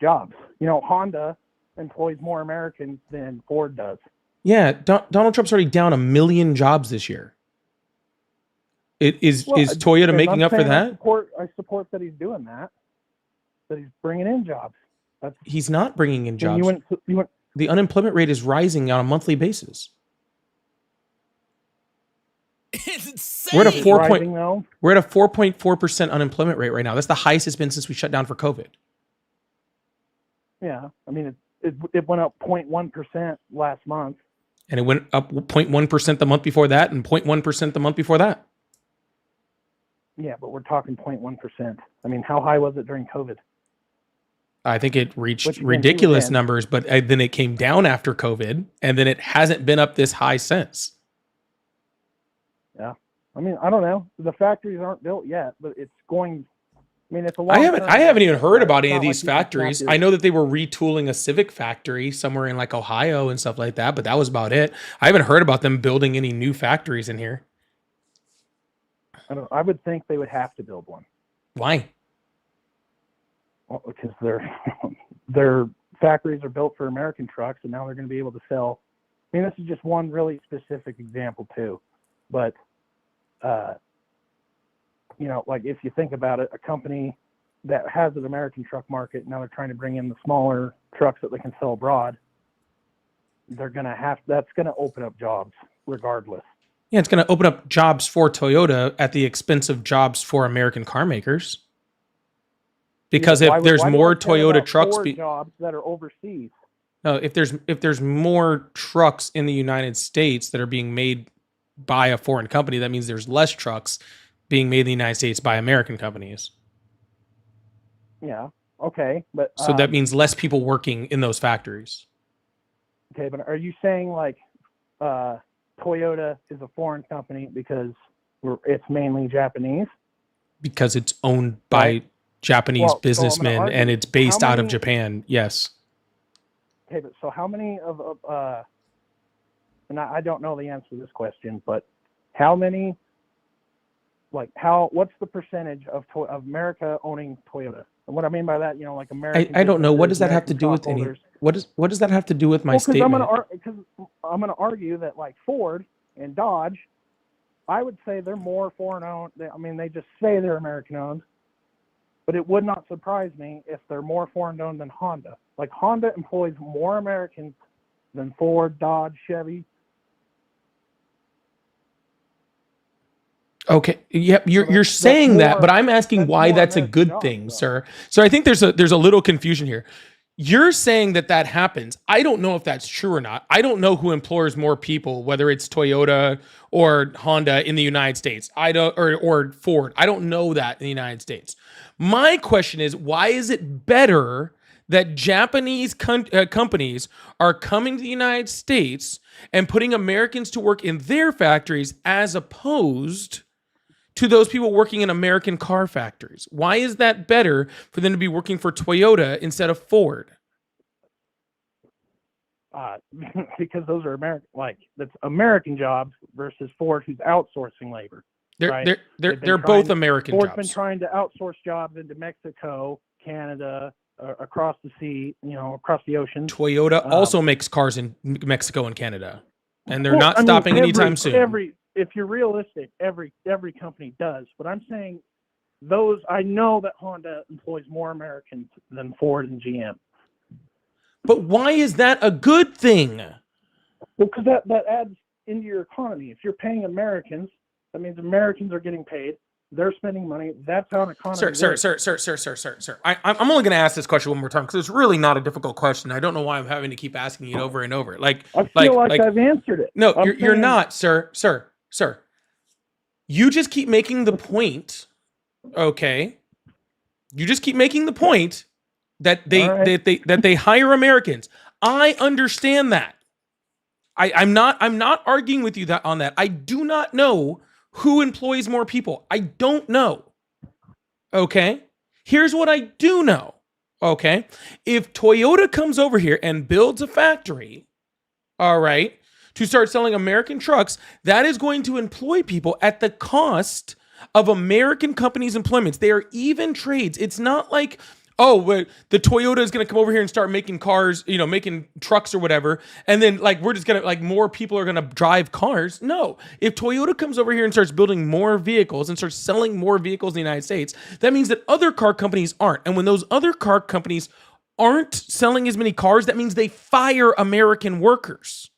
jobs. You know, Honda employs more Americans than Ford does. Yeah, Donald Trump's already down 1 million jobs this year. Is Well, Toyota and making I'm up for saying that? I support that he's doing that. That he's bringing in jobs. That's He's not bringing in and jobs. you went The unemployment rate is rising on a monthly basis. We're at a Insane. 4 rising though. We're at a 4.4% unemployment rate right now. That's the highest it's been since we shut down for COVID. Yeah, I mean it went up 0.1% last month. And it went up 0.1% the month before that and 0.1% the month before that. Yeah, but we're talking 0.1%. I mean, how high was it during COVID? I think it reached Which again, ridiculous again- numbers, but then it came down after COVID, and then it hasn't been up this high since. I mean, I don't know. The factories aren't built yet, but it's going. I mean, it's a long. I haven't even heard about any It's of not these like you can factories. snap I your- know that they were retooling a Civic factory somewhere in like Ohio and stuff like that, but that was about it. I haven't heard about them building any new factories in here. I would think they would have to build one. Why? Well, because their factories are built for American trucks, and now they're going to be able to sell. I mean, this is just one really specific example too, but you know, like if you think about it, a company that has an American truck market, now they're trying to bring in the smaller trucks that they can sell abroad. They're going to have that's going to open up jobs regardless. Yeah, it's going to open up jobs for Toyota at the expense of jobs for American car makers. Because Why if would- there's why do more I care Toyota about trucks, Ford jobs that are overseas. no, if there's more trucks in the United States that are being made by a foreign company, that means there's less trucks being made in the United States by American companies. Yeah. Okay. But So that means less people working in those factories. okay. But are you saying like Toyota is a foreign company because it's mainly Japanese? Because it's owned by Right. Japanese Well, so I'm gonna businessmen argue, and it's based how out of many- Japan. Yes. Okay, but so how many of and I don't know the answer to this question, but how many, like what's the percentage of America owning Toyota? And what I mean by that, you know, like American. I don't know. What businesses, does that have to American do with any? stockholders. What does that have to do with my Well, because statement? I'm gonna argue that like Ford and Dodge, I would say they're more foreign owned. I mean, they just say they're American owned, but it would not surprise me if they're more foreign owned than Honda. Like Honda employs more Americans than Ford, Dodge, Chevy, Okay. Yep. So You're that's saying that, but more I'm asking that's why more that's a American good jobs, thing, though. sir. So I think there's a little confusion here. You're saying that that happens. I don't know if that's true or not. I don't know who employs more people, whether it's Toyota or Honda in the United States. I don't, or Ford. I don't know that in the United States. My question is, why is it better that Japanese companies are coming to the United States and putting Americans to work in their factories as opposed to those people working in American car factories? Why is that better for them to be working for Toyota instead of Ford? Because those are American, like that's American jobs versus Ford, who's outsourcing labor. They're Right. they're they're They've been they're trying- both American Ford's been jobs. trying to outsource jobs into Mexico, Canada, across the sea, across the ocean. Toyota also makes cars in Mexico and Canada, and they're Well, not I mean, stopping anytime soon. If you're realistic, every company does. But I'm saying I know that Honda employs more Americans than Ford and GM. But why is that a good thing? Well, because that adds into your economy. If you're paying Americans, that means Americans are getting paid. They're spending money. That's how an economy works. Sir. I'm only going to ask this question one more time because it's really not a difficult question. I don't know why I'm having to keep asking it over and over. I feel like I've answered it. No, I'm you're saying- not, sir. You just keep making the point, okay? You just keep making the point that they hire Americans. I understand that. I'm not arguing with you on that. I do not know who employs more people. I don't know. Okay? Here's what I do know. Okay? If Toyota comes over here and builds a factory, all right, to start selling American trucks, that is going to employ people at the cost of American companies' employments. They are even trades. It's not like, oh, the Toyota is going to come over here and start making cars, making trucks or whatever, and then we're just going to more people are going to drive cars. No, if Toyota comes over here and starts building more vehicles and starts selling more vehicles in the United States, that means that other car companies aren't. And when those other car companies aren't selling as many cars, that means they fire American workers.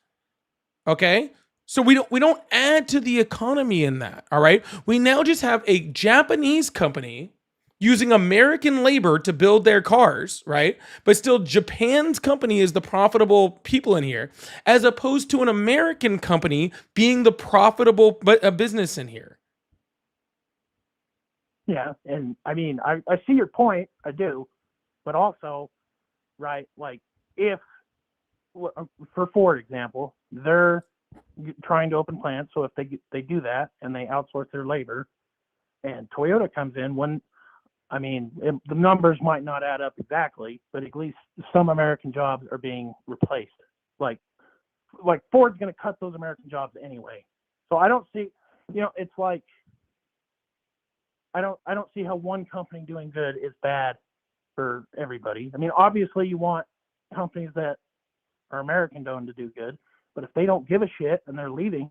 Okay? So we don't add to the economy in that, all right? We now just have a Japanese company using American labor to build their cars, right? But still Japan's company is the profitable people in here, as opposed to an American company being the profitable business in here. Yeah, and I mean, I see your point, I do, but also, right, like if, for Ford example, they're trying to open plants, so if they do that and they outsource their labor, and Toyota comes in, the numbers might not add up exactly, but at least some American jobs are being replaced. Like Ford's going to cut those American jobs anyway, so I don't see, it's like. I don't see how one company doing good is bad for everybody. I mean, obviously you want companies that are American owned to do good, but if they don't give a shit and they're leaving,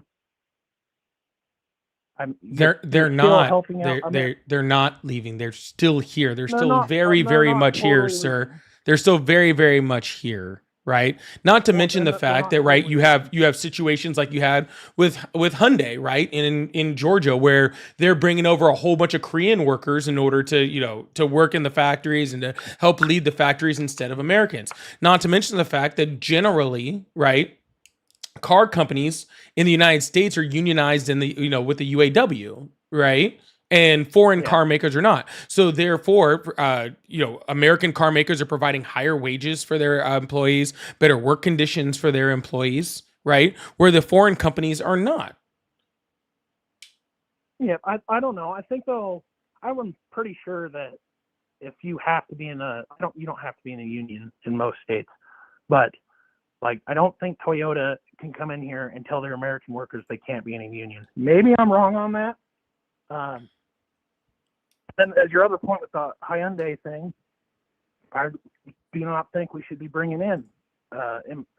they're not they're not leaving. They're still here. They're still very, very much here, sir. They're still very, very much here. Right. Not to mention the fact that, right, you have situations like you had with Hyundai, right, in Georgia, where they're bringing over a whole bunch of Korean workers in order to work in the factories and to help lead the factories instead of Americans. Not to mention the fact that generally, right, car companies in the United States are unionized with the UAW, right? And foreign car makers are not. So therefore, American car makers are providing higher wages for their employees, better work conditions for their employees, right? Where the foreign companies are not. Yeah, I don't know. I think though, I'm pretty sure that if you have to be you don't have to be in a union in most states, but I don't think Toyota can come in here and tell their American workers they can't be in a union. Maybe I'm wrong on that. Then as your other point with the Hyundai thing, I do not think we should be bringing in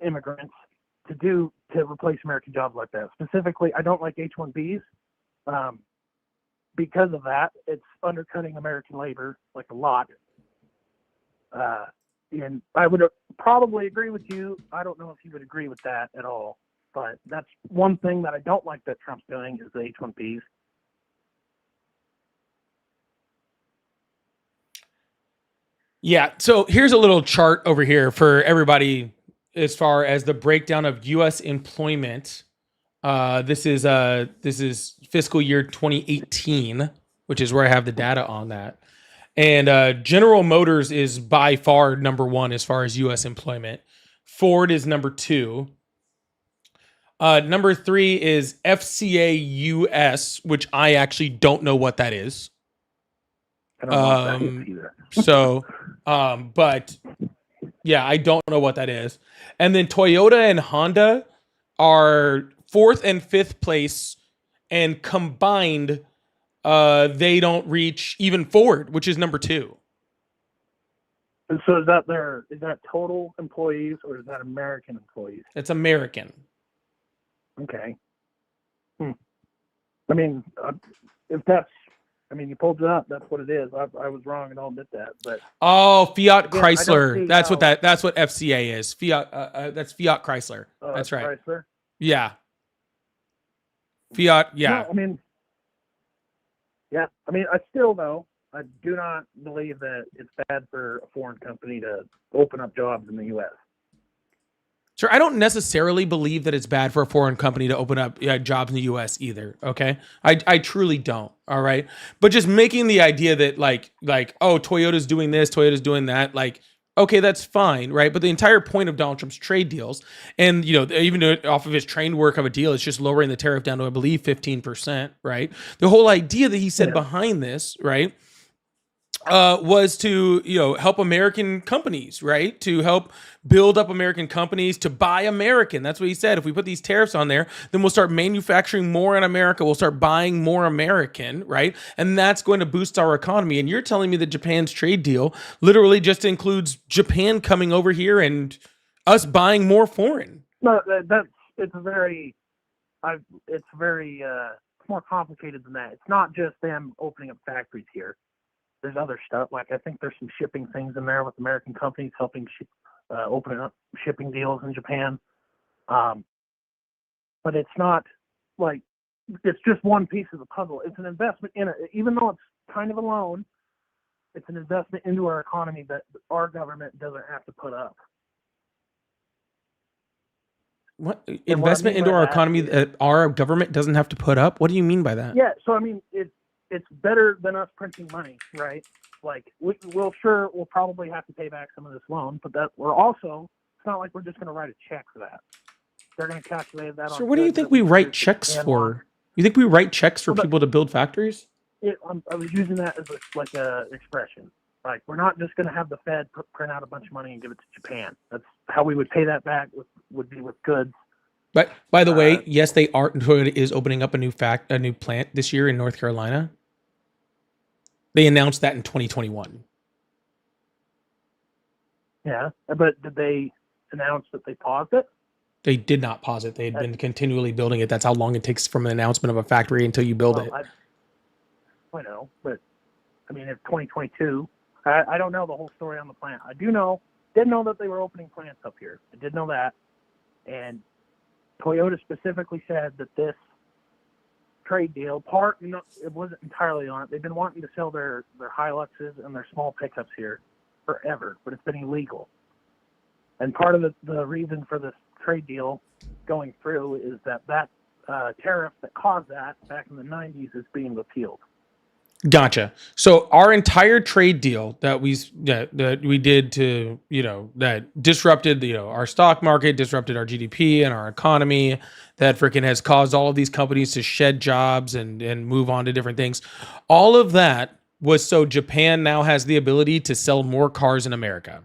immigrants to replace American jobs like that. Specifically, I don't like H-1Bs. Because of that, it's undercutting American labor like a lot. And I would probably agree with you. I don't know if you would agree with that at all, but that's one thing that I don't like that Trump's doing is the H-1Bs. Yeah. So here's a little chart over here for everybody as far as the breakdown of U.S. employment. This is fiscal year 2018, which is where I have the data on that. And General Motors is by far number one as far as U.S. employment. Ford is number two. Number three is FCA US, which I actually don't know what that is. I don't know what that is either. But yeah, I don't know what that is. And then Toyota and Honda are fourth and fifth place, and combined, they don't reach even Ford, which is number two. And so is that total employees or is that American employees? It's American. Okay. I mean, if that's, I mean, you pulled it up. That's what it is. I was wrong, and I'll admit that. But Oh, Fiat again, I don't Chrysler. see That's what how- that's what FCA is. Fiat. That's Fiat Chrysler. That's right. Chrysler. Yeah. Fiat. Yeah. No, I mean, yeah. I mean, I still though I do not believe that it's bad for a foreign company to open up jobs in the U.S. Sure, I don't necessarily believe that it's bad for a foreign company to open up jobs in the U.S. either. Okay, I truly don't. All right, but just making the idea that like oh, Toyota's doing this, Toyota's doing that, like okay, that's fine, right? But the entire point of Donald Trump's trade deals, and even off of his train work of a deal, it's just lowering the tariff down to I believe 15%, right? The whole idea that he said behind this, right? Was to help American companies, right? To help build up American companies, to buy American. That's what he said. If we put these tariffs on there, then we'll start manufacturing more in America. We'll start buying more American, right? And that's going to boost our economy. And you're telling me that Japan's trade deal literally just includes Japan coming over here and us buying more foreign. No, it's more complicated than that. It's not just them opening up factories here. There's other stuff. Like I think there's some shipping things in there with American companies helping opening up shipping deals in Japan. But it's not like it's just one piece of the puzzle. It's an investment in it, even though it's kind of a loan. It's an investment into our economy that our government doesn't have to put up. What investment into our economy that our government doesn't have to put up? What do you mean by that? Yeah, so I mean it's better than us printing money, right? Like we'll probably have to pay back some of this loan, but that it's not like we're just going to write a check for that. They're going to calculate that. So what do you think we write checks for? You think we write checks for people to build factories? I was using that as a expression. Like we're not just going to have the Fed print out a bunch of money and give it to Japan. That's how we would pay that back. Would be with goods. But by the way, yes, Toyota is opening up a new plant this year in North Carolina. They announced that in 2021. Yeah, but did they announce that they paused it? They did not pause it. They had been continually building it. That's how long it takes from an announcement of a factory until you build it. I know, but I mean, it's 2022. I don't know the whole story on the plant. I did know that they were opening plants up here. I did know that. And Toyota specifically said that this trade deal it wasn't entirely on it. They've been wanting to sell their Hiluxes and their small pickups here forever, but it's been illegal. And part of the reason for this trade deal going through is that tariff that caused that back in the 90s is being repealed. Gotcha. So our entire trade deal that we did to, that disrupted, our stock market, disrupted our GDP and our economy, that freaking has caused all of these companies to shed jobs and move on to different things. All of that was so Japan now has the ability to sell more cars in America.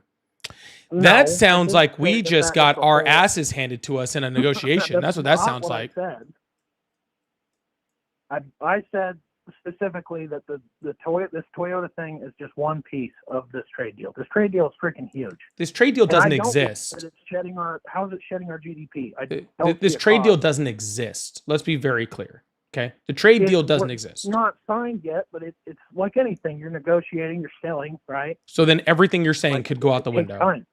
That sounds like we just got our asses handed to us in a negotiation. That's what that sounds like. I said specifically that this Toyota thing is just one piece of this trade deal. This trade deal is freaking huge. This trade deal doesn't exist. How is it shedding our GDP? This trade deal doesn't exist. Let's be very clear. Okay, the trade deal doesn't exist. It's not signed yet, but it's like anything. You're negotiating, you're selling, right? So then everything you're saying could go out the window. Time.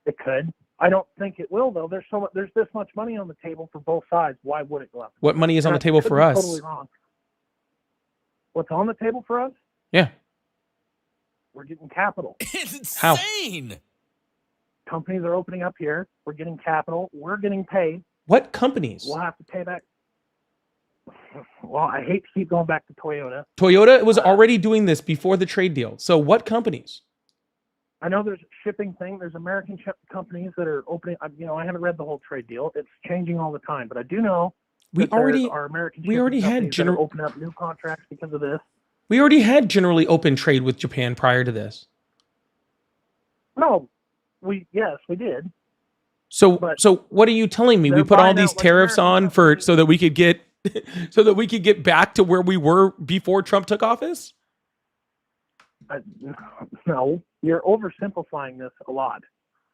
It could. I don't think it will, though. There's this much money on the table for both sides. Why would it go out? What money is on the table for us? Totally wrong. What's on the table for us? Yeah. We're getting capital. It's How? insane. Companies are opening up here. We're getting capital. We're getting paid. What companies? We'll have to pay back. Well, I hate to keep going back to Toyota. Toyota was already doing this before the trade deal. So what companies? I know there's a shipping thing. There's American companies that are opening. I haven't read the whole trade deal. It's changing all the time. But I do know We that there already are American we already shipping had companies that are opening up new contracts because of this. we already had generally open trade with Japan prior to this. No, yes, we did. So But so what are you telling me? We they're put all buying these out, like, tariffs American on for companies. so that we could get so that we could get back to where we were before Trump took office? No, you're oversimplifying this a lot.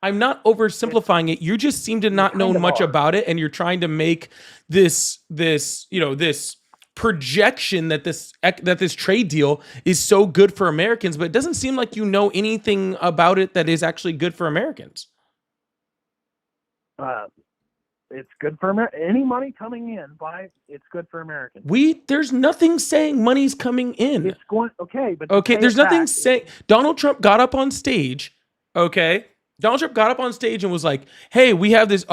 I'm not oversimplifying it. You just seem to not know kind of much are. about it, and you're trying to make this projection that this trade deal is so good for Americans, but it doesn't seem like you know anything about it that is actually good for Americans. It's good for any money coming in. It's good for Americans. There's nothing saying money's coming in. It's going okay, but Okay, to there's pay it nothing back, saying. Donald Trump got up on stage. Okay, Donald Trump got up on stage and was like, "Hey, we have this.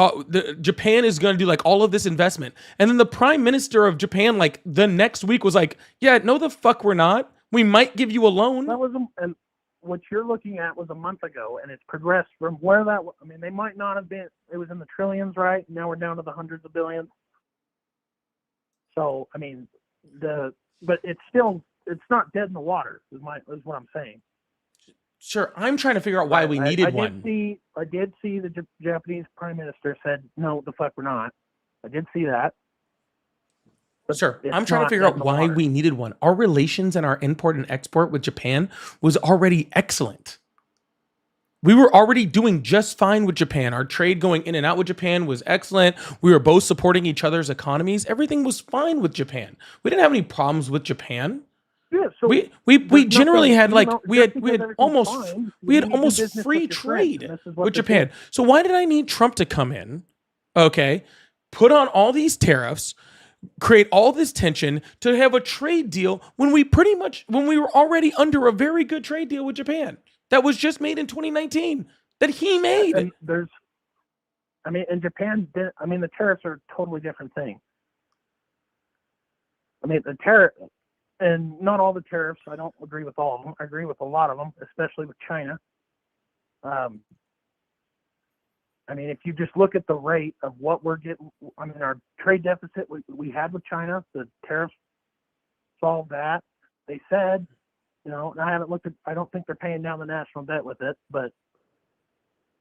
Japan is going to do like all of this investment." And then the Prime Minister of Japan, like the next week, was like, "Yeah, no, the fuck, we're not. We might give you a loan." That was and what you're looking at was a month ago, and it's progressed from where that. I mean, they might not have been. It was in the trillions, right? Now we're down to the hundreds of billions. So I mean, but it's not dead in the water. Is what I'm saying. Sure, I'm trying to figure out why we needed one. I did see the Japanese Prime Minister said, "No, the fuck, we're not." I did see that. But Sir, it's I'm trying to not figure dead out in the why water. we needed one. Our relations and our import and export with Japan was already excellent. We were already doing just fine with Japan. Our trade going in and out with Japan was excellent. We were both supporting each other's economies. Everything was fine with Japan. We didn't have any problems with Japan. Yeah, so We generally had like we had almost business free with your friends, trade and this is what with they're Japan. So why did I need Trump to come in? Okay, put on all these tariffs, create all this tension to have a trade deal when we were already under a very good trade deal with Japan that was just made in 2019 that he made. And in Japan, the tariffs are a totally different thing. I mean, the tariff, and not all the tariffs. I don't agree with all of them. I agree with a lot of them, especially with China. If you just look at the rate of what we're getting, our trade deficit we had with China, the tariffs solved that. They said, and I haven't looked at, I don't think they're paying down the national debt with it, but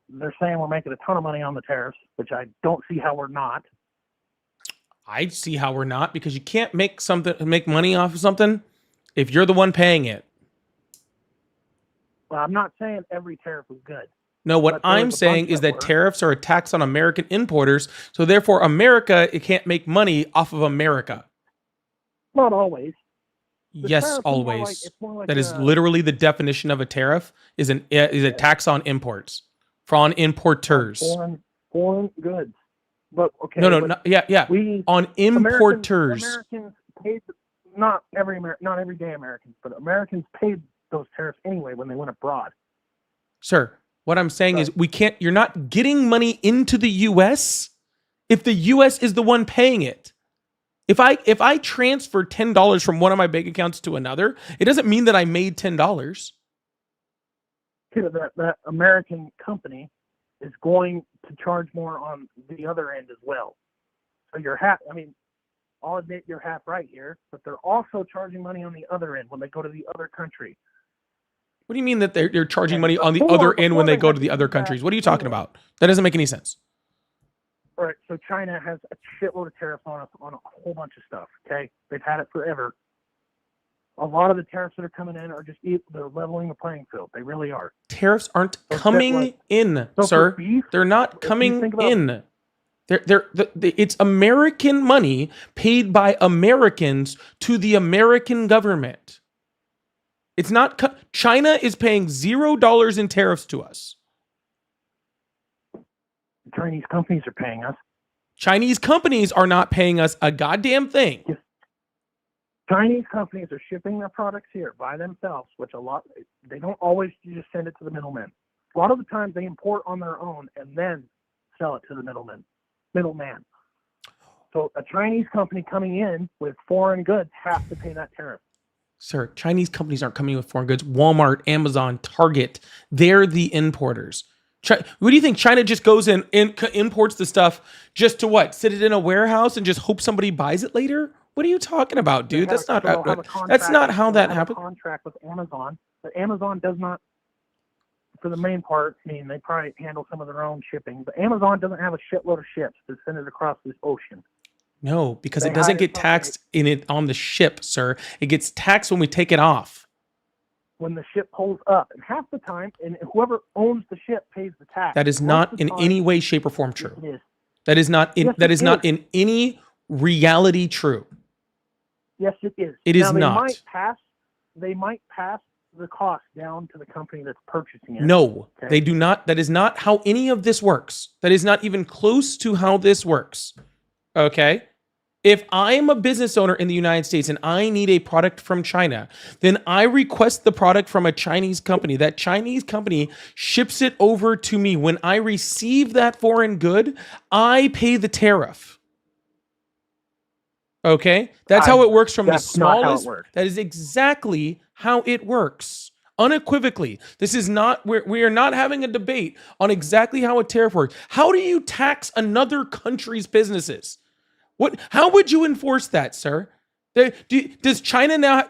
they're saying we're making a ton of money on the tariffs, which I don't see how we're not. I see how we're not, because you can't make money off of something if you're the one paying it. Well, I'm not saying every tariff is good. No, what But there I'm was a saying bunch is that that were. tariffs are a tax on American importers, so therefore America, it can't make money off of America. Not always. The Yes, tariff is more always. like- it's more like That is literally the definition of a tariff is a tax on imports, on importers. foreign goods. But okay. No, but yeah. We On importers. Americans paid, not every day Americans, but Americans paid those tariffs anyway when they went abroad. Sir, what I'm saying is you're not getting money into the US if the US is the one paying it. If I transfer $10 from one of my bank accounts to another, it doesn't mean that I made $10. That American company is going to charge more on the other end as well. So you're I'll admit you're half right here, but they're also charging money on the other end when they go to the other country. What do you mean that they're charging money on the Before- other end when before they they go had to to the do other that, countries? What are you talking about? That doesn't make any sense. All right, so China has a shitload of tariffs on us on a whole bunch of stuff. Okay, they've had it forever. A lot of the tariffs that are coming in are they're leveling the playing field. They really are. Tariffs aren't So coming like- in, So for sir. beef, They're not if you coming think about- in. It's American money paid by Americans to the American government. It's not China is paying $0 in tariffs to us. Chinese companies are paying us. Chinese companies are not paying us a goddamn thing. Chinese companies are shipping their products here by themselves, which they don't always just send it to the middlemen. A lot of the times they import on their own and then sell it to the middleman. So a Chinese company coming in with foreign goods has to pay that tariff. Sir, Chinese companies aren't coming with foreign goods. Walmart, Amazon, Target, they're the importers. What do you think? China just goes in and imports the stuff just to what? Sit it in a warehouse and just hope somebody buys it later? What are you talking about, dude? That's not how that happens. Contract with Amazon, but Amazon does not, for the main part. I mean, they probably handle some of their own shipping, but Amazon doesn't have a shitload of ships to send it across this ocean. No, because it doesn't get taxed on the ship, sir. It gets taxed when we take it off. When the ship pulls up, and half the time, and whoever owns the ship pays the tax. That is not in any way, shape, or form true. It is. That is not in any reality true. Yes, it is. It is not. They might pass the cost down to the company that's purchasing it. No, they do not. That is not how any of this works. That is not even close to how this works. Okay? If I am a business owner in the United States and I need a product from China, then I request the product from a Chinese company. That Chinese company ships it over to me. When I receive that foreign good, I pay the tariff. Okay? That's how it works from the smallest. That is exactly how it works. Unequivocally. This is not, we are not having a debate on exactly how a tariff works. How do you tax another country's businesses? How would you enforce that, sir? Does China now?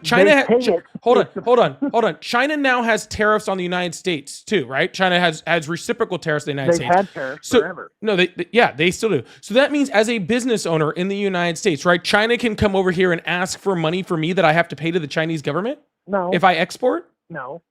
Hold on. China now has tariffs on the United States too, right? China has reciprocal tariffs on the United States. They've had tariffs forever. No, they still do. So that means, as a business owner in the United States, right? China can come over here and ask for money for me that I have to pay to the Chinese government. No. If I export. No.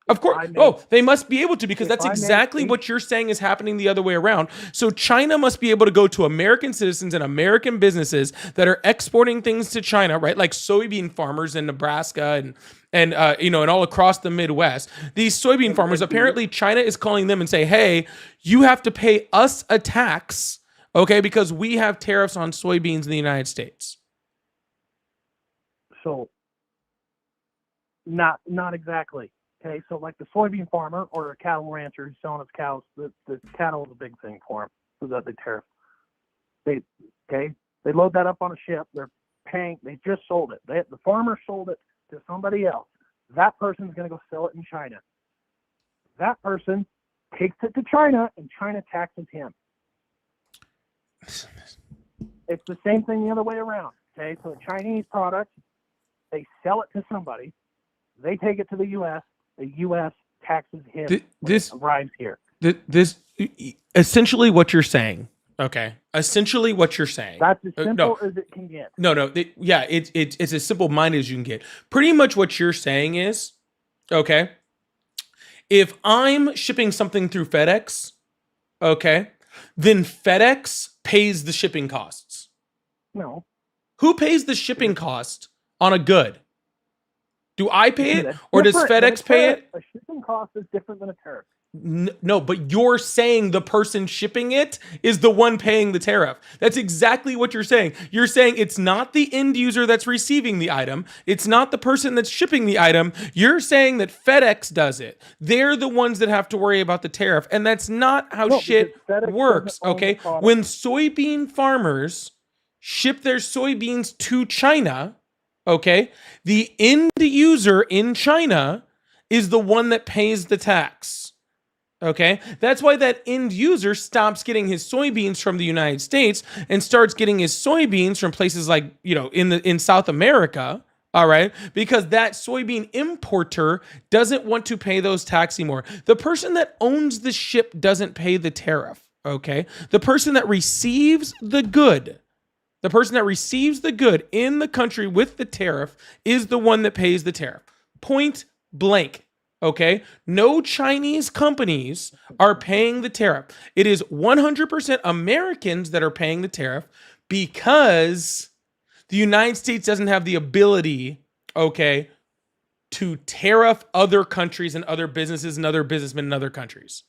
Of course. They must be able to, because that's exactly what you're saying is happening the other way around. So China must be able to go to American citizens and American businesses that are exporting things to China, right? Like soybean farmers in Nebraska and all across the Midwest. These soybean farmers, apparently China is calling them and say, hey, you have to pay us a tax, okay, because we have tariffs on soybeans in the United States. So, not exactly. Okay, so like the soybean farmer or a cattle rancher who's selling his cows, the cattle is a big thing for him, so that they tariff. They load that up on a ship. They're paying. They just sold it. The farmer sold it to somebody else. That person's going to go sell it in China. That person takes it to China, and China taxes him. It's the same thing the other way around. Okay, so a Chinese product, they sell it to somebody. They take it to the U.S. The U.S. taxes him when it arrives here. This essentially what you're saying. Okay, essentially what you're saying. That's as simple as it can get. It's as simple minded as you can get. Pretty much what you're saying is, okay, if I'm shipping something through FedEx, okay, then FedEx pays the shipping costs. No. Who pays the shipping cost on a good? Do I pay it, or does FedEx pay it? A shipping cost is different than a tariff. No, but you're saying the person shipping it is the one paying the tariff. That's exactly what you're saying. You're saying it's not the end user that's receiving the item. It's not the person that's shipping the item. You're saying that FedEx does it. They're the ones that have to worry about the tariff. And that's not how shit works, okay? When soybean farmers ship their soybeans to China, okay, the end user in China is the one that pays the tax. Okay, that's why that end user stops getting his soybeans from the United States and starts getting his soybeans from places like, in South America. All right, because that soybean importer doesn't want to pay those tax anymore. The person that owns the ship doesn't pay the tariff. Okay, the person that receives the good. The person that receives the good in the country with the tariff is the one that pays the tariff. Point blank. Okay? No Chinese companies are paying the tariff. It is 100% Americans that are paying the tariff because the United States doesn't have the ability, okay, to tariff other countries and other businesses and other businessmen in other countries.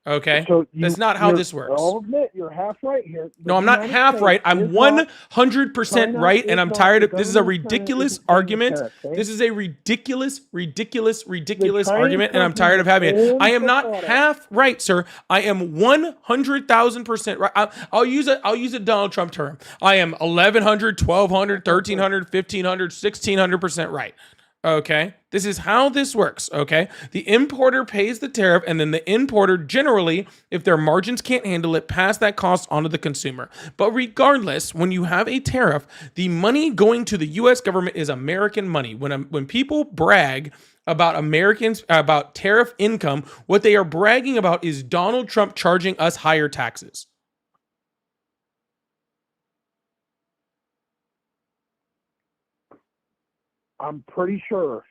Okay, So that's not how this works. I'll admit you're half right here. No, I'm not half right. I'm 100% right, and I'm tired of this. Is a ridiculous argument. This is a ridiculous argument, and I'm tired of having it. I am not half right, sir. I am 100,000% right. I'll use a Donald Trump term. I am 1,100, 1,200, 1,300, 1,500, 1,600% right. Okay, this is how this works. Okay, the importer pays the tariff, and then the importer generally, if their margins can't handle it, pass that cost onto the consumer. But regardless, when you have a tariff, the money going to the U.S. government is American money. When people brag about Americans about tariff income, what they are bragging about is Donald Trump charging us higher taxes. I'm pretty sure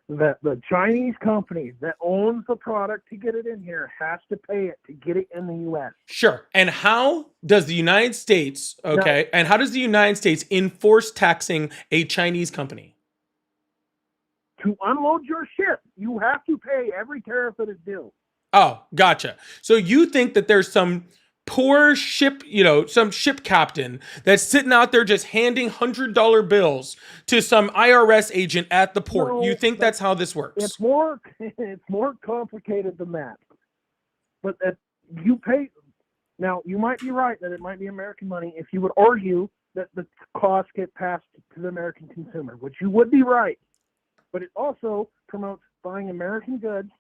that the Chinese company that owns the product to get it in here has to pay it to get it in the U.S. Sure. And how does the United States, and how does the United States enforce taxing a Chinese company? To unload your ship, you have to pay every tariff that is due. Oh, gotcha. So you think that there's some poor ship, some ship captain that's sitting out there just handing $100 bills to some IRS agent at the port. No, you think that's how this works? It's more complicated than that. But you pay. Now, you might be right that it might be American money if you would argue that the costs get passed to the American consumer, which you would be right. But it also promotes buying American goods.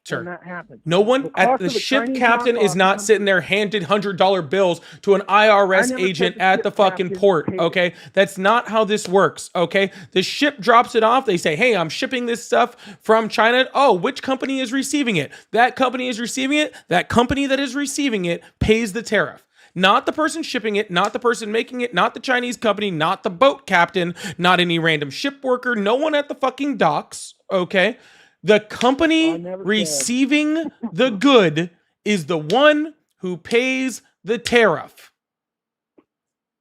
Sure. And that happens. No one at the ship captain is not sitting there handing $100 bills to an IRS agent at the fucking port. Okay, that's not how this works. Okay, the ship drops it off. They say, "Hey, I'm shipping this stuff from China." Oh, which company is receiving it? That company is receiving it. That company that is receiving it pays the tariff. Not the person shipping it, not the person making it, not the Chinese company, not the boat captain, not any random ship worker, no one at the fucking docks. Okay. The company receiving the good is the one who pays the tariff.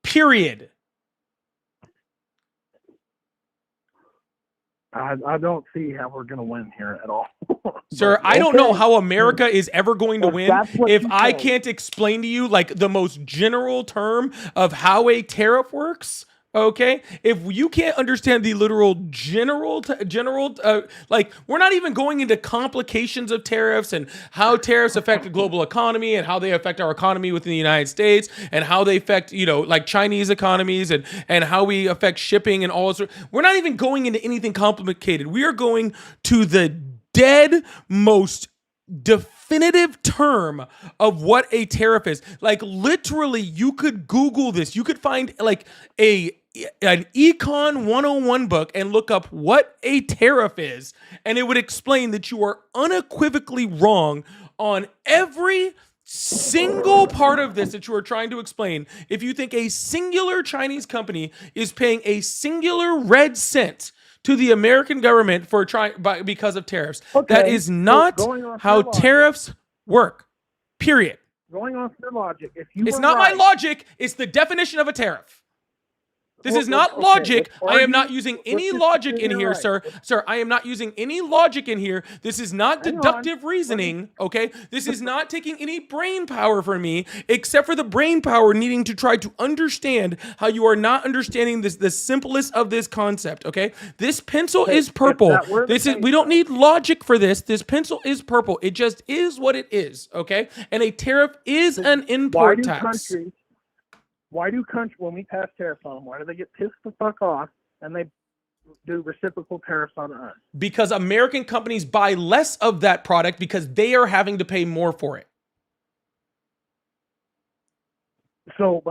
Period. I don't see how we're going to win here at all. Sir, I don't know how America is ever going to win if I can't explain to you like the most general term of how a tariff works. Okay, if you can't understand the literal general, like we're not even going into complications of tariffs and how tariffs affect the global economy and how they affect our economy within the United States and how they affect, like Chinese economies and how we affect shipping and all this. We're not even going into anything complicated. We are going to the dead most definitive term of what a tariff is. Like literally you could Google this. You could find like an Econ 101 book and look up what a tariff is, and it would explain that you are unequivocally wrong on every single part of this that you are trying to explain. If you think a singular Chinese company is paying a singular red cent to the American government because of tariffs, that is not how tariffs work. Period. Going off your logic, it's not my logic. It's the definition of a tariff. This is not logic. I am not using any logic in here, sir. Sir, I am not using any logic in here. This is not deductive reasoning, okay? This is not taking any brain power from me, except for the brain power needing to try to understand how you are not understanding the simplest of this concept, okay? This pencil is purple. We don't need logic for this. This pencil is purple. It just is what it is, okay? And a tariff is an import tax. Why do countries, when we pass tariffs on them, why do they get pissed the fuck off and they do reciprocal tariffs on us? Because American companies buy less of that product because they are having to pay more for it. So,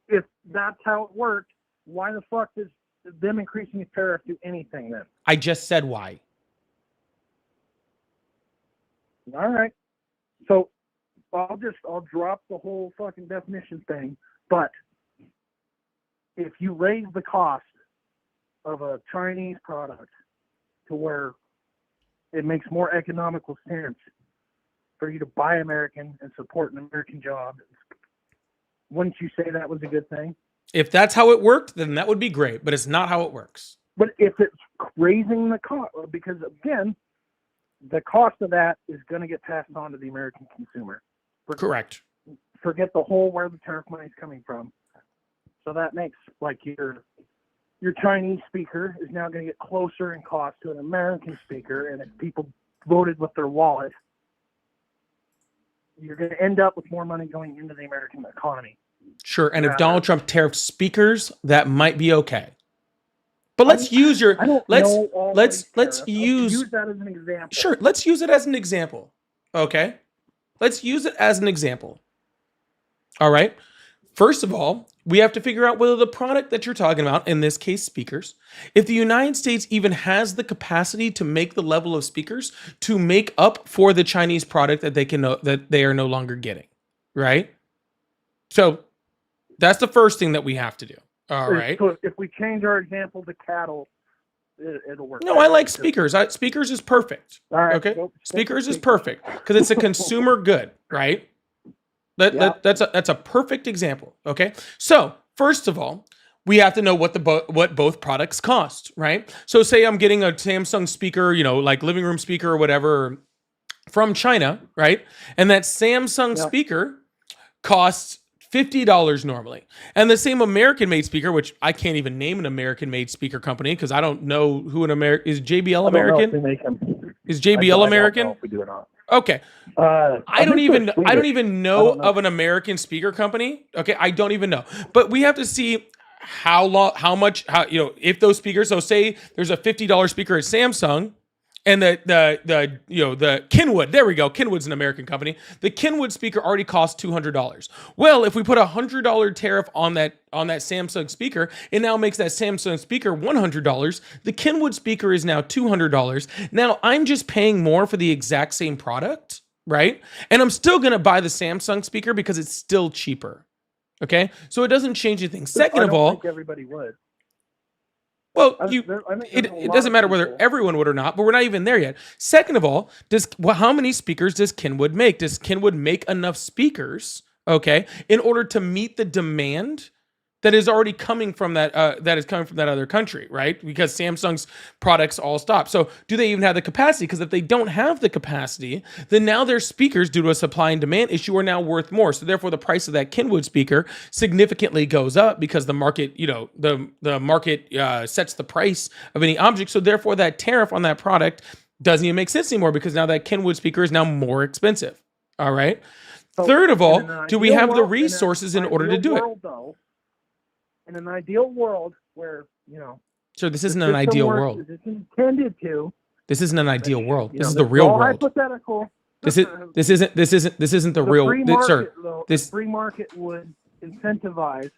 if that's how it worked, why the fuck does them increasing the tariff do anything then? I just said why. All right. So, I'll drop the whole fucking definition thing. But if you raise the cost of a Chinese product to where it makes more economical sense for you to buy American and support an American job, wouldn't you say that was a good thing? If that's how it worked, then that would be great, but it's not how it works. But if it's raising the cost, because again, the cost of that is going to get passed on to the American consumer. Correct. Forget the whole where the tariff money is coming from. So that makes like your Chinese speaker is now going to get closer in cost to an American speaker, and if people voted with their wallet, you're going to end up with more money going into the American economy. Sure. And if Donald Trump tariffed speakers, that might be okay. But let's use your let's use that as an example. Sure, let's use it as an example. Okay? Let's use it as an example. All right? First of all, we have to figure out whether the product that you're talking about, in this case speakers, if the United States even has the capacity to make the level of speakers to make up for the Chinese product that they are no longer getting, right? So that's the first thing that we have to do. All right. So if we change our example to cattle, it'll work. No, I like speakers. Speakers is perfect. All right, Okay. well, Speakers is perfect because it's a consumer good, right? That's a perfect example. Okay. So first of all, we have to know what both products cost, right? So say I'm getting a Samsung speaker, like living room speaker or whatever from China, right? And that Samsung speaker costs $50 normally. And the same American-made speaker, which I can't even name an American-made speaker company because I don't know who is JBL American? Is JBL American? I don't know if we do or not. Okay. I don't even know of an American speaker company. Okay, I don't even know. But we have to see if those speakers, so say there's a $50 speaker at Samsung, and the Kenwood, there we go. Kenwood's an American company. The Kenwood speaker already costs $200. Well, if we put $100 tariff on that Samsung speaker, it now makes that Samsung speaker $100. The Kenwood speaker is now $200. Now I'm just paying more for the exact same product, right? And I'm still going to buy the Samsung speaker because it's still cheaper. Okay? So it doesn't change anything. Second of all, I think everybody would. Well, it doesn't matter whether everyone would or not, but we're not even there yet. Second of all, how many speakers does Kenwood make? Does Kenwood make enough speakers, okay, in order to meet the demand that is already coming from that other country, right? Because Samsung's products all stop. So do they even have the capacity? Because if they don't have the capacity, then now their speakers, due to a supply and demand issue, are now worth more. So therefore, the price of that Kenwood speaker significantly goes up because the market, the market sets the price of any object. So therefore, that tariff on that product doesn't even make sense anymore because now that Kenwood speaker is now more expensive. All right. So third of all, do we have the resources in order to do it? In an ideal world where, Sure, this isn't an ideal world. It's intended to. This isn't an ideal world. This is the real world. Hypothetical. This isn't the real. The free market would incentivize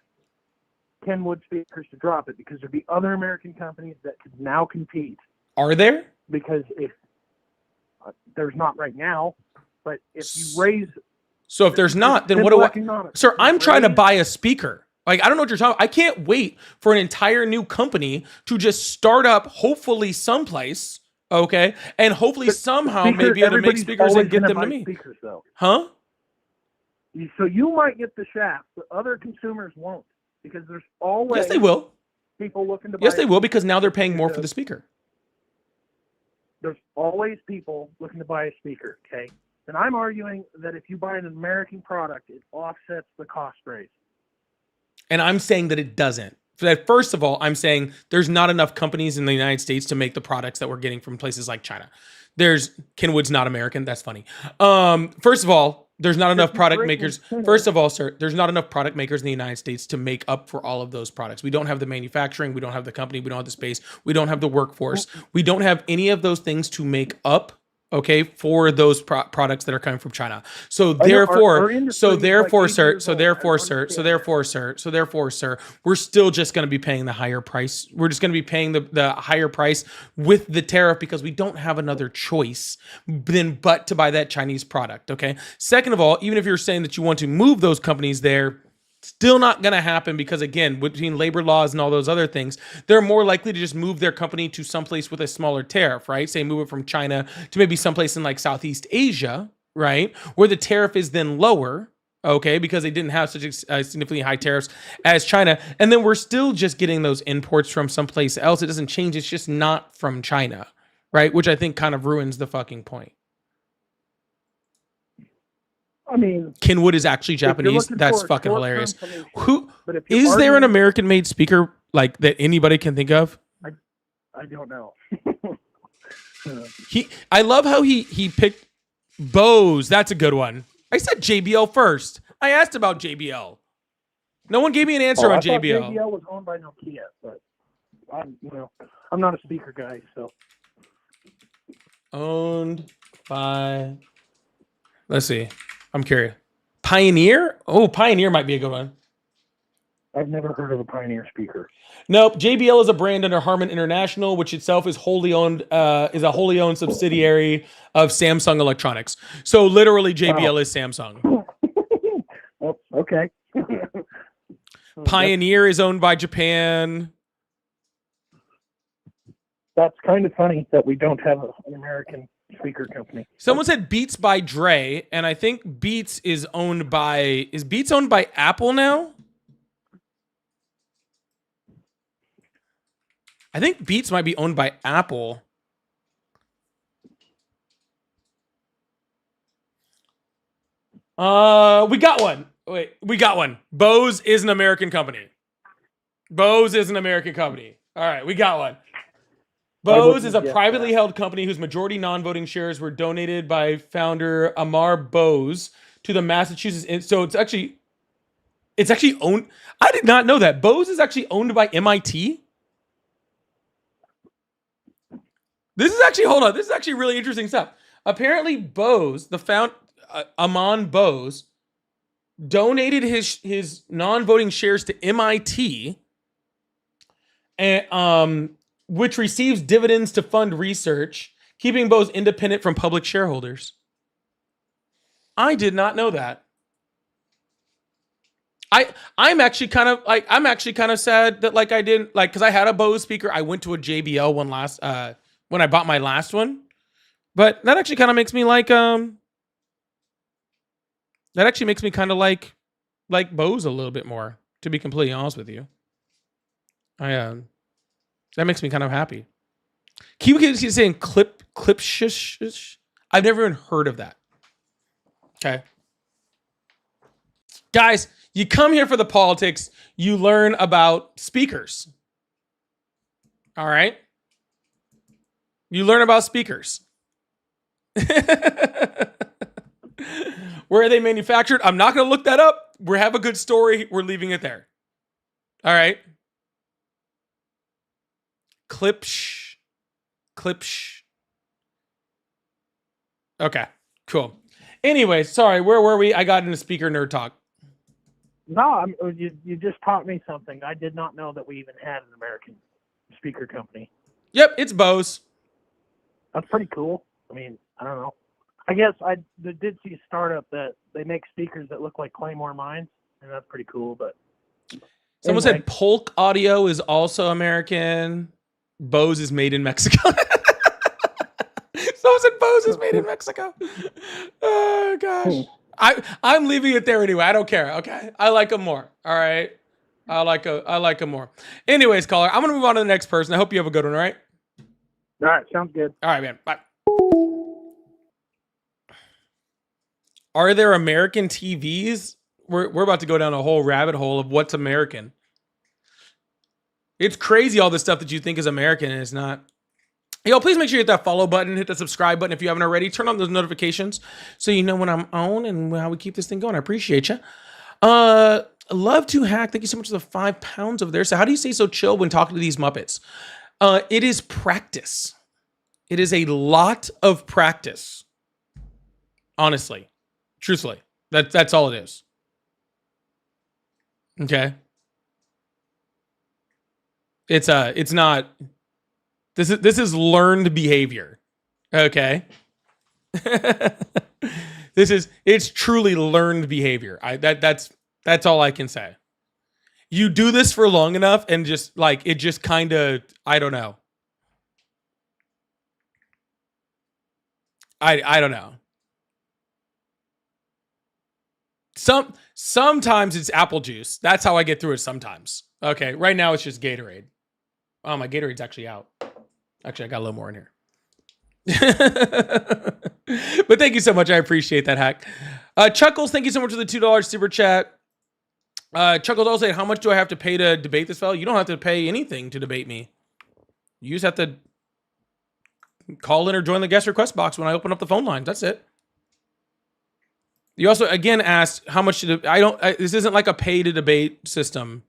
Kenwood speakers to drop it because there'd be other American companies that could now compete. Are there? Because if there's not right now, but if you raise. So if there's not, then what do I? Sir, I'm trying to buy a speaker. Like, I don't know what you're talking about. I can't wait for an entire new company to just start up, hopefully someplace, okay? And hopefully somehow maybe able to make speakers and get them to me. Speakers, though. Huh? So you might get the shaft, but other consumers won't. Because there's always Yes, they will. People looking to buy. Yes, they will, because now they're paying more for the speaker. There's always people looking to buy a speaker, okay? And I'm arguing that if you buy an American product, it offsets the cost raise. And I'm saying that it doesn't. First of all, I'm saying there's not enough companies in the United States to make the products that we're getting from places like China. Kenwood's not American. That's funny. First of all, there's not enough product makers. First of all, sir, there's not enough product makers in the United States to make up for all of those products. We don't have the manufacturing. We don't have the company. We don't have the space. We don't have the workforce. We don't have any of those things to make up, okay, for those products that are coming from China. So therefore, sir, we're still just going to be paying the higher price. We're just going to be paying the higher price with the tariff because we don't have another choice but to buy that Chinese product, okay? Second of all, even if you're saying that you want to move those companies there, still not going to happen because, again, between labor laws and all those other things, they're more likely to just move their company to someplace with a smaller tariff, right? Say move it from China to maybe someplace in like Southeast Asia, right? Where the tariff is then lower, okay? Because they didn't have such significantly high tariffs as China. And then we're still just getting those imports from someplace else. It doesn't change. It's just not from China. right? Which I think kind of ruins the fucking point. I mean, Kenwood is actually if you're Japanese. looking That's for a fucking short-term hilarious. solution, Who but if you're is there an arguing- American-made speaker like that anybody can think of? I don't know. I love how he picked Bose. That's a good one. I said JBL first. I asked about JBL. No one gave me an answer on I thought JBL. JBL was owned by Nokia, but I'm not a speaker guy, so Owned by. Let's see. I'm curious. Pioneer? Oh, Pioneer might be a good one. I've never heard of a Pioneer speaker. Nope. JBL is a brand under Harman International, which itself is wholly owned. Is a wholly owned subsidiary of Samsung Electronics. So literally, JBL is Samsung. Oh, okay. Pioneer is owned by Japan. That's kind of funny that we don't have an American speaker company. Someone said Beats by Dre, and I think Beats is owned by. Is Beats owned by Apple now? I think Beats might be owned by Apple. We got one. Wait, we got one. Bose is an American company. Bose is an American company. All right, we got one. Bose is a privately held company whose majority non-voting shares were donated by founder Amar Bose to the Massachusetts. So it's actually owned. I did not know that. Bose is actually owned by MIT. This is actually, hold on. This is actually really interesting stuff. Apparently, Bose, Amon Bose, donated his non-voting shares to MIT, and which receives dividends to fund research, keeping Bose independent from public shareholders. I did not know that. I'm actually kind of sad that I didn't because I had a Bose speaker. I went to a JBL one when I bought my last one, but that actually kind of makes me that actually makes me kind of like Bose a little bit more, to be completely honest with you. That makes me kind of happy. Keep saying clip shish. I've never even heard of that. Okay. Guys, you come here for the politics, you learn about speakers. All right? You learn about speakers. Where are they manufactured? I'm not going to look that up. We have a good story. We're leaving it there. All right. Klipsch. Okay, cool. Anyway, sorry, where were we? I got into speaker nerd talk. No, you just taught me something. I did not know that we even had an American speaker company. Yep, it's Bose. That's pretty cool. I mean, I don't know. I guess I did see a startup that they make speakers that look like Claymore mines, and that's pretty cool. But someone said Polk Audio is also American. Bose is made in Mexico. Someone said Bose is made in Mexico. Oh gosh. I'm leaving it there anyway. I don't care. Okay. I like them more. All right. I like them more. Anyways, caller, I'm gonna move on to the next person. I hope you have a good one, all right? All right, sounds good. All right, man. Bye. Are there American TVs? We're about to go down a whole rabbit hole of what's American. It's crazy all the stuff that you think is American and it's not. Yo, please make sure you hit that follow button, hit the subscribe button if you haven't already. Turn on those notifications so you know when I'm on and how we keep this thing going. I appreciate you. Love to hack. Thank you so much for the 5 pounds over there. So how do you stay so chill when talking to these Muppets? It is practice. It is a lot of practice. Honestly. Truthfully. That's all it is. Okay. It's not. This is learned behavior. Okay. It's truly learned behavior. That's all I can say. You do this for long enough and just it just kind of, I don't know. I don't know. Sometimes it's apple juice. That's how I get through it sometimes. Okay, right now it's just Gatorade. Oh, my Gatorade's actually out. Actually, I got a little more in here. But thank you so much. I appreciate that, Hack. Chuckles, thank you so much for the $2 super chat. Chuckles also said, how much do I have to pay to debate this fellow? You don't have to pay anything to debate me. You just have to call in or join the guest request box when I open up the phone lines. That's it. You also again asked how much should this isn't like a pay to debate system.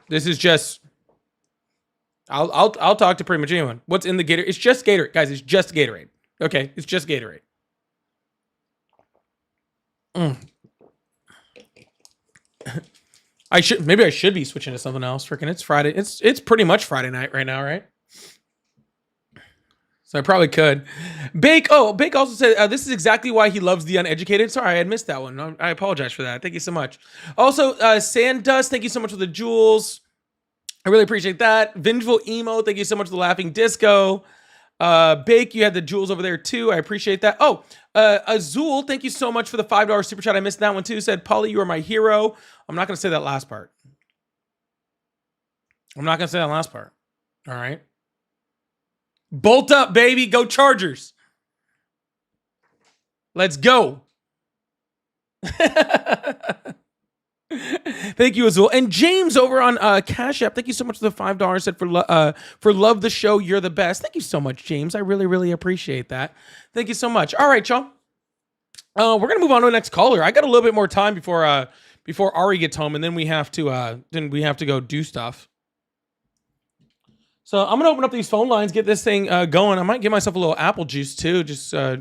This is just I'll talk to pretty much anyone. What's in the Gatorade? It's just Gatorade, guys. It's just Gatorade. Okay, it's just Gatorade. Maybe I should be switching to something else. Freaking, it's Friday. It's pretty much Friday night right now, right? So I probably could. Bake also said, this is exactly why he loves the uneducated. Sorry, I had missed that one. I apologize for that. Thank you so much. Also, Sandust, thank you so much for the jewels. I really appreciate that. Vengeful Emo, thank you so much for the laughing disco. Bake, you had the jewels over there too. I appreciate that. Oh, Azul, thank you so much for the $5 super chat. I missed that one too. Said, Polly, you are my hero. I'm not going to say that last part. All right. Bolt up, baby. Go Chargers. Let's go. Thank you, Azul. And James over on Cash App, thank you so much for the $5. Said for love the show, you're the best. Thank you so much, James. I really, really appreciate that. Thank you so much. All right, y'all. We're gonna move on to the next caller. I got a little bit more time before Ari gets home, and then we have to go do stuff. So I'm gonna open up these phone lines, get this thing going. I might give myself a little apple juice too, just for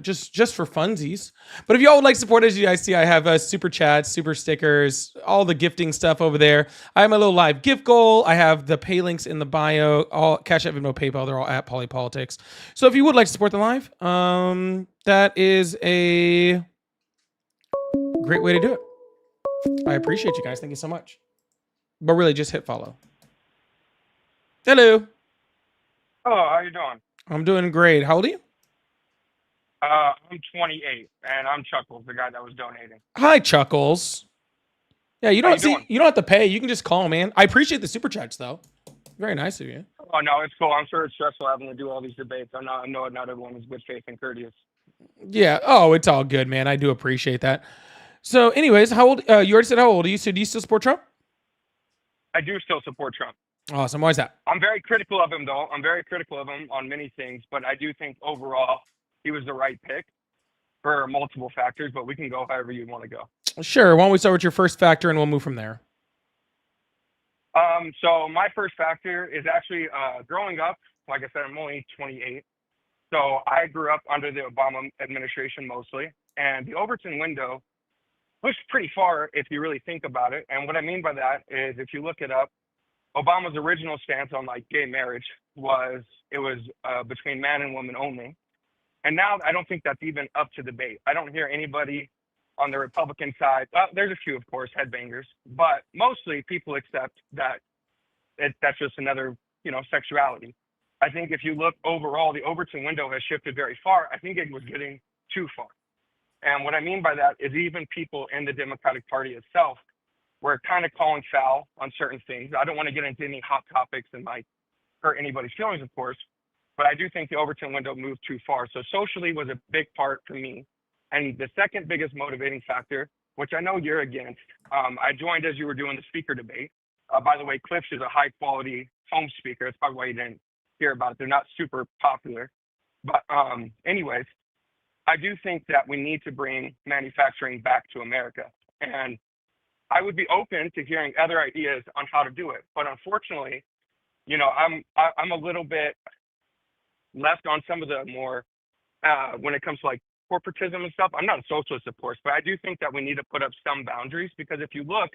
funsies. But if y'all would like support, as you guys see, I have super chats, super stickers, all the gifting stuff over there. I have my little live gift goal. I have the pay links in the bio, all Cash App, Venmo, PayPal. They're all at Polypolitics. So if you would like to support the live, that is a great way to do it. I appreciate you guys. Thank you so much. But really, just hit follow. Hello. Hello, how you doing? I'm doing great. How old are you? I'm 28, and I'm Chuckles, the guy that was donating. Hi, Chuckles. Yeah, you How don't you doing? you don't have to pay. You can just call, man. I appreciate the super chats though. Very nice of you. Oh no, it's cool. I'm sure it's stressful having to do all these debates. I know not everyone is good faith and courteous. Yeah. Oh, it's all good, man. I do appreciate that. So, anyways, how old? You already said how old are you? So, do you still support Trump? I do still support Trump. Awesome. Why is that? I'm very critical of him, though. I'm very critical of him on many things, but I do think overall he was the right pick for multiple factors. But we can go however you want to go. Sure. Why don't we start with your first factor and we'll move from there? So my first factor is actually growing up. Like I said, I'm only 28. So I grew up under the Obama administration mostly, and the Overton window pushed pretty far if you really think about it. And what I mean by that is if you look it up, Obama's original stance on like gay marriage was between man and woman only. And now I don't think that's even up to debate. I don't hear anybody on the Republican side. There's a few, of course, headbangers, but mostly people accept that that's just another, sexuality. I think if you look overall, the Overton window has shifted very far. I think it was getting too far. And what I mean by that is even people in the Democratic Party itself were kind of calling foul on certain things. I don't want to get into any hot topics and like hurt anybody's feelings, of course, but I do think the Overton window moved too far. So socially was a big part for me. And the second biggest motivating factor, which I know you're against, I joined as you were doing the speaker debate. By the way, Clips is a high quality home speaker. That's probably why you didn't hear about it. They're not super popular. But anyways, I do think that we need to bring manufacturing back to America. And I would be open to hearing other ideas on how to do it. But unfortunately, I'm a little bit left on some of the more, when it comes to like corporatism and stuff. I'm not a socialist, of course, but I do think that we need to put up some boundaries, because if you look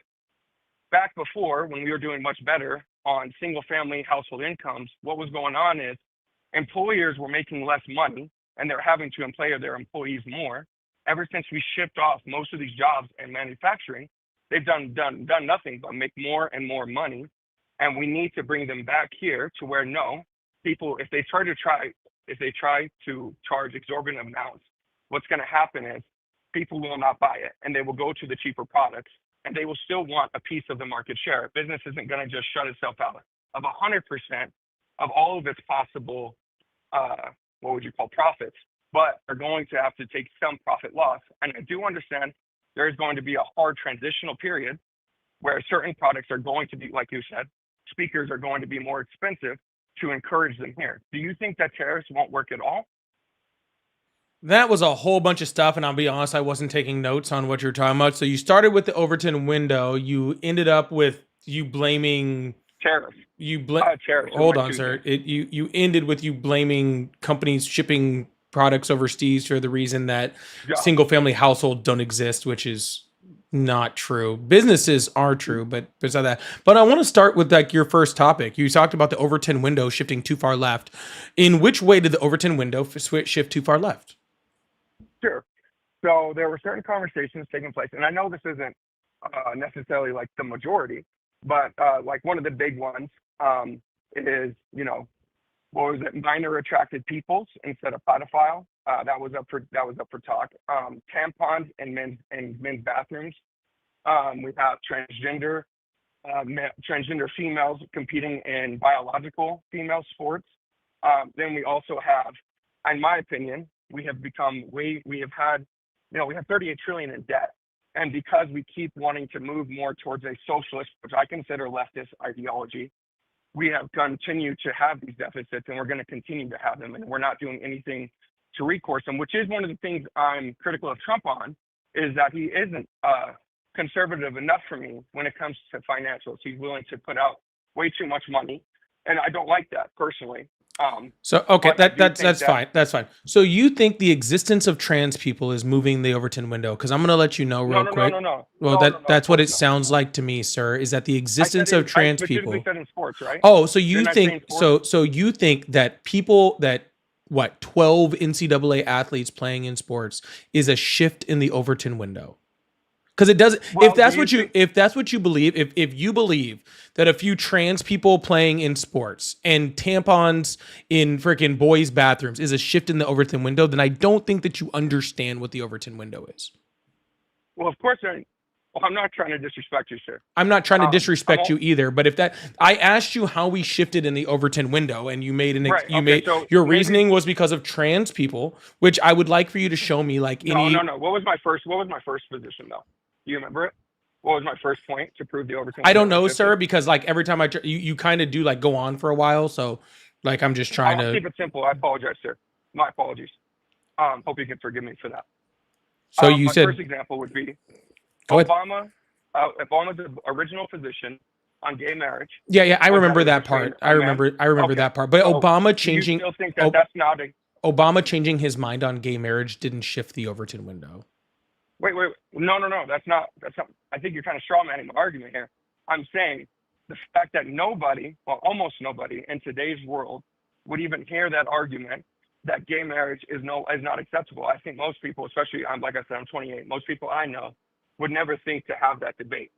back before when we were doing much better on single family household incomes, what was going on is employers were making less money and they're having to employ their employees more. Ever since we shipped off most of these jobs in manufacturing, they've done nothing but make more and more money. And we need to bring them back here to where people, if they try to charge exorbitant amounts, what's going to happen is people will not buy it and they will go to the cheaper products and they will still want a piece of the market share. Business isn't going to just shut itself out of 100% of all of its possible what would you call profits, but are going to have to take some profit loss. And I do understand there is going to be a hard transitional period where certain products are going to be, like you said, speakers are going to be more expensive to encourage them here. Do you think that tariffs won't work at all? That was a whole bunch of stuff, and I'll be honest, I wasn't taking notes on what you're talking about. So you started with the Overton window. You ended up with you blaming Tariffs. Tariffs. Hold on, sir. You ended with you blaming companies shipping products overseas for the reason that Yeah. single family households don't exist, which is not true. Businesses are true, but besides that. But I want to start with like your first topic. You talked about the Overton window shifting too far left. In which way did the Overton window shift too far left? Sure. So there were certain conversations taking place, and I know this isn't necessarily like the majority, but like one of the big ones is, what was it? Minor attracted peoples instead of pedophile. That was up for talk. Tampons in men's bathrooms. We have transgender females competing in biological female sports. Then we also have, in my opinion, we have 38 trillion in debt. And because we keep wanting to move more towards a socialist, which I consider leftist ideology, we have continued to have these deficits, and we're going to continue to have them. And we're not doing anything to recourse them, which is one of the things I'm critical of Trump on, is that he isn't conservative enough for me when it comes to financials. He's willing to put out way too much money, and I don't like that personally. So okay, but I do that's think fine. That's fine. So you think the existence of trans people is moving the Overton window? Because I'm going to let you know real quick. No. Well, No, that's what it no. sounds like to me, sir. Is that the I existence said of trans I specifically people? said in sports, right? Oh, so you Didn't I say in think sports? so you think that people that 12 NCAA athletes playing in sports is a shift in the Overton window? Because it doesn't. Well, If that's do what you you if that's what you believe, if you believe that a few trans people playing in sports and tampons in freaking boys' bathrooms is a shift in the Overton window, then I don't think that you understand what the Overton window is. Well, of course, I'm not trying to disrespect you, sir. I'm not trying to disrespect I'm you either, but if that I asked you how we shifted in the Overton window, and you made Right, okay, so your maybe- reasoning was because of trans people, which I would like for you to show me like any. No. What was my first position though? Do you remember it? What was my first point to prove the Overton? I don't window know, was sir, shifted? because like every time you kind of do like go on for a while, so like I'm just trying I'll to. keep it simple. I apologize, sir. My apologies. Hope you can forgive me for that. So you my said first example would be Go ahead. Obama's original position on gay marriage. Yeah, I was remember that that it was part. straight I on remember Okay. that part. But So, Obama do you changing still think that that's not a Obama changing his mind on gay marriage didn't shift the Overton window. Wait. No. That's not. I think you're kind of straw manning my argument here. I'm saying the fact that almost nobody in today's world would even hear that argument that gay marriage is not acceptable. I think most people, especially like I said, I'm 28. Most people I know would never think to have that debate.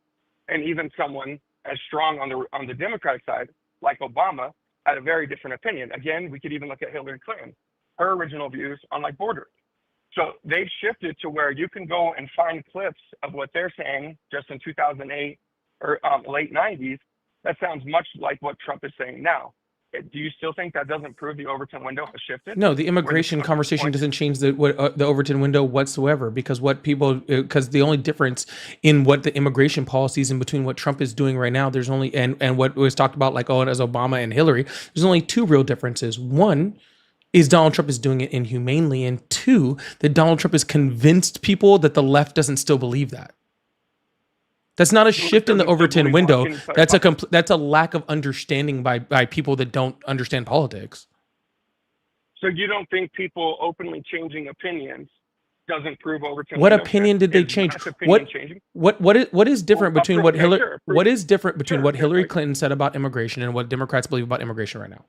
And even someone as strong on the Democratic side, like Obama, had a very different opinion. Again, we could even look at Hillary Clinton, her original views on like bordering. So they've shifted to where you can go and find clips of what they're saying just in 2008 or late 90s. That sounds much like what Trump is saying now. Do you still think that doesn't prove the Overton window has shifted? No, the immigration conversation doesn't change the Overton window whatsoever, because because the only difference in what the immigration policies in between what Trump is doing right now, there's only and what was talked about like as Obama and Hillary, there's only two real differences. One is Donald Trump is doing it inhumanely, and two, that Donald Trump has convinced people that the left doesn't still believe that. That's not a shift in the Overton window. That's a lack of understanding by people that don't understand politics. So you don't think people openly changing opinions doesn't prove Overton? What window opinion did they is change? mass opinion changing? What is different Well, between sure, what okay, Hillary sure, what is different between sure, what sure, Hillary like- Clinton said about immigration and what Democrats believe about immigration right now?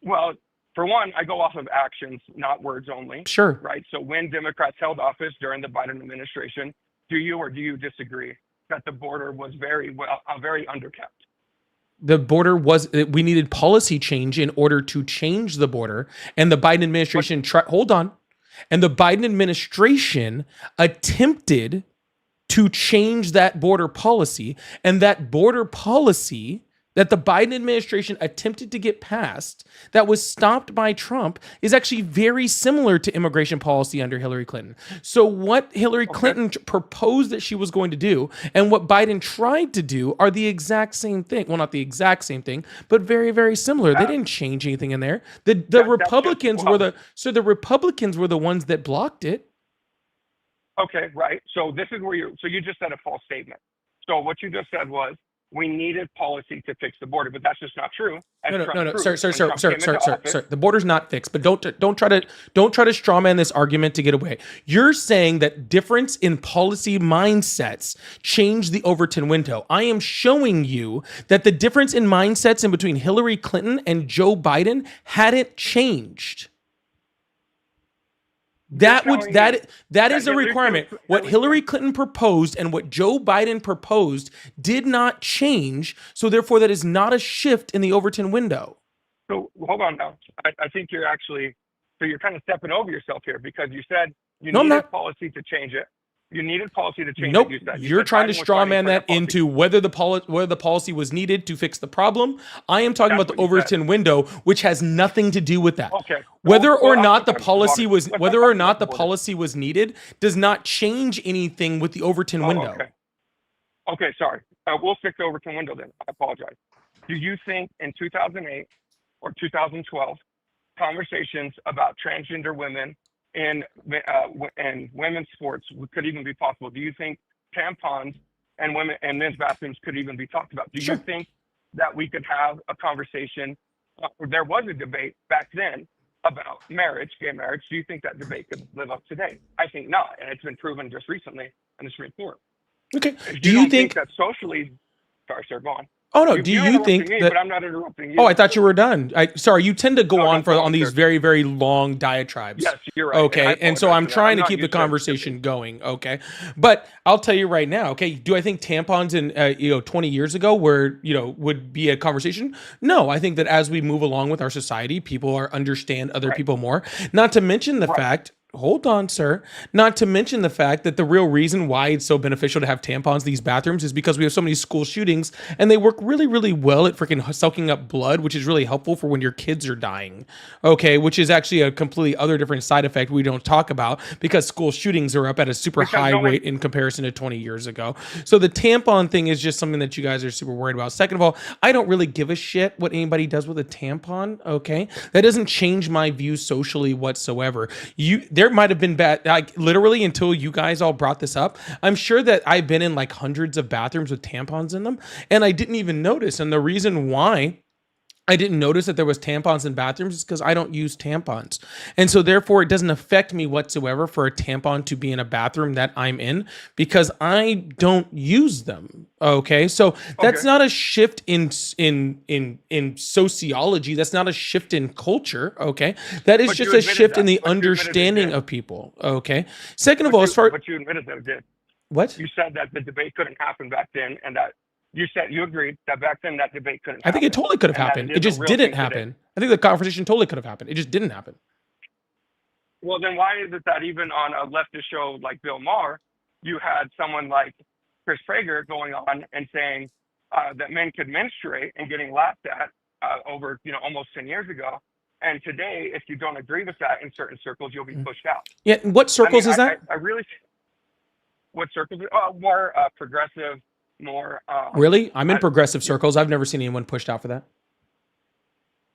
Well, for one, I go off of actions, not words only. Sure. Right. So when Democrats held office during the Biden administration, do you disagree that the border was very underkept? The border we needed policy change in order to change the border, and the Biden administration and the Biden administration attempted to change that border policy, and that border policy that the Biden administration attempted to get passed that was stopped by Trump is actually very similar to immigration policy under Hillary Clinton. So what Hillary Clinton proposed that she was going to do and what Biden tried to do are the exact same thing. Well, not the exact same thing, but very, very similar. They didn't change anything in there. The Republicans were the Republicans were the ones that blocked it. Okay, right. So this is where you just said a false statement. So what you just said was we needed policy to fix the border, but that's just not true. No, sir. The border's not fixed, but don't try to strawman this argument to get away. You're saying that difference in policy mindsets changed the Overton window. I am showing you that the difference in mindsets in between Hillary Clinton and Joe Biden hadn't changed. That is a requirement. What Hillary Clinton proposed and what Joe Biden proposed did not change. So therefore, that is not a shift in the Overton window. So hold on now. I think you're kind of stepping over yourself here because you said you needed policy to change it. You needed policy to change Nope. it. You're trying to straw man that into whether the policy was needed to fix the problem. I am talking about the Overton window, which has nothing to do with that. Okay. Whether or not the policy was needed does not change anything with the Overton window. Okay, sorry. We'll stick to Overton window then. I apologize. Do you think in 2008 or 2012, conversations about transgender women in women's sports could even be possible? Do you think tampons and women and men's bathrooms could even be talked about? Do you think that we could have a conversation? There was a debate back then about marriage, gay marriage. Do you think that debate could live up today? I think not, and it's been proven just recently in the Supreme Court. Okay. Do you think that socially? Sorry, sir. Go on. Oh no! Do you think me, that? But I'm not interrupting you. Oh, I thought you were done. Sorry, you tend to go on these very, very long diatribries. Yes, you're right. Okay, and so I'm trying to keep the conversation going. Okay, but I'll tell you right now. Okay, do I think tampons in 20 years ago would be a conversation? No, I think that as we move along with our society, people understand other people more. Not to mention the fact. Hold on, sir. Not to mention the fact that the real reason why it's so beneficial to have tampons in these bathrooms is because we have so many school shootings and they work really, really well at freaking soaking up blood, which is really helpful for when your kids are dying. Okay, which is actually a completely other different side effect we don't talk about because school shootings are up at a super high rate in comparison to 20 years ago. So the tampon thing is just something that you guys are super worried about. Second of all, I don't really give a shit what anybody does with a tampon. Okay, that doesn't change my views socially whatsoever. There might have been bad, like literally until you guys all brought this up. I'm sure that I've been in like hundreds of bathrooms with tampons in them and I didn't even notice. And the reason why I didn't notice that there was tampons in bathrooms is because I don't use tampons. And so therefore it doesn't affect me whatsoever for a tampon to be in a bathroom that I'm in because I don't use them. Okay. So that's not a shift in sociology. That's not a shift in culture. Okay. That is just a shift in the understanding of people. Okay. Second of all, but you admitted that it did. What? You said that the debate couldn't happen back then and that you agreed that back then that debate couldn't happen. I think it totally could have happened. It just didn't happen. I think the conversation totally could have happened. It just didn't happen. Well, then why is it that even on a leftist show like Bill Maher, you had someone like Chris Prager going on and saying that men could menstruate and getting laughed at over almost 10 years ago. And today, if you don't agree with that in certain circles, you'll be pushed out. Yeah. What circles is that? I really. What circles? More progressive. More really? I'm in progressive circles. I've never seen anyone pushed out for that.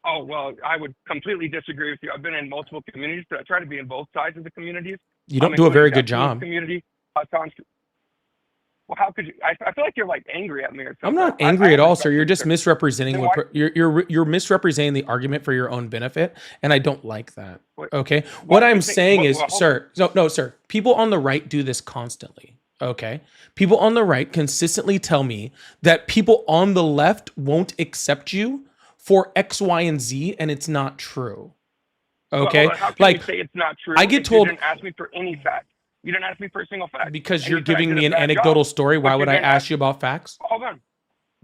Oh, well, I would completely disagree with you. I've been in multiple communities, but I try to be in both sides of the communities. You don't do a very good job. Community. Well, how could you? I feel like you're like angry at me or something. I'm not angry at all, sir. You're just misrepresenting you're misrepresenting the argument for your own benefit, and I don't like that. Okay? What I'm saying is, sir, no, sir. People on the right do this constantly. Okay. People on the right consistently tell me that people on the left won't accept you for X, Y, and Z, and it's not true. Okay. How can you say it's not true? I get told. You didn't ask me for any fact. You didn't ask me for a single fact. Because you're giving me an anecdotal story. Why would I ask you about facts? Hold on.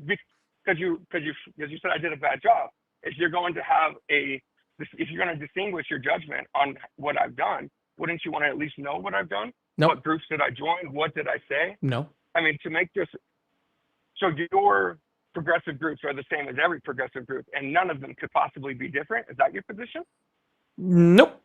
Because you said I did a bad job. If you're going to have if you're going to distinguish your judgment on what I've done, wouldn't you want to at least know what I've done? No. What groups did I join? What did I say? No. I mean, to make this, so your progressive groups are the same as every progressive group, and none of them could possibly be different. Is that your position? Nope.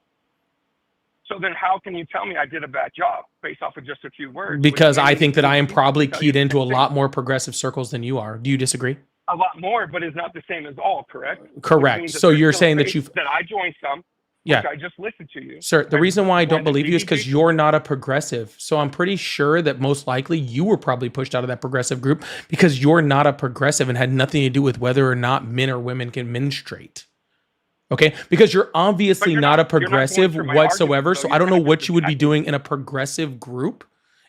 So then how can you tell me I did a bad job based off of just a few words? Because I think that I am Which probably tell you keyed the into a same thing. lot more progressive circles than you are. Do you disagree? A lot more, but is not the same as all, correct? Which Correct. means that So there's you're still saying that space you've, that I joined some, yeah. which I just listened to you. Sir, the And reason why I don't when the believe you is because DDG you're not a progressive. So I'm pretty sure that most likely you were probably pushed out of that progressive group because you're not a progressive and had nothing to do with whether or not men or women can menstruate. Okay? Because you're obviously you're not a not going progressive through my whatsoever. argument, So though. I don't know You're kind of what just you would be attacking me. doing in a progressive group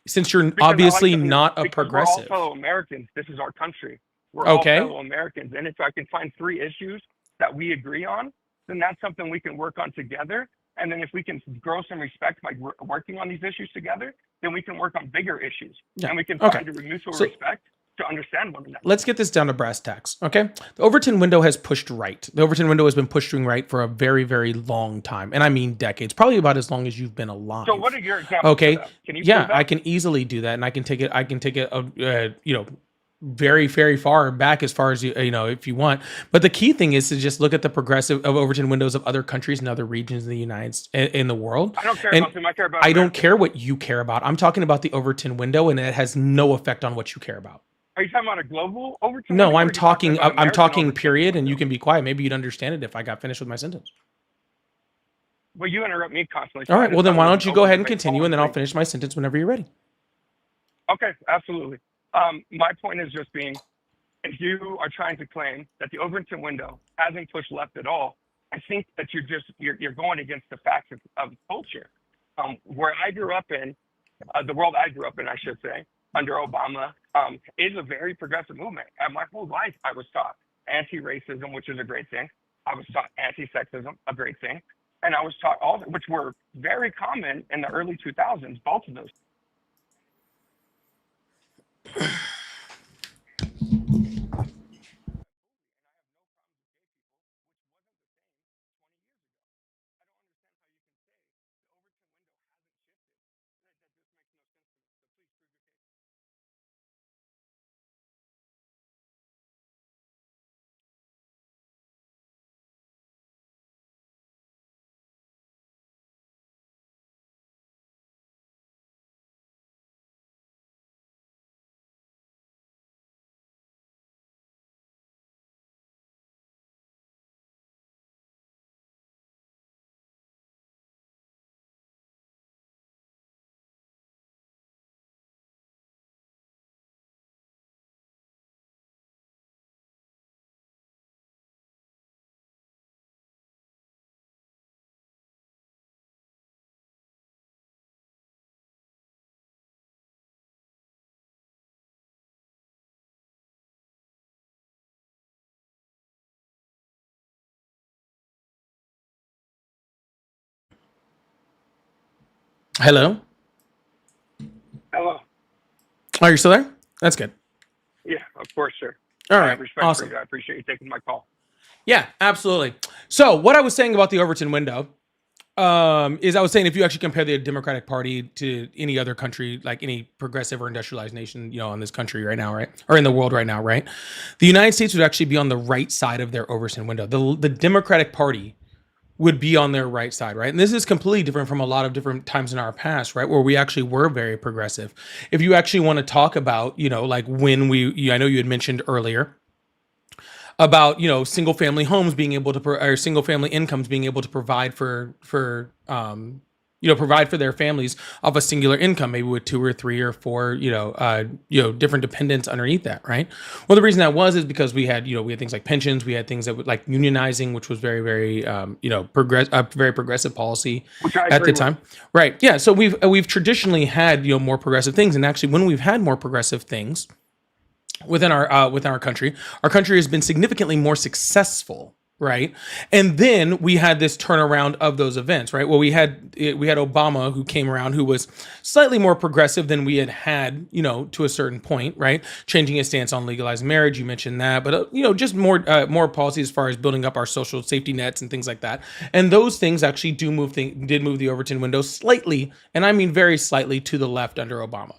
since you're Because I like obviously to think- not a because progressive. We're all fellow Americans. This is our country. We're all Okay. fellow Americans. And if I can find 3 issues that we agree on, then that's something we can work on together. And then if we can grow some respect by working on these issues together, then we can work on bigger issues. Yeah. And we can Okay. find a mutual So- respect to understand one another. Let's get this down to brass tacks, okay? The Overton window has pushed right. The Overton window has been pushing right for a very, very long time. And I mean decades, probably about as long as you've been alive. So what are your examples? Okay. Of that? Can you Yeah, prove that? I can easily do that. And I can take it, very, very far back as far as you know, if you want. But the key thing is to just look at the progressive of Overton windows of other countries and other regions in the in the world. I don't care And about them. I care about I don't America. care what you care about. I'm talking about the Overton window, and it has no effect on what you care about. Are you talking about a global Overton? No, window, or are I'm you talking talking. about I'm American talking. Overton Period. And window? you can be quiet. Maybe you'd understand it if I got finished with my sentence. Well, you interrupt me constantly. so All I right. just Well, then thought why it don't was you an go ahead and open debate continue, and then I'll policy. finish my sentence whenever you're ready. Okay, absolutely. My point is just being, if you are trying to claim that the Overton window hasn't pushed left at all, I think that you're going against the facts of culture. Where I grew up in, the world I grew up in, I should say, under Obama, is a very progressive movement. And my whole life, I was taught anti-racism, which is a great thing. I was taught anti-sexism, a great thing. And I was taught all, which were very common in the early 2000s, both of those. Hello. Hello. Are you still there? That's good. Yeah, of course, sir. All I right. have respect Awesome. for you. I appreciate you taking my call. Yeah, absolutely. So what I was saying about the Overton window is I was saying if you actually compare the Democratic Party to any other country, like any progressive or industrialized nation, you know, in this country right now, right? Or in the world right now, right? The United States would actually be on the right side of their Overton window. The Democratic Party would be on their right side, right? And this is completely different from a lot of different times in our past, right? Where we actually were very progressive. If you actually want to talk about, you know, like when I know you had mentioned earlier about, you know, single family homes being able to, or single family incomes being able to provide for provide for their families of a singular income, maybe with 2 or 3 or 4, different dependents underneath that, right? Well, the reason that is because we had things like pensions, we had things that would like unionizing, which was very, very, very progressive policy Which I at agree the with. time. Right. Yeah. So we've traditionally had, more progressive things. And actually when we've had more progressive things within our country has been significantly more successful. Right. And then we had this turnaround of those events, right? Well, we had Obama who came around, who was slightly more progressive than we had, to a certain point, right? Changing his stance on legalized marriage. You mentioned that, but, just more policy as far as building up our social safety nets and things like that. And those things actually did move the Overton window slightly, and I mean very slightly, to the left under Obama.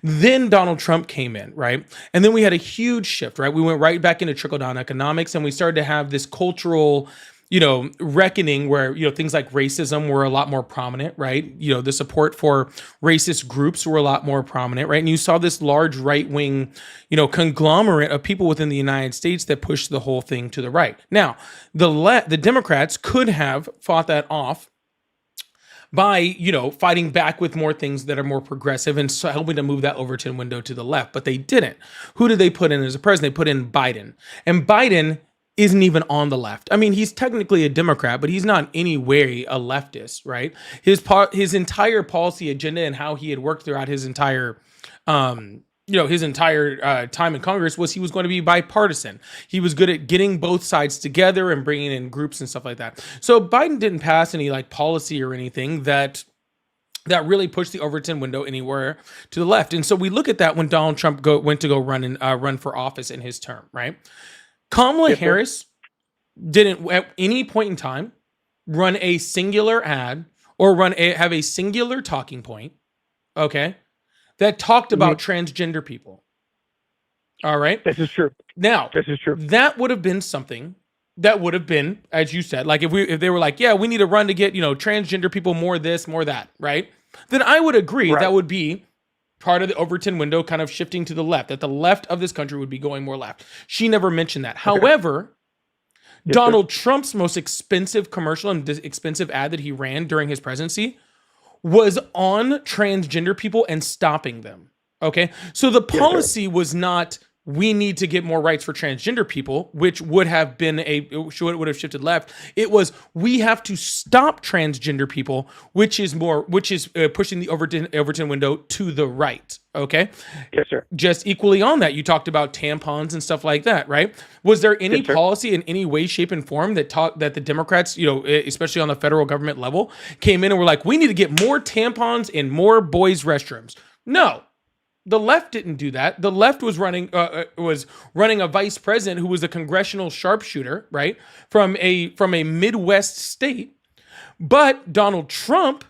Then Donald Trump came in, right? And then we had a huge shift, right? We went right back into trickle down economics, and we started to have this cultural, reckoning where, things like racism were a lot more prominent, right? The support for racist groups were a lot more prominent, right? And you saw this large right wing, conglomerate of people within the United States that pushed the whole thing to the right. Now, the Democrats could have fought that off by, fighting back with more things that are more progressive and so helping to move that Overton window to the left, but they didn't. Who did they put in as a president? They put in Biden. And Biden isn't even on the left. I mean, he's technically a Democrat, but he's not in any way a leftist, right? His entire policy agenda and how he had worked throughout his entire time in Congress was he was going to be bipartisan. He was good at getting both sides together and bringing in groups and stuff like that. So Biden didn't pass any policy or anything that really pushed the Overton window anywhere to the left. And so we look at that when Donald Trump went to go run for office in his term, right? Kamala Harris didn't at any point in time run a singular ad or have a singular talking point, okay, that talked about transgender people. All right? This is true. Now, This is true. that would have been something that would have been, as you said, like if they were like, yeah, we need to run to get, transgender people more this, more that, right? Then I would agree Right. that would be part of the Overton window kind of shifting to the left, that the left of this country would be going more left. She never mentioned that. However, Yes, Donald Trump's most expensive commercial and expensive ad that he ran during his presidency was on transgender people and stopping them. Okay. So the policy was not, we need to get more rights for transgender people, which would have been would have shifted left. It was, we have to stop transgender people, which is pushing the Overton window to the right. Okay. Yes, sir. Just equally on that, you talked about tampons and stuff like that, right? Was there any Yes, sir. policy in any way, shape, and form that the Democrats, especially on the federal government level, came in and were like, we need to get more tampons in more boys' restrooms? No. The left didn't do that. The left was running a vice president who was a congressional sharpshooter, right, from a Midwest state. But Donald Trump,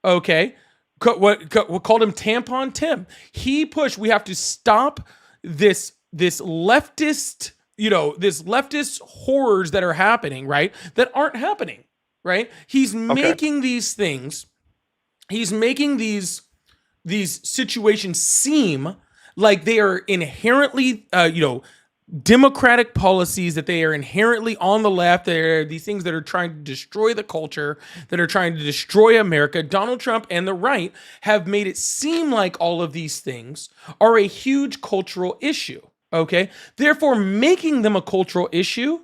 okay, called him Tampon Tim. He pushed, we have to stop this leftist, this leftist horrors that are happening, right, that aren't happening, right? He's making these things. He's making these situations seem like they are inherently, democratic policies, that they are inherently on the left. They're these things that are trying to destroy the culture, that are trying to destroy America. Donald Trump and the right have made it seem like all of these things are a huge cultural issue. Okay. Therefore, making them a cultural issue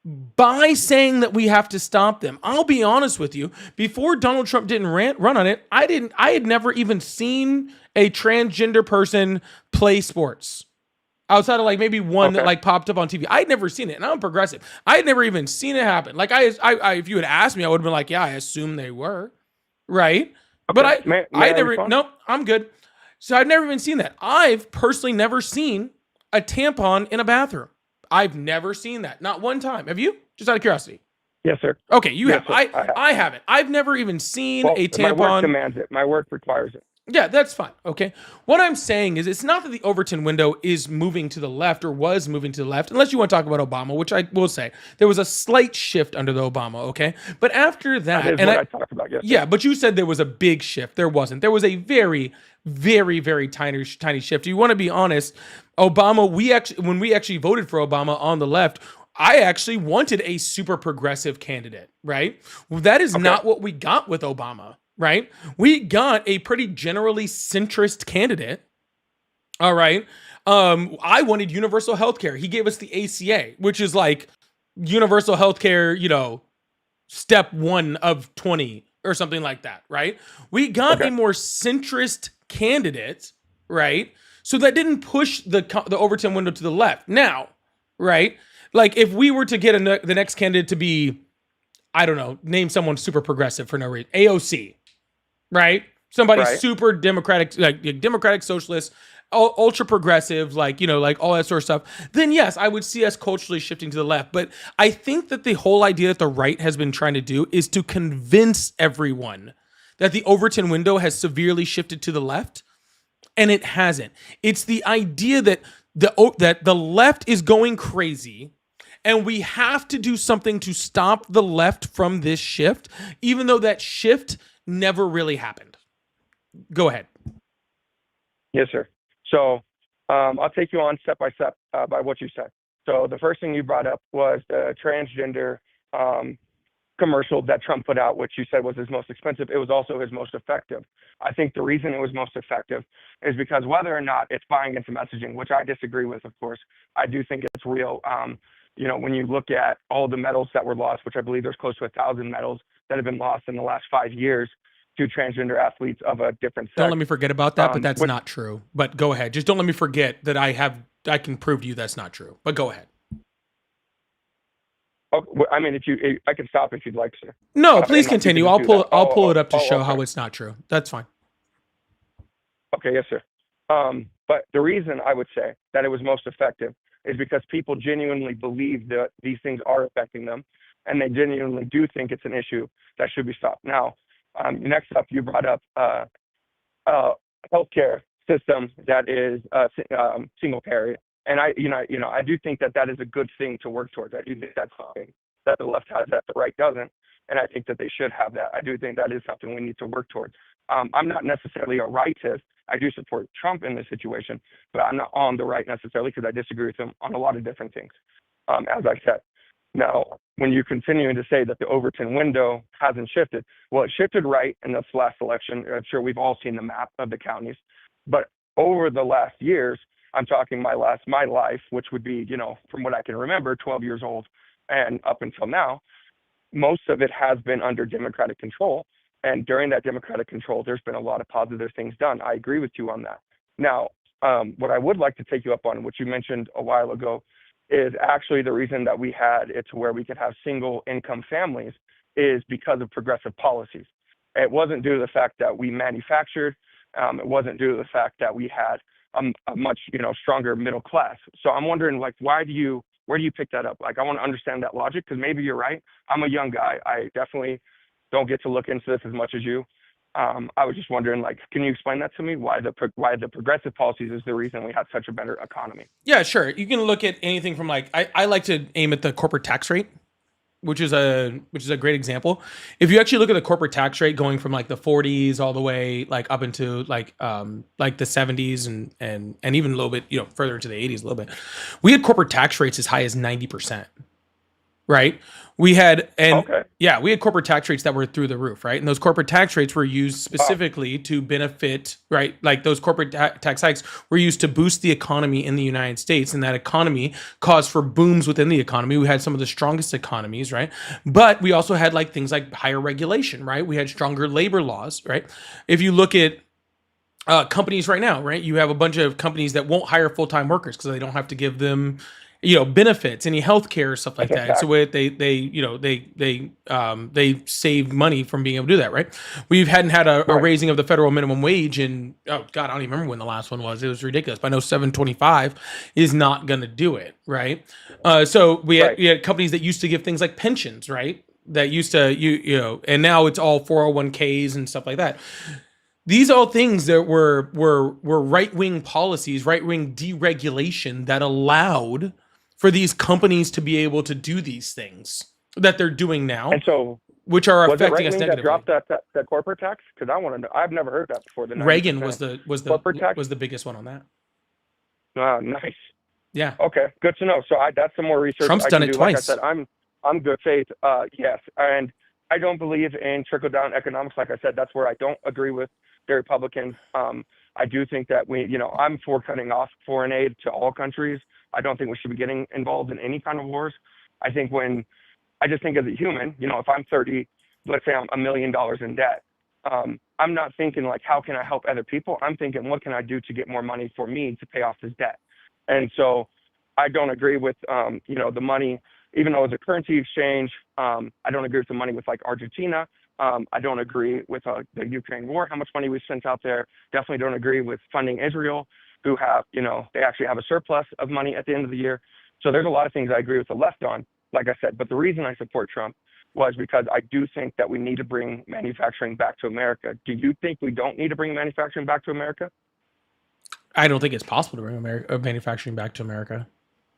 by saying that we have to stop them. I'll be honest with you. Before Donald Trump didn't run on it, I had never even seen a transgender person play sports outside of maybe one that popped up on TV. I'd never seen it, and I'm progressive. I had never even seen it happen. If you had asked me, I would have been like, yeah, I assume they were, right? But I never. respond? Nope, I'm good. So I've never even seen that. I've personally never seen a tampon in a bathroom. I've never seen that. Not one time. Have you? Just out of curiosity. Yes, sir. Okay, you Yes, have. sir. I haven't. I've never even seen Well, a my work tampon. demands it. My work requires it. Yeah, that's fine. Okay. What I'm saying is it's not that the Overton window is moving to the left or was moving to the left, unless you want to talk about Obama, which I will say. There was a slight shift under the Obama, okay? But after that, That is what I talked about. Yes, sir. yeah, but you said there was a big shift. There wasn't. There was a very, very, very tiny shift. You want to be honest, Obama, when we actually voted for Obama on the left, I actually wanted a super progressive candidate, right? Well, that is not what we got with Obama, right? We got a pretty generally centrist candidate. All right. I wanted universal healthcare. He gave us the ACA, which is like universal healthcare, step 1 of 20 or something like that, right? We got a more centrist candidate, right? So that didn't push the Overton window to the left. Now, right? Like if we were to get the next candidate to be, I don't know, name someone super progressive for no reason, AOC, right? Somebody super democratic, like democratic socialist, ultra progressive, like all that sort of stuff. Then yes, I would see us culturally shifting to the left. But I think that the whole idea that the right has been trying to do is to convince everyone that the Overton window has severely shifted to the left. and it hasn't. It's the idea that the left is going crazy, and we have to do something to stop the left from this shift, even though that shift never really happened. Go ahead. Yes, sir. So I'll take you on step by step by what you said. So the first thing you brought up was the transgender commercial that Trump put out, which you said was his most expensive. It was also his most effective. I think the reason it was most effective is because whether or not it's buying into messaging, which I disagree with, of course, I do think it's real. When you look at all the medals that were lost, which I believe there's close to 1,000 medals that have been lost in the last 5 years to transgender athletes of a different sex. Don't let me forget about that, but that's not true. But go ahead. Just don't let me forget that I can prove to you that's not true. But go ahead. Oh, I mean, I can stop if you'd like, sir. No, please continue. I'll pull it up to show okay. how it's not true. That's fine. Okay, yes, sir. But the reason I would say that it was most effective is because people genuinely believe that these things are affecting them, and they genuinely do think it's an issue that should be stopped. Now, next up, you brought up a healthcare system that is single payer, and I do think that is a good thing to work towards. I do think that's something that the left has that the right doesn't, and I think that they should have that. I do think that is something we need to work towards. I'm not necessarily a rightist. I do support Trump in this situation, but I'm not on the right necessarily because I disagree with him on a lot of different things, as I said. Now, when you're continuing to say that the Overton window hasn't shifted, well, it shifted right in this last election. I'm sure we've all seen the map of the counties, but over the last years, I'm talking my life, which would be, from what I can remember, 12 years old and up until now, most of it has been under Democratic control. And during that Democratic control, there's been a lot of positive things done. I agree with you on that. Now, what I would like to take you up on, which you mentioned a while ago, is actually the reason that we had it to where we could have single income families is because of progressive policies. It wasn't due to the fact that we manufactured. It wasn't due to the fact that we had a much, stronger middle class. So I'm wondering, where do you pick that up? I want to understand that logic, because maybe you're right. I'm a young guy. I definitely don't get to look into this as much as you. I was just wondering, can you explain that to me? Why the progressive policies is the reason we had such a better economy? Yeah, sure. You can look at anything from I like to aim at the corporate tax rate, which is a great example. If you actually look at the corporate tax rate going from the 40s all the way up into the 70s and even a little bit further into the 80s a little bit, we had corporate tax rates as high as 90%. Right. We had we had corporate tax rates that were through the roof. Right. And those corporate tax rates were used specifically to benefit. Right. Those corporate tax hikes were used to boost the economy in the United States. And that economy caused for booms within the economy. We had some of the strongest economies. Right. But we also had things like higher regulation. Right. We had stronger labor laws. Right. If you look at companies right now. Right. You have a bunch of companies that won't hire full-time workers because they don't have to give them benefits, any healthcare, stuff like that. So they save money from being able to do that, right? We hadn't had a raising of the federal minimum wage in, I don't even remember when the last one was. It was ridiculous. But I know 725 is not going to do it, right? So we had companies that used to give things like pensions, right? That used to, and now it's all 401ks and stuff like that. These are all things that were right-wing policies, right-wing deregulation that allowed for these companies to be able to do these things that they're doing now, and so which are affecting us negatively. That dropped that corporate tax? Because I want to know. I've never heard that before. Reagan was the biggest one on that. Oh, nice. Yeah. Okay, good to know. So that's some more research. Trump's done it twice. Like I said, I'm good faith. Yes, and I don't believe in trickle down economics. Like I said, that's where I don't agree with the Republicans. I do think that I'm for cutting off foreign aid to all countries. I don't think we should be getting involved in any kind of wars. I just think as a human, if I'm 30, let's say I'm $1 million in debt, I'm not thinking how can I help other people? I'm thinking, what can I do to get more money for me to pay off this debt? And so I don't agree with, the money, even though it's a currency exchange. I don't agree with the money with Argentina. I don't agree with the Ukraine war, how much money we spent out there. Definitely don't agree with funding Israel, who have, they actually have a surplus of money at the end of the year. So there's a lot of things I agree with the left on, like I said. But the reason I support Trump was because I do think that we need to bring manufacturing back to America. Do you think we don't need to bring manufacturing back to America? I don't think it's possible to bring manufacturing back to America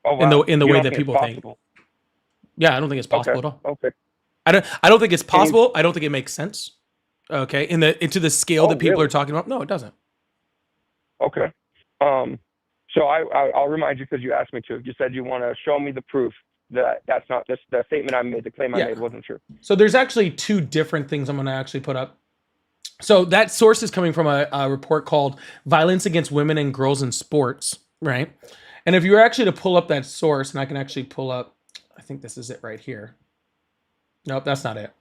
Oh in wow. the You way don't that think it's people think. possible? Yeah, I don't think it's possible Okay. at all. Okay. I don't think it's Can you? possible. I don't think it makes sense. Okay, into the scale Oh that people are really? talking about. No, it doesn't. Okay. So I'll remind you because you asked me to. You said you want to show me the proof that that's not this the statement I made, the claim I Yeah. made wasn't true. So there's actually two different things I'm going to actually put up. So that source is coming from a report called "Violence Against Women and Girls in Sports," right? And if you were actually to pull up that source, and I can actually pull up, I think this is it right here. Nope, that's not it.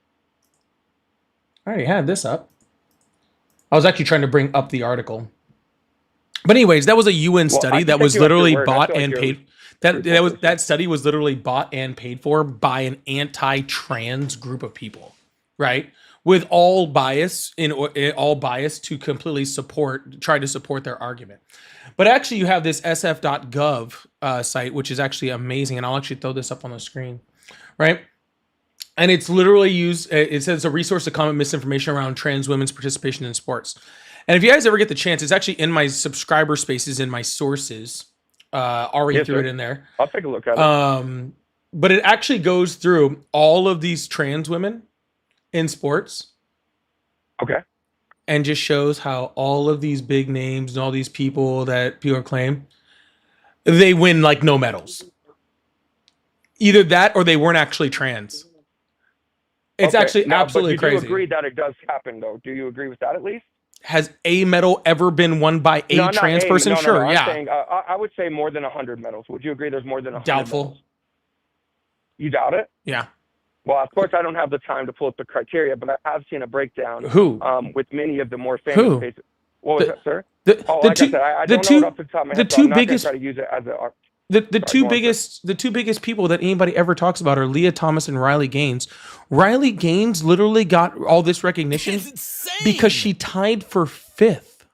I already had this up. I was actually trying to bring up the article. But anyways, that was a UN Well, I study can that take was you at your literally word. I bought feel like and you're paid. pretty That was foolish. that study was literally bought and paid for by an anti-trans group of people, right? With all bias all bias to completely try to support their argument. But actually, you have this sf.gov site, which is actually amazing, and I'll actually throw this up on the screen, right? And it's literally used. It says a resource to combat misinformation around trans women's participation in sports. And if you guys ever get the chance, it's actually in my subscriber spaces in my sources. Ari Yes, threw sir. it in there. I'll take a look at it. But it actually goes through all of these trans women in sports Okay. and just shows how all of these big names and all these people that people claim they win like no medals. Either that or they weren't actually trans. It's Okay. actually Now, absolutely but you crazy. do agree that it does happen, though? Do you agree with that at least? Has a medal ever been won by a No, not trans a. person? No, Sure, I'm yeah. saying I would say more than 100 medals. Would you agree? There's more than 100 Doubtful. medals? You doubt it? Yeah. Well, of course, I don't have the time to pull up the criteria, but I have seen a breakdown Who? with many of the more famous Who? cases. What was The- that, sir? The, Oh, the like two, I said, I the don't know two, it off the top of my the head, so two I'm not going to biggest, try to use it as a. the Sorry, two go on, sir. biggest, the two biggest people that anybody ever talks about are Leah Thomas and Riley Gaines. Riley Gaines literally got all this recognition because she tied for 5th.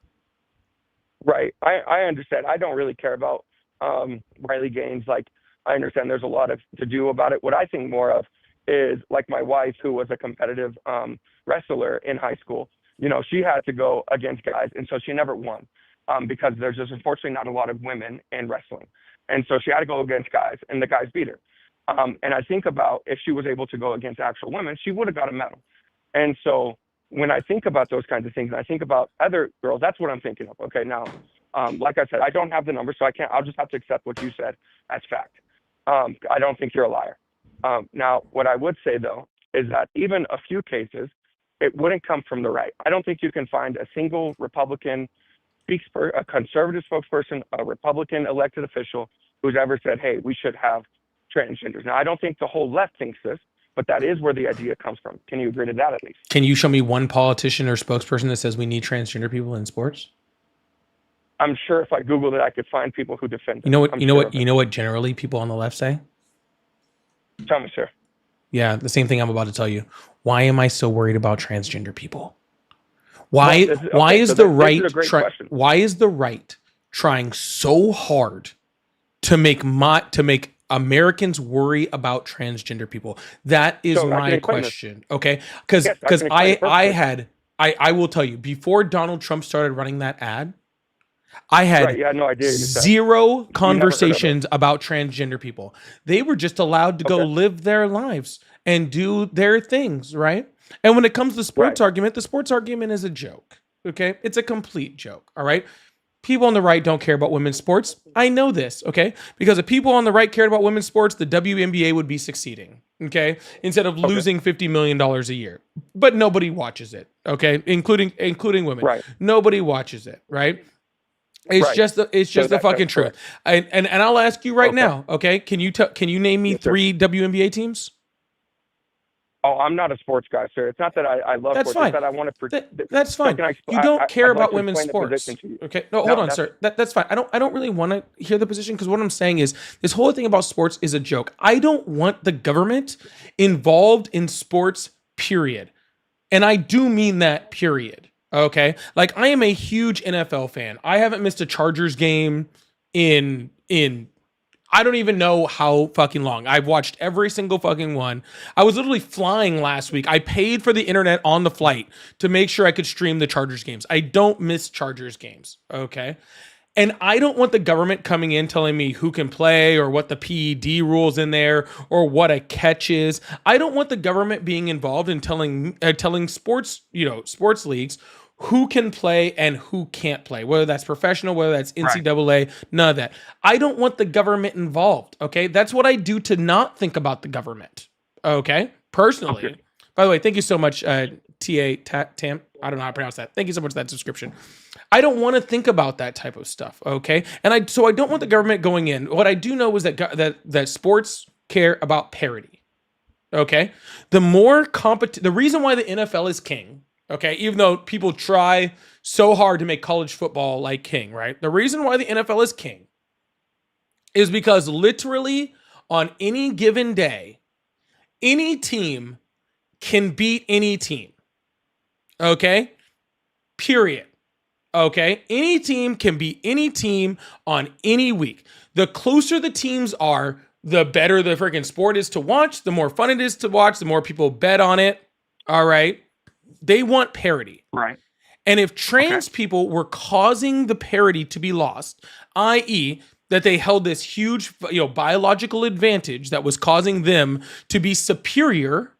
Right. I understand. I don't really care about Riley Gaines. Like, I understand there's a lot of to do about it. What I think more of is like my wife, who was a competitive wrestler in high school. You know, she had to go against guys, and so she never won because there's just unfortunately not a lot of women in wrestling. And so she had to go against guys, and the guys beat her. And I think about if she was able to go against actual women, she would have got a medal. And so when I think about those kinds of things, and I think about other girls, that's what I'm thinking of. Okay, now, like I said, I don't have the numbers, so I can't. I'll just have to accept what you said as fact. I don't think you're a liar. Now, what I would say though is that even a few cases, it wouldn't come from the right. I don't think you can find a single Republican a conservative spokesperson, a Republican elected official who's ever said, "Hey, we should have transgenders." Now, I don't think the whole left thinks this, but that is where the idea comes from. Can you agree to that at least? Can you show me one politician or spokesperson that says we need transgender people in sports? I'm sure if I Googled it, I could find people who defend it. You know what? I'm You know sure what? of it. You know what? Generally, people on the left say. Tell me, sir. Yeah, the same thing I'm about to tell you. Why am I so worried about transgender people? Why? Well, this- why okay, is so the this is right? a great question. Why is the right trying so hard to make Americans worry about transgender people? That is So I can my explain this. question. Okay, because Yes, I can explain it perfectly. I will tell you, before Donald Trump started running that ad, I had Right, you had no idea. You said. zero it. conversations about transgender people. They were just allowed to go Okay. live their lives and do their things, right? And when it comes to the sports Right. argument, the sports argument is a joke. Okay? It's a complete joke. All right? People on the right don't care about women's sports. I know this, okay? Because if people on the right cared about women's sports, the WNBA would be succeeding, okay? Instead of losing $50 million a year. But nobody watches it, okay? Including women. Right. Nobody watches it, right? It's Right. just the that's fucking truth. correct. And I'll ask you right Okay. now, okay? Can you name me Yes, sir. 3 WNBA teams? Oh, I'm not a sports guy, sir. It's not that I love That's sports. fine. It's that I want to. That's fine. You don't care about women's sports. Okay. No, hold on, that's- sir. That's fine. I don't really want to hear the position because what I'm saying is this whole thing about sports is a joke. I don't want the government involved in sports, period. And I do mean that, period. Okay. Like I am a huge NFL fan. I haven't missed a Chargers game in I don't even know how fucking long. I've watched every single fucking one. I was literally flying last week. I paid for the internet on the flight to make sure I could stream the Chargers games. I don't miss Chargers games. Okay. And I don't want the government coming in telling me who can play or what the PED rules in there or what a catch is. I don't want the government being involved in telling sports, sports leagues who can play and who can't play, whether that's professional, whether that's NCAA, none of that. I don't want the government involved. Okay. That's what I do to not think about the government. Okay. Personally. Okay. By the way, thank you so much, Tam. I don't know how to pronounce that. Thank you so much for that subscription. I don't want to think about that type of stuff, okay? And I don't want the government going in. What I do know is that sports care about parity, okay? The reason why the NFL is king, okay, even though people try so hard to make college football like king, right? The reason why the NFL is king is because literally on any given day, any team can beat any team, okay? Period. Okay, any team can beat any team on any week. The closer the teams are, the better the freaking sport is to watch, the more fun it is to watch, the more people bet on it. All right. They want parity. Right. And if trans people were causing the parity to be lost, i.e., that they held this huge, biological advantage that was causing them to be superior,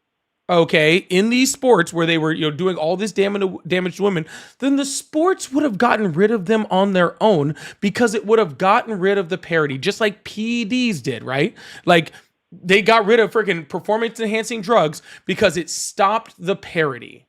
okay, in these sports where they were, doing all this damage to women, then the sports would have gotten rid of them on their own because it would have gotten rid of the parity, just like PEDs did, right? Like they got rid of freaking performance enhancing drugs because it stopped the parity.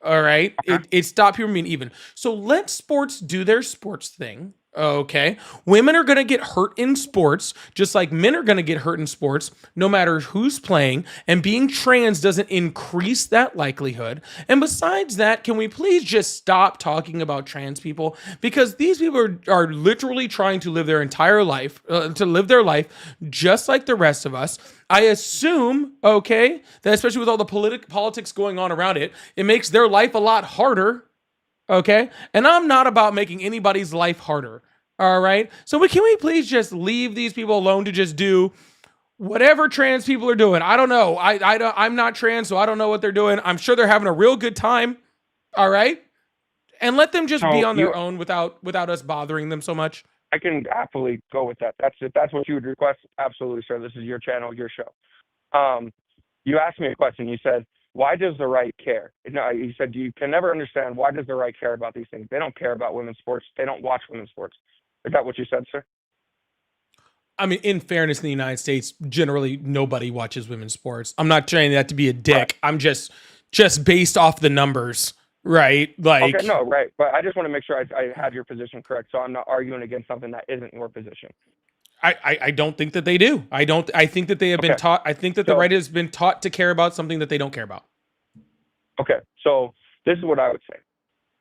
All right. It stopped people being even. So let sports do their sports thing. Okay. Women are going to get hurt in sports, just like men are going to get hurt in sports, no matter who's playing. And being trans doesn't increase that likelihood. And besides that, can we please just stop talking about trans people? Because these people are literally trying to live their entire life, just like the rest of us. I assume, okay, that especially with all the politics going on around it, it makes their life a lot harder. Okay. And I'm not about making anybody's life harder. All right. So can we please just leave these people alone to just do whatever trans people are doing? I don't know. I'm not trans, so I don't know what they're doing. I'm sure they're having a real good time. All right. And let them just be on their own without us bothering them so much. I can happily go with that. That's what you would request. Absolutely, sir. This is your channel, your show. You asked me a question. You said, why does the right care? No, you said you can never understand why does the right care about these things. They don't care about women's sports. They don't watch women's sports. Is that what you said, sir? I mean, in fairness, in the United States, generally nobody watches women's sports. I'm not trying that to be a dick. Right. I'm just based off the numbers, right? Like, okay, no, right. But I just want to make sure I had your position correct, so I'm not arguing against something that isn't your position. I don't think that they do. I think that they have been taught. I think that the right has been taught to care about something that they don't care about. Okay, so this is what I would say.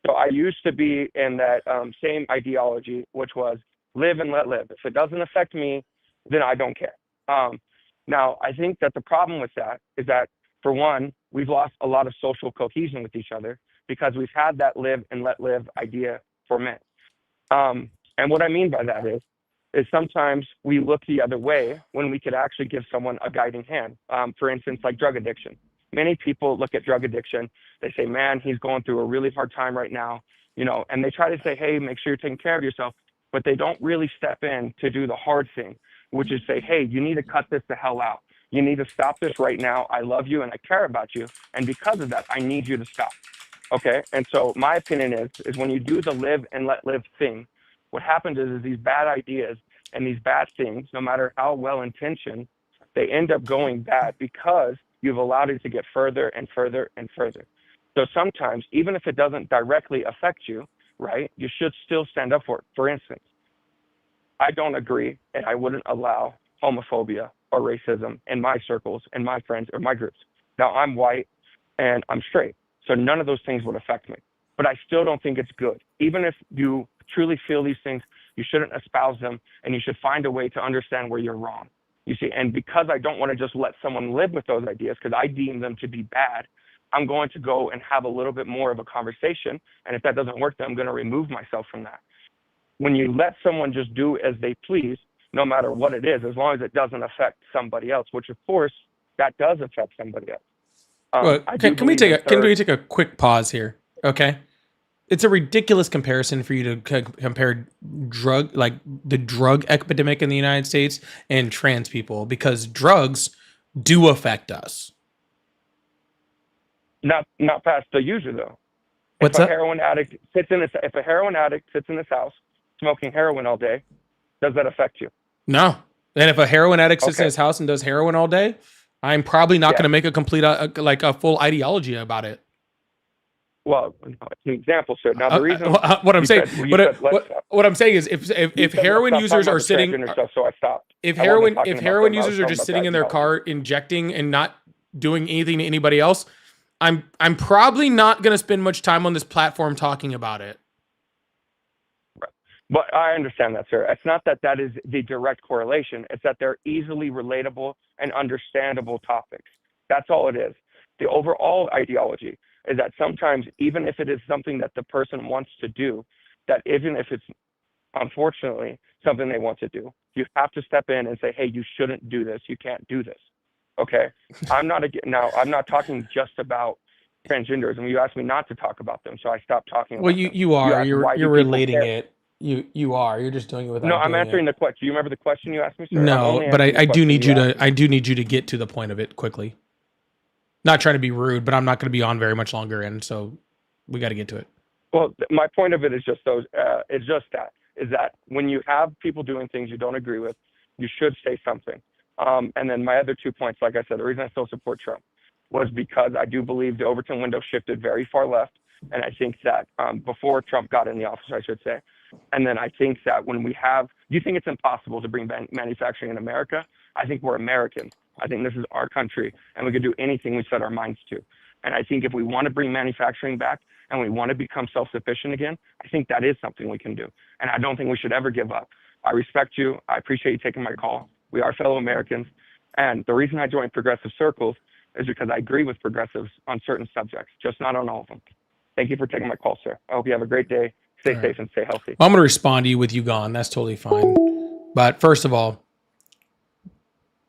So I used to be in that same ideology, which was live and let live. If it doesn't affect me, then I don't care. Now, I think that the problem with that is that, for one, we've lost a lot of social cohesion with each other because we've had that live and let live idea for men. And what I mean by that is sometimes we look the other way when we could actually give someone a guiding hand. For instance, like drug addiction. Many people look at drug addiction. They say, man, he's going through a really hard time right now, and they try to say, hey, make sure you're taking care of yourself. But they don't really step in to do the hard thing, which is say, hey, you need to cut this the hell out. You need to stop this right now. I love you and I care about you. And because of that, I need you to stop. Okay. And so my opinion is when you do the live and let live thing, what happens is these bad ideas and these bad things, no matter how well intentioned, they end up going bad because you've allowed it to get further and further and further. So sometimes, even if it doesn't directly affect you, right, you should still stand up for it. For instance, I don't agree and I wouldn't allow homophobia or racism in my circles and my friends or my groups. Now, I'm white and I'm straight, so none of those things would affect me. But I still don't think it's good. Even if you truly feel these things, you shouldn't espouse them, and you should find a way to understand where you're wrong. You see, and because I don't want to just let someone live with those ideas because I deem them to be bad, I'm going to go and have a little bit more of a conversation. And if that doesn't work, then I'm going to remove myself from that. When you let someone just do as they please, no matter what it is, as long as it doesn't affect somebody else, which of course that does affect somebody else. Well, can we take a quick pause here? Okay. it's a ridiculous comparison for you to compare the drug epidemic in the United States and trans people, because drugs do affect us. Not past the user though. What's if a up? heroin addict sits in if a heroin addict sits in his house smoking heroin all day, does that affect you? No. And if a heroin addict sits in Okay. his house and does heroin all day, I'm probably not Yeah. going to make a complete a full ideology about it. Well, it's an example, sir. Now the reason What I'm you saying, said- you said let's stop. what I'm saying is, if You said heroin let's stop users talking are about the sitting, transgender stuff, so I stopped. if I wasn't heroin talking about heroin them. I was users are talking just about sitting the in their ideology. car injecting and not doing anything to anybody else, I'm probably not going to spend much time on this platform talking about it. But I understand that, sir. It's not that is the direct correlation. It's that they're easily relatable and understandable topics. That's all it is. The overall ideology is that sometimes, even if it is something that the person wants to do, that even if it's unfortunately something they want to do, you have to step in and say, hey, you shouldn't do this. You can't do this. Okay? I'm not talking just about transgenders, and you asked me not to talk about them, so I stopped talking Well, about them. you are. asked, why do You're people relating care? it. You are. You're just doing it without No, I'm doing answering it. the question. Do you remember the question you asked me, sir? I'm No, only but answering the I do question need you you asked to me. I do need you to get to the point of it quickly. Not trying to be rude, but I'm not going to be on very much longer, and so we got to get to it. Well, my point of it is just that when you have people doing things you don't agree with, you should say something. And then my other 2 points, like I said, the reason I still support Trump was because I do believe the Overton window shifted very far left. And I think that before Trump got in the office, I should say. And then I think that when we have, you think it's impossible to bring manufacturing in America? I think we're Americans. I think this is our country, and we could do anything we set our minds to. And I think if we want to bring manufacturing back and we want to become self-sufficient again, I think that is something we can do. And I don't think we should ever give up. I respect you. I appreciate you taking my call. We are fellow Americans. And the reason I joined progressive circles is because I agree with progressives on certain subjects, just not on all of them. Thank you for taking my call, sir. I hope you have a great day. Stay safe and stay healthy. Well, I'm going to respond to you with you gone. That's totally fine. But first of all,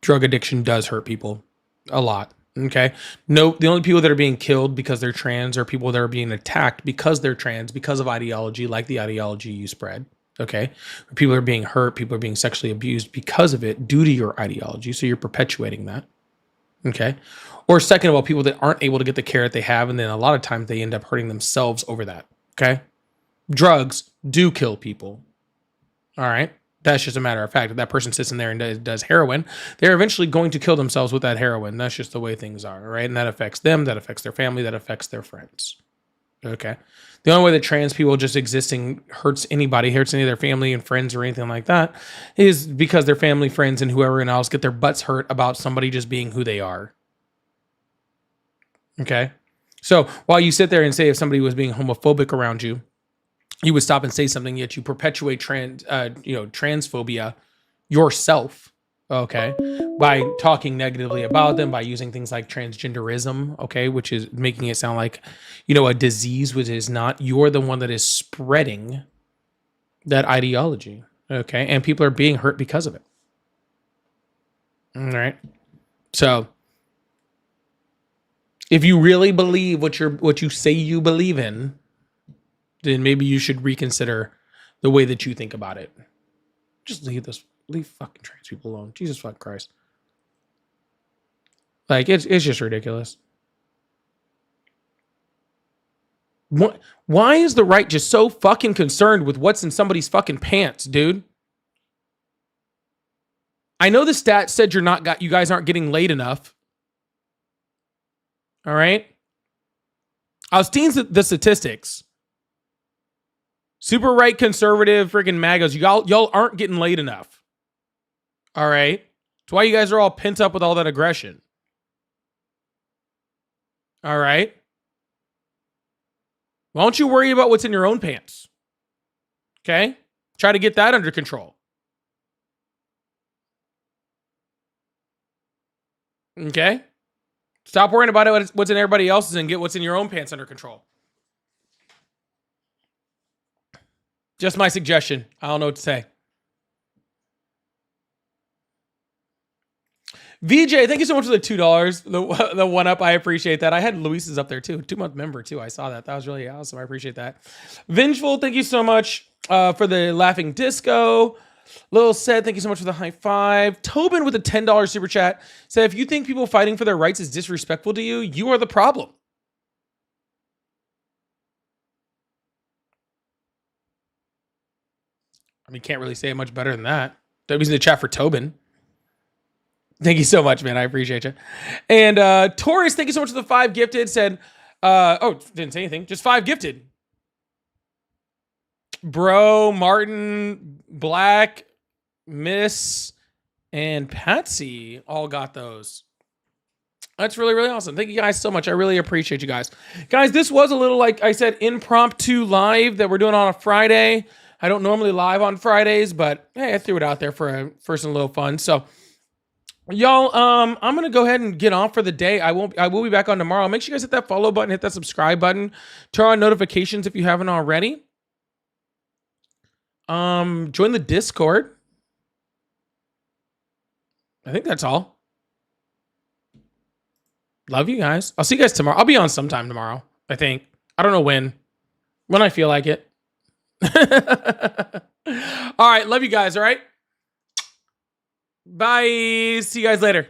drug addiction does hurt people a lot. Okay. No, the only people that are being killed because they're trans are people that are being attacked because they're trans, because of ideology, like the ideology you spread. Okay. People are being hurt. People are being sexually abused because of it due to your ideology. So you're perpetuating that. Okay. Or second of all, people that aren't able to get the care that they have. And then a lot of times they end up hurting themselves over that. Okay. Drugs do kill people. All right. That's just a matter of fact. If that person sits in there and does heroin, they're eventually going to kill themselves with that heroin. That's just the way things are, right? And that affects them, that affects their family, that affects their friends. Okay. The only way that trans people just existing hurts any of their family and friends or anything like that is because their family, friends, and whoever else get their butts hurt about somebody just being who they are. Okay. So while you sit there and say if somebody was being homophobic around you, you would stop and say something, yet you perpetuate transphobia yourself, okay, by talking negatively about them, by using things like transgenderism, okay, which is making it sound like, a disease, which is not. You're the one that is spreading that ideology, okay, and people are being hurt because of it. All right, so if you really believe what you say you believe in, then maybe you should reconsider the way that you think about it. Just leave fucking trans people alone. Jesus fucking Christ. Like, it's just ridiculous. Why is the right just so fucking concerned with what's in somebody's fucking pants, dude? I know the stat said you guys aren't getting laid enough. All right? I was seeing the statistics. Super right conservative freaking MAGAs. Y'all aren't getting laid enough. All right. That's why you guys are all pent up with all that aggression. All right. Why don't you worry about what's in your own pants? Okay. Try to get that under control. Okay. Stop worrying about what's in everybody else's and get what's in your own pants under control. Just my suggestion. I don't know what to say. VJ, thank you so much for the $2. The one up, I appreciate that. I had Luis's up there too, 2-month member too. I saw that. That was really awesome. I appreciate that. Vengeful, thank you so much for the laughing disco. Lil said, thank you so much for the high five. Tobin with a $10 super chat said, if you think people fighting for their rights is disrespectful to you, you are the problem. I mean, can't really say it much better than that. W's in the chat for Tobin. Thank you so much, man. I appreciate you. And Taurus, thank you so much for the 5 gifted. Said, didn't say anything. Just 5 gifted. Bro, Martin, Black, Miss, and Patsy all got those. That's really, really awesome. Thank you guys so much. I really appreciate you guys. Guys, this was a little, like I said, impromptu live that we're doing on a Friday. I don't normally live on Fridays, but hey, I threw it out there for some little fun. So, y'all, I'm gonna go ahead and get off for the day. I will be back on tomorrow. Make sure you guys hit that follow button, hit that subscribe button, turn on notifications if you haven't already. Join the Discord. I think that's all. Love you guys. I'll see you guys tomorrow. I'll be on sometime tomorrow, I think. I don't know when I feel like it. All right, love you guys. All right, bye. See you guys later.